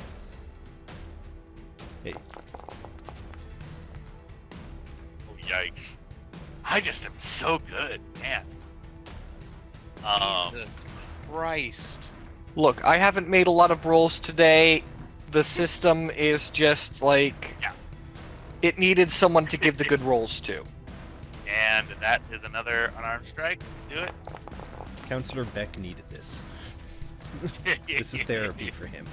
Hey. Oh, yikes. I just am so good, man. Jesus Christ. Look, I haven't made a lot of rolls today. The system is just like... Yeah. It needed someone to give the good rolls to. And that is another unarmed strike. Let's do it. Counselor Beck needed this. This is therapy for him.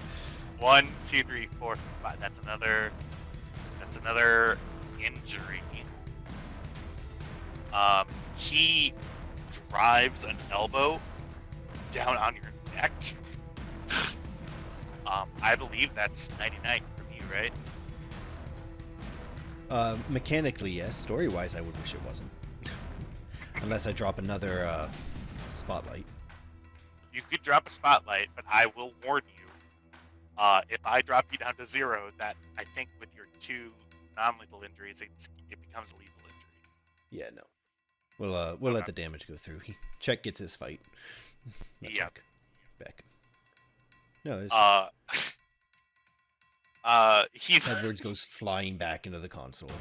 1, 2, 3, 4, 5. That's another injury. He drives an elbow down on your neck. I believe that's 99 from you, right? Mechanically, yes. Story-wise, I would wish it wasn't. Unless I drop another spotlight. You could drop a spotlight, but I will warn you. If I drop you down to 0, that I think with your 2 non-lethal injuries, it becomes a lethal injury. Yeah, no. We'll let the damage go through. Check gets his fight. Not Yeah. Check. Beck. No, it's Edwards goes flying back into the console.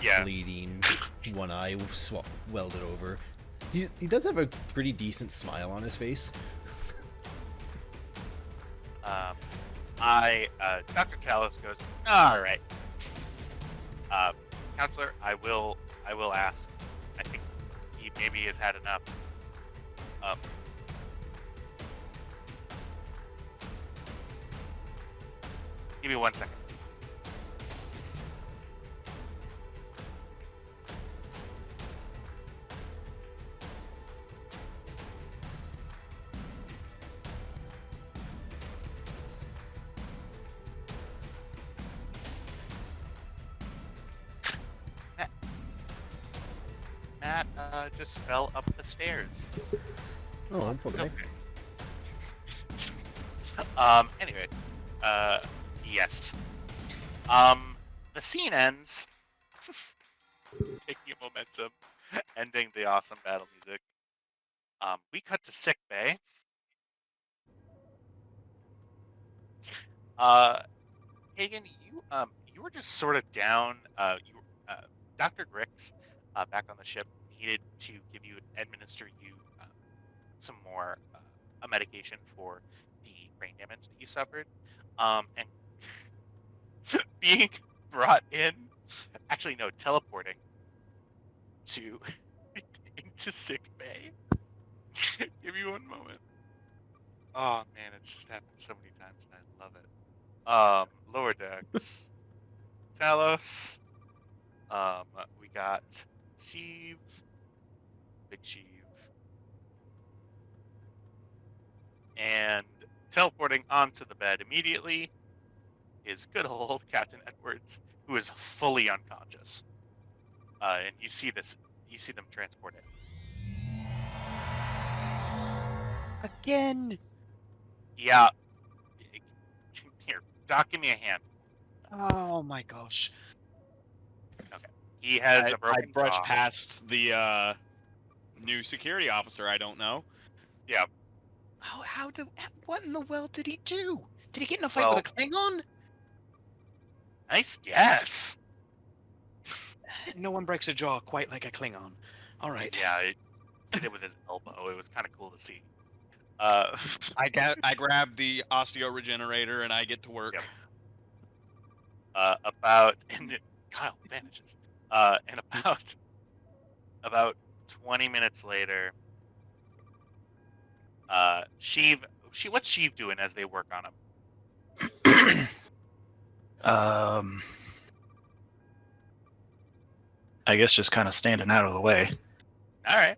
Yeah. Bleeding, one eye welded over. He does have a pretty decent smile on his face. Dr. Talos goes, all right. Counselor, I will ask. I think he maybe has had enough. Give me 1 second. Matt just fell up the stairs. Oh, It's okay. Anyway, yes. The scene ends. Taking a momentum, ending the awesome battle music. We cut to sick bay. Hagen, you were just sort of down. Dr. Grix, back on the ship, needed to administer you some more a medication for the brain damage that you suffered, and being brought in, actually no, teleporting to into sick bay. Give me 1 moment. Oh man, it's just happened so many times, and I love it. Lower decks, Talos. We got Sheev, Big Sheev, and teleporting onto the bed immediately is good old Captain Edwards, who is fully unconscious. And you see them transport it. Again. Yeah. Here, Doc, give me a hand. Oh my gosh. He has a I broken brush jaw. past the new security officer. I don't know. Yeah. What in the world did he do? Did he get in a fight Well- with a Klingon? Nice guess. No one breaks a jaw quite like a Klingon. All right. Yeah, it did it with his elbow. It was kind of cool to see. I grab the osteo regenerator and I get to work. Yep. And Kyle vanishes. And about 20 minutes later, what's Sheev doing as they work on him? I guess just kind of standing out of the way. All right,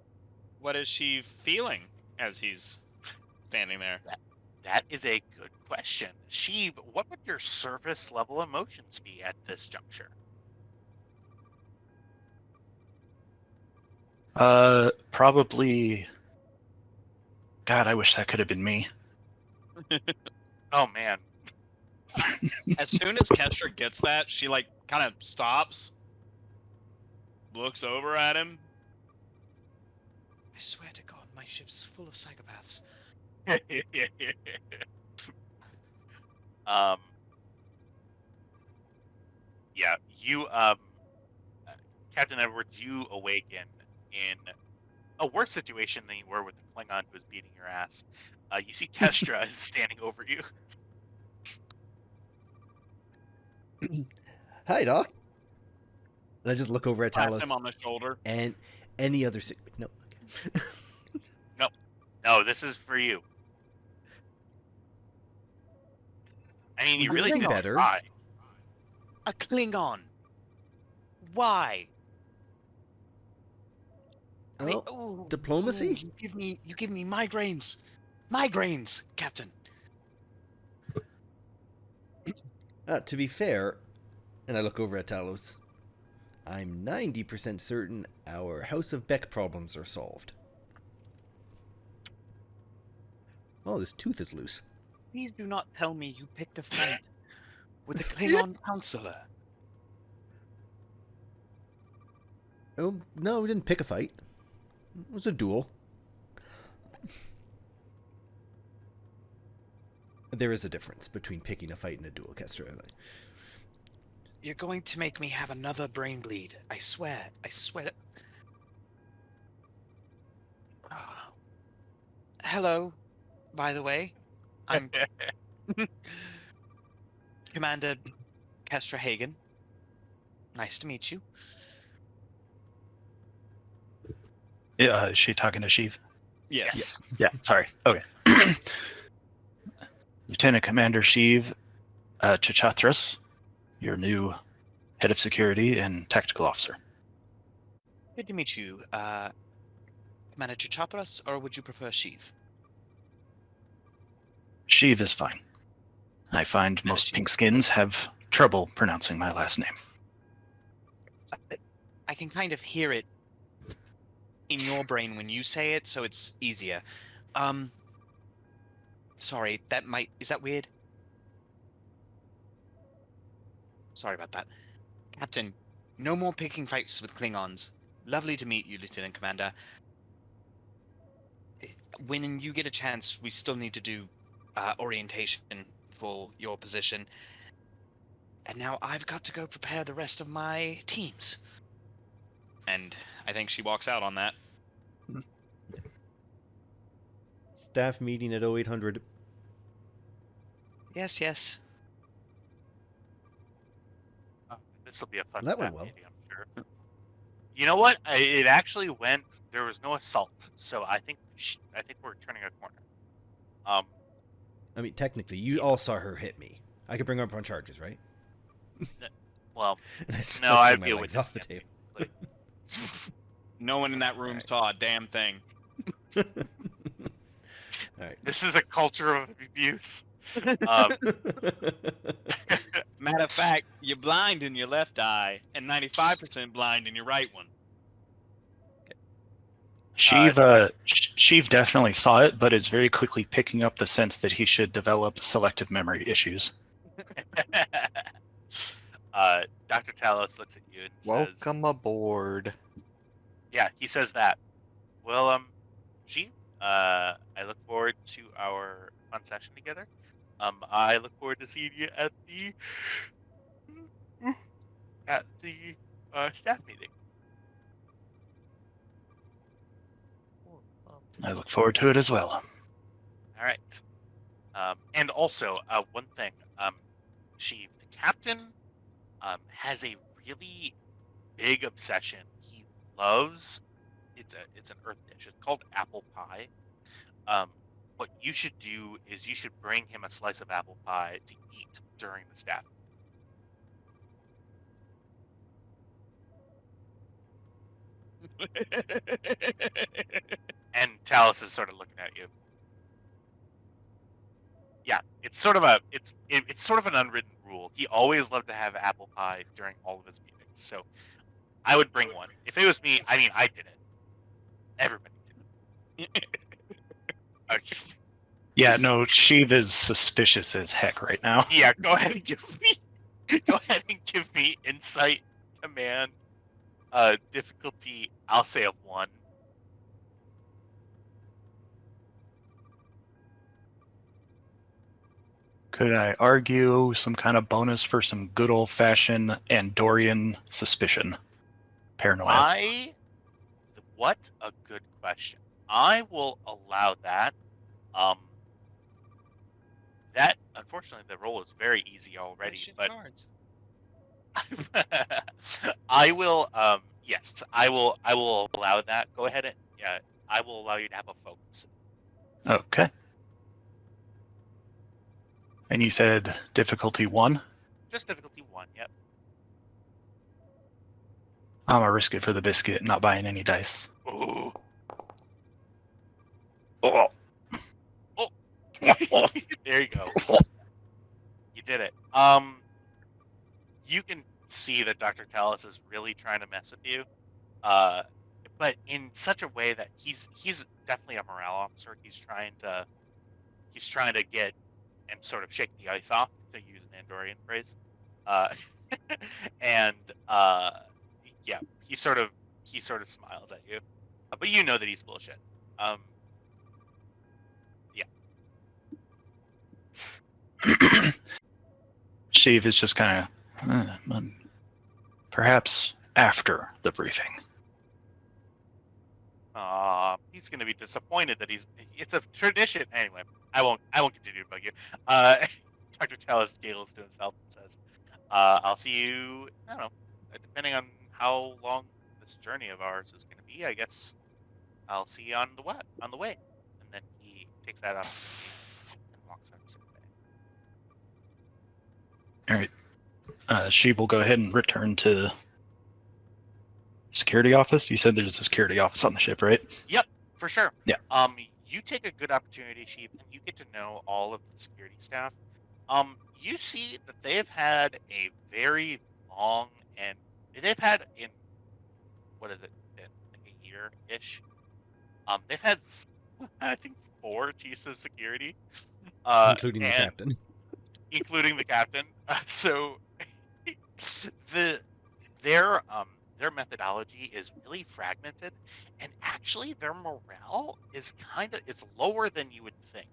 What is she feeling as he's standing there? that is a good question. Sheev, what would your surface level emotions be at this juncture? Probably. God, I wish that could have been me. Oh man, As soon as Kestra gets that, she like kind of stops, looks over at him. I swear to God, my ship's full of psychopaths. Yeah, you Captain Edwards, you awaken in a worse situation than you were with the Klingon who was beating your ass. You see Kestra is standing over you. Hi, Doc. And I just look over at Slaps Talos him on the shoulder. and any other. No. Okay. No, this is for you. I mean, you really Getting could better. try. A Klingon. Why? Well, Oh, diplomacy? you give me migraines. Migraines, Captain. To be fair, and I look over at Talos, I'm 90% certain our House of Beck problems are solved. Oh, this tooth is loose. Please do not tell me you picked a fight with a Klingon counselor. Oh, no, we didn't pick a fight. It was a duel. There is a difference between picking a fight and a duel, Kestra. You're going to make me have another brain bleed. I swear. I swear. Hello, by the way. I'm Commander Kestra Hagen. Nice to meet you. Yeah, is she talking to Sheev? Yes. Yeah, sorry. Okay. Lieutenant Commander Sheev Chachatras, your new head of security and tactical officer. Good to meet you. Commander Chachatras, or would you prefer Sheev? Sheev is fine. I find most pink skins have trouble pronouncing my last name. I can kind of hear it in your brain when you say it, so it's easier. Sorry, is that weird? Sorry about that. Captain, no more picking fights with Klingons. Lovely to meet you, Lieutenant Commander. When you get a chance, we still need to do orientation for your position. And now I've got to go prepare the rest of my teams. And I think she walks out on that. Staff meeting at 0800. Yes, yes. This will be a fun That staff went well. meeting, I'm sure. You know what? It actually went. There was no assault, so I think we're turning a corner. I mean, technically, you all saw her hit me. I could bring her up on charges, right? Well, And I no, swung I'd my be a legs witness. off the table. No one in that room saw a damn thing. All right. This is a culture of abuse. Matter of fact, you're blind in your left eye and 95% blind in your right one. Sheev definitely saw it, but is very quickly picking up the sense that he should develop selective memory issues. Dr. Talos looks at you and says, Welcome aboard. "Yeah," he says that. Well, Sheev, I look forward to our fun session together. I look forward to seeing you at the staff meeting. I look forward to it as well. All right. And also, one thing, the captain, has a really big obsession. He loves it's an earth dish. It's called apple pie. What you should do is you should bring him a slice of apple pie to eat during the staff. And Talus is sort of looking at you. Yeah, it's sort of it's sort of an unwritten rule. He always loved to have apple pie during all of his meetings. So I would bring one. If it was me, I mean, I did it. Everybody did it. Okay. Yeah, no, Sheev is suspicious as heck right now. Yeah, go ahead and give me insight, command, difficulty. I'll say of 1. Could I argue some kind of bonus for some good old-fashioned Andorian suspicion? Paranoia. What a good question. I will allow that. That unfortunately the roll is very easy already, but Cards. I will. Yes, I will allow that. Go ahead and I will allow you to have a focus. Okay. And you said difficulty 1? Just difficulty 1. Yep. I'm gonna risk it for the biscuit, not buying any dice. Ooh. Oh. There you go. You did it. You can see that Dr. Talus is really trying to mess with you, but in such a way that he's definitely a morale officer. He's trying to get and sort of shake the ice off, to use an Andorian phrase, and yeah, he sort of smiles at you, but you know that he's bullshit. Sheev is just kind of, perhaps after the briefing. He's going to be disappointed that it's a tradition. Anyway, I won't continue to bug you. Dr. Talus giggles to himself and says, I'll see you, I don't know, depending on how long this journey of ours is going to be, I guess I'll see you on the way. And then he takes that opportunity and walks out of sick bay. All right. Sheev will go ahead and return to security office. You said there's a security office on the ship, right? Yep, for sure. Yeah. You take a good opportunity, Sheep, and you get to know all of the security staff. You see that they've had a very long and they've had in what is it, in like a year-ish. They've had I think 4 chiefs of security, including the captain. including the captain. So their methodology is really fragmented, and actually their morale is it's lower than you would think.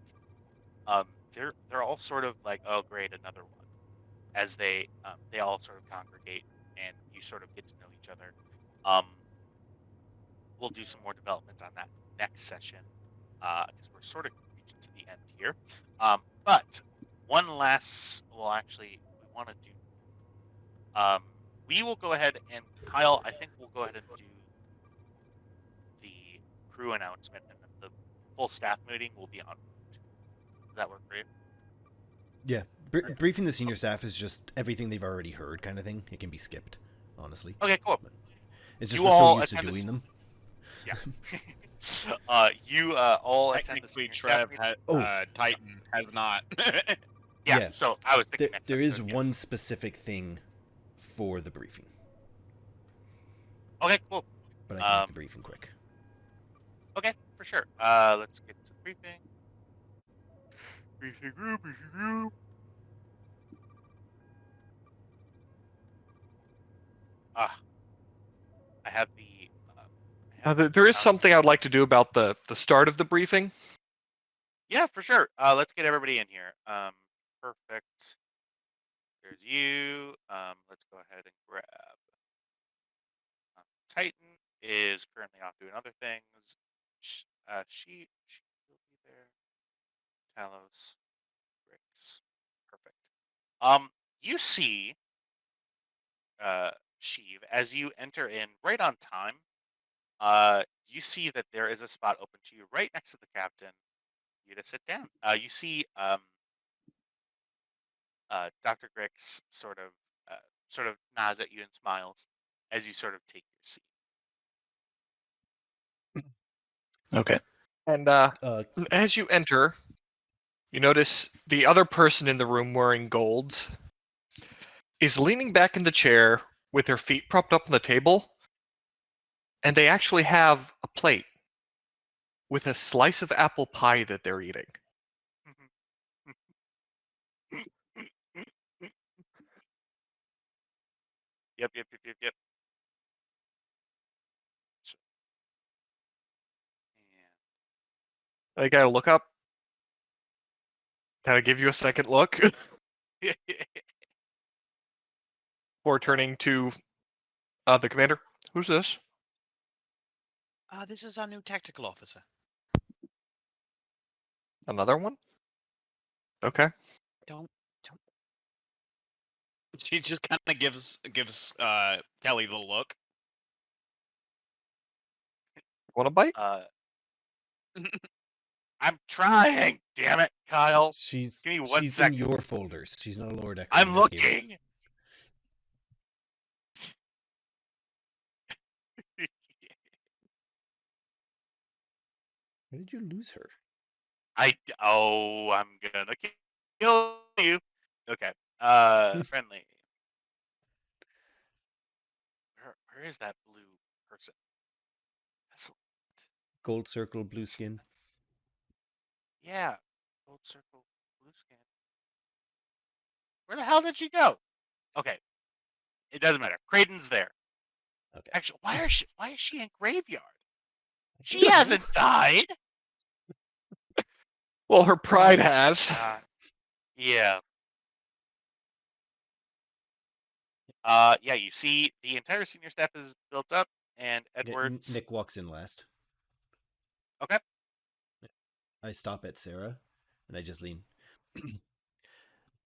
They're all sort of like, oh great, another one, as they all sort of congregate and you sort of get to know each other. We'll do some more development on that next session, because we're sort of reaching to the end here. But one last, well, actually, we want to do. We will go ahead and Kyle, I think we'll go ahead and do the crew announcement, and then the full staff meeting will be on. Does that work for you? Yeah. Briefing the senior staff is just everything they've already heard kind of thing. It can be skipped, honestly. Okay, cool. It's just You we're all so used to attend doing this- them. Yeah. You all attend the Technically, senior staff Trev meeting. Titan has not. Yeah. So I was thinking next There is episode, yeah. one specific thing for the briefing, Okay, cool. but I can make the briefing quick. Okay, for sure. Let's get to the briefing. Briefing group. I have There is something I'd like to do about the start of the briefing. Yeah, for sure. Let's get everybody in here. Perfect. There's you. Let's go ahead and grab. Titan is currently off doing other things. She will be there. Talos, Rix. Perfect. You see, Sheev, as you enter in right on time. You see that there is a spot open to you right next to the captain. You to sit down. You see, Dr. Grix sort of nods at you and smiles as you sort of take your seat. Okay. And Uh, as you enter, you notice the other person in the room wearing gold is leaning back in the chair with her feet propped up on the table, and they actually have a plate with a slice of apple pie that they're eating. Yep. So, I gotta look up. Kind of give you a second look and before turning to the commander. Who's this? This is our new tactical officer. Another one? Okay. Don't. She just kind of gives Kelly the look. Want a bite? I'm trying. Damn it, Kyle. she's Give me one in second. your folders. She's not a lower decker. I'm in that case. looking. Where did you lose her? I'm gonna kill you. Okay. Friendly. Where is that blue person? Excellent. Gold circle, blue skin. Yeah. Gold circle, blue skin. Where the hell did she go? Okay. It doesn't matter. Creighton's there. Okay. Actually, why is she in graveyard? She hasn't died. Well, her pride Oh, has. God. Yeah. Yeah, you see the entire senior staff is built up, and Edwards. Nick walks in last. Okay. I stop at Sarah, and I just lean.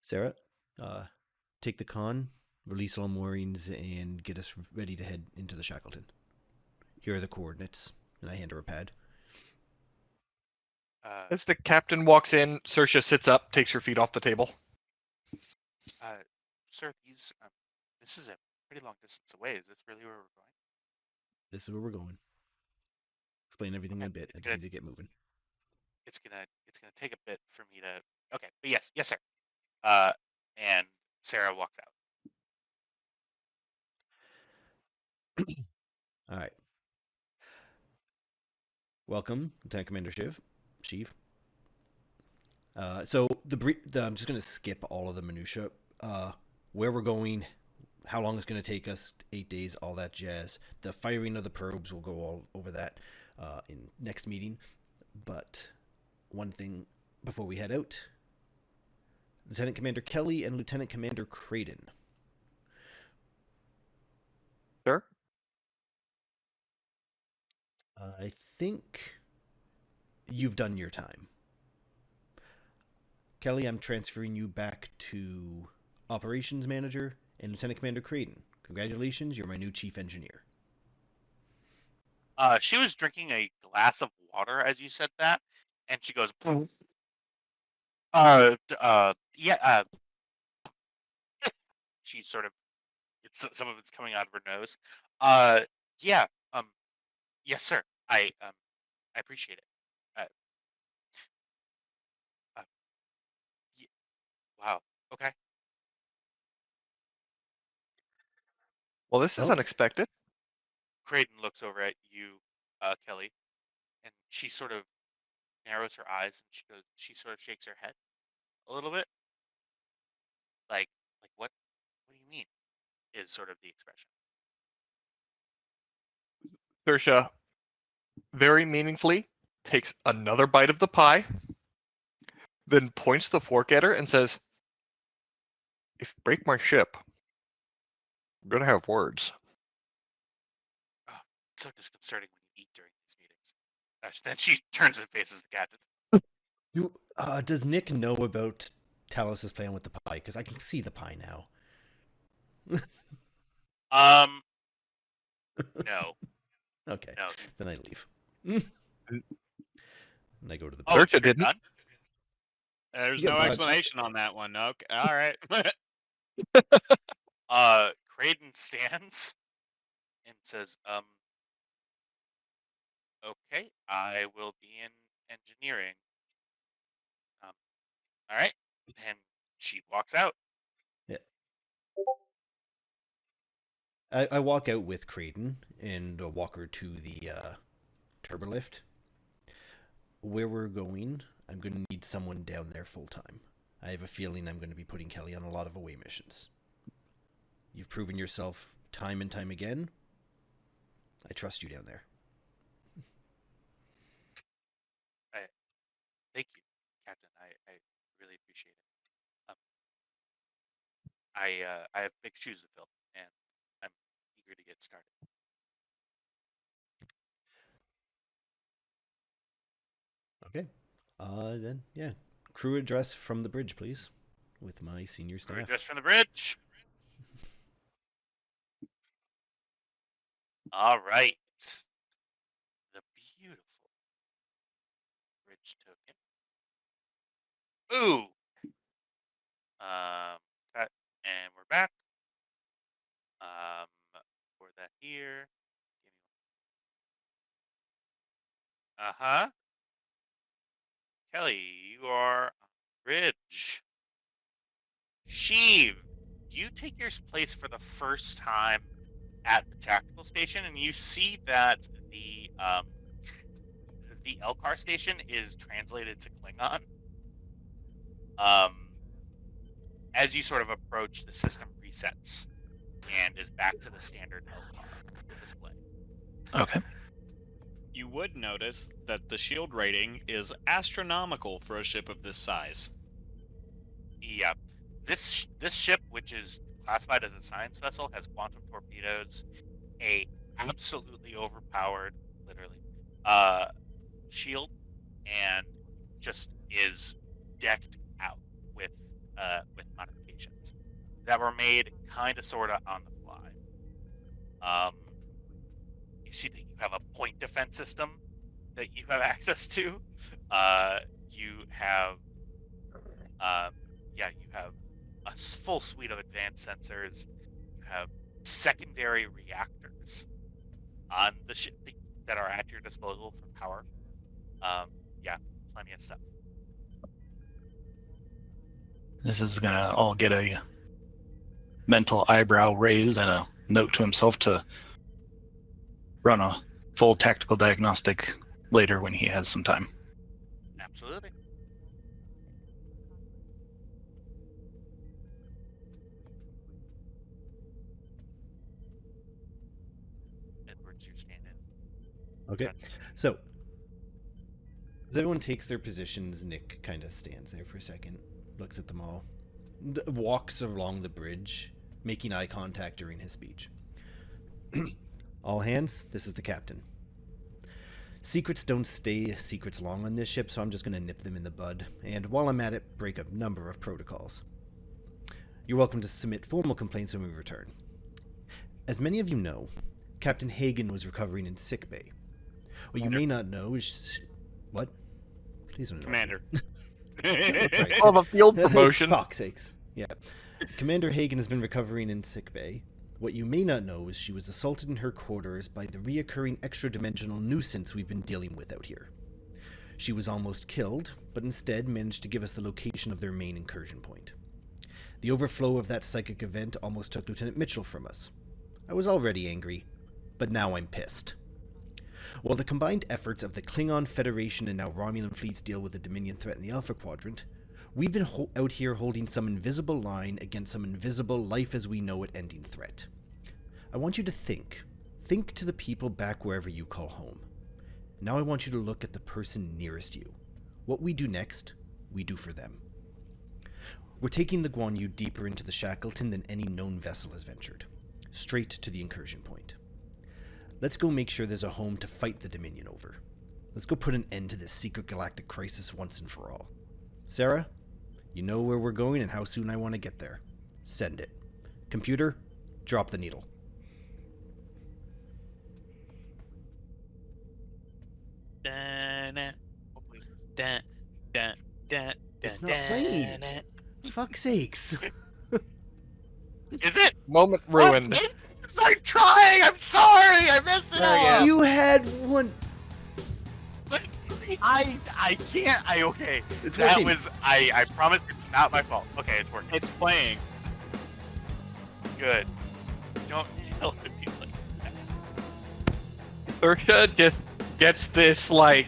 Sarah, take the con, release all moorings, and get us ready to head into the Shackleton. Here are the coordinates, and I hand her a pad. As the captain walks in, Saoirse sits up, takes her feet off the table. Sir, this is a pretty long distance away. Is this really where we're going? This is where we're going. Explain everything in a bit. I just need to get moving. It's gonna take a bit for me to. Okay, but yes, sir. And Sarah walks out. All right. Welcome, Lieutenant Commander Sheev. So I'm just gonna skip all of the minutia. Where we're going, how long it's gonna take us, 8 days, all that jazz. The firing of the probes, we'll go all over that in next meeting. But one thing before we head out, Lieutenant Commander Kelly and Lieutenant Commander Creighton. Sure. I think you've done your time. Kelly, I'm transferring you back to Operations Manager, and Lieutenant Commander Creighton. Congratulations, you're my new Chief Engineer. She was drinking a glass of water as you said that, and she goes, yeah. She sort of, some of it's coming out of her nose. Yeah. Yes, sir. I appreciate it. Wow. Okay. Well, this is Okay. unexpected. Creighton looks over at you, Kelly, and she sort of narrows her eyes and she sort of shakes her head a little bit. Like what do you mean? Is sort of the expression. Saoirse very meaningfully takes another bite of the pie, then points the fork at her and says, "If you break my ship, I'm gonna have words." It's so disconcerting when you eat during these meetings. Then she turns and faces the captain. Does Nick know about Talos' plan with the pie? Because I can see the pie now. No. Okay, No. then I leave. And I go to the. Oh, Search you're it didn't. done? There's Yeah, no but- explanation on that one. Okay, all right. Creighton stands and says, okay, I will be in engineering. All right. And she walks out. Yeah. I walk out with Creighton and walk her to the turbolift. Where we're going, I'm going to need someone down there full time. I have a feeling I'm going to be putting Kelly on a lot of away missions. You've proven yourself time and time again. I trust you down there. Thank you, Captain. I really appreciate it. I have big shoes to fill, and I'm eager to get started. Okay. Then, yeah. Crew address from the bridge, please. With my senior staff. We're just from the bridge. All right. The beautiful bridge token. Ooh. Cut, and we're back. For that here. Uh-huh. Kelly, you are on the bridge. Sheev, you take your place for the first time at the tactical station, and you see that the Elcar station is translated to Klingon. As you sort of approach, the system resets and is back to the standard Elcar display. Okay. You would notice that the shield rating is astronomical for a ship of this size. Yep. This ship, which is classified as a science vessel, has quantum torpedoes, a absolutely overpowered, literally, shield, and just is decked out with modifications that were made kind of sorta on the fly. You see that you have a point defense system that you have access to. You have you have a full suite of advanced sensors. You have secondary reactors on the ship that are at your disposal for power. Plenty of stuff. This is gonna all get a mental eyebrow raise and a note to himself to run a full tactical diagnostic later when he has some time. Absolutely. Edwards, you're standing. Okay. So, as everyone takes their positions, Nick kind of stands there for a second, looks at them all, walks along the bridge, making eye contact during his speech. All hands, this is the captain. Secrets don't stay secrets long on this ship, so I'm just going to nip them in the bud, and while I'm at it, break a number of protocols. You're welcome to submit formal complaints when we return. As many of you know, Captain Hagen was recovering in sickbay. What you may not know is... What? Please don't Commander. Sorry. Oh, the field promotion. Fuck's sakes. Yeah. Commander Hagen has been recovering in sickbay. What you may not know is she was assaulted in her quarters by the reoccurring extra-dimensional nuisance we've been dealing with out here. She was almost killed, but instead managed to give us the location of their main incursion point. The overflow of that psychic event almost took Lieutenant Mitchell from us. I was already angry, but now I'm pissed. While the combined efforts of the Klingon Federation and now Romulan fleets deal with the Dominion threat in the Alpha Quadrant, we've been out here holding some invisible line against some invisible life-as-we-know-it-ending threat. I want you to think. Think to the people back wherever you call home. Now I want you to look at the person nearest you. What we do next, we do for them. We're taking the Guan Yu deeper into the Shackleton than any known vessel has ventured. Straight to the incursion point. Let's go make sure there's a home to fight the Dominion over. Let's go put an end to this secret galactic crisis once and for all. Sarah, you know where we're going and how soon I want to get there. Send it. Computer, drop the needle. It's not playing. Fuck's sakes. Is it? Moment ruined. I'm trying. I'm sorry. I messed it up. You had one. But I can't. Okay. It's That working. was. I promise it's not my fault. Okay, it's working. It's playing. Good. Don't yell at me like that. Ursha just gets this, like,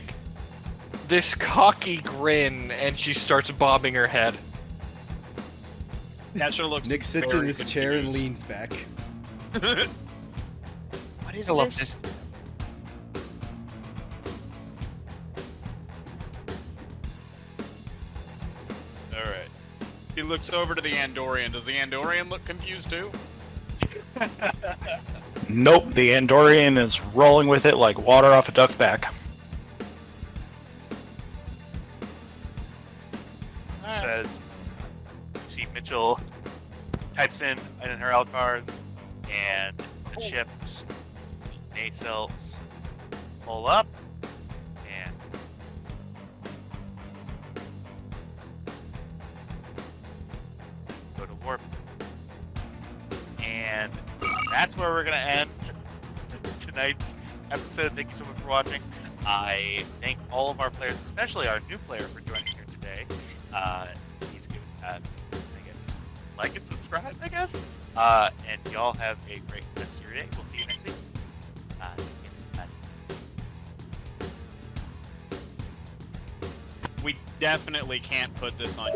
this cocky grin, and she starts bobbing her head. That looks Nick sits in very his chair and confused. leans back. What is I love this? All right. He looks over to the Andorian. Does the Andorian look confused too? Nope, the Andorian is rolling with it like water off a duck's back. Says. See Mitchell types in her Elcars and the ships nacelles pull up and go to warp. And that's where we're gonna end tonight's episode. Thank you so much for watching. I thank all of our players, especially our new player, for joining here today. He's given that, I guess, like and subscribe, I guess. And y'all have a great rest of your day. We'll see you next week. Bye. We definitely can't put this on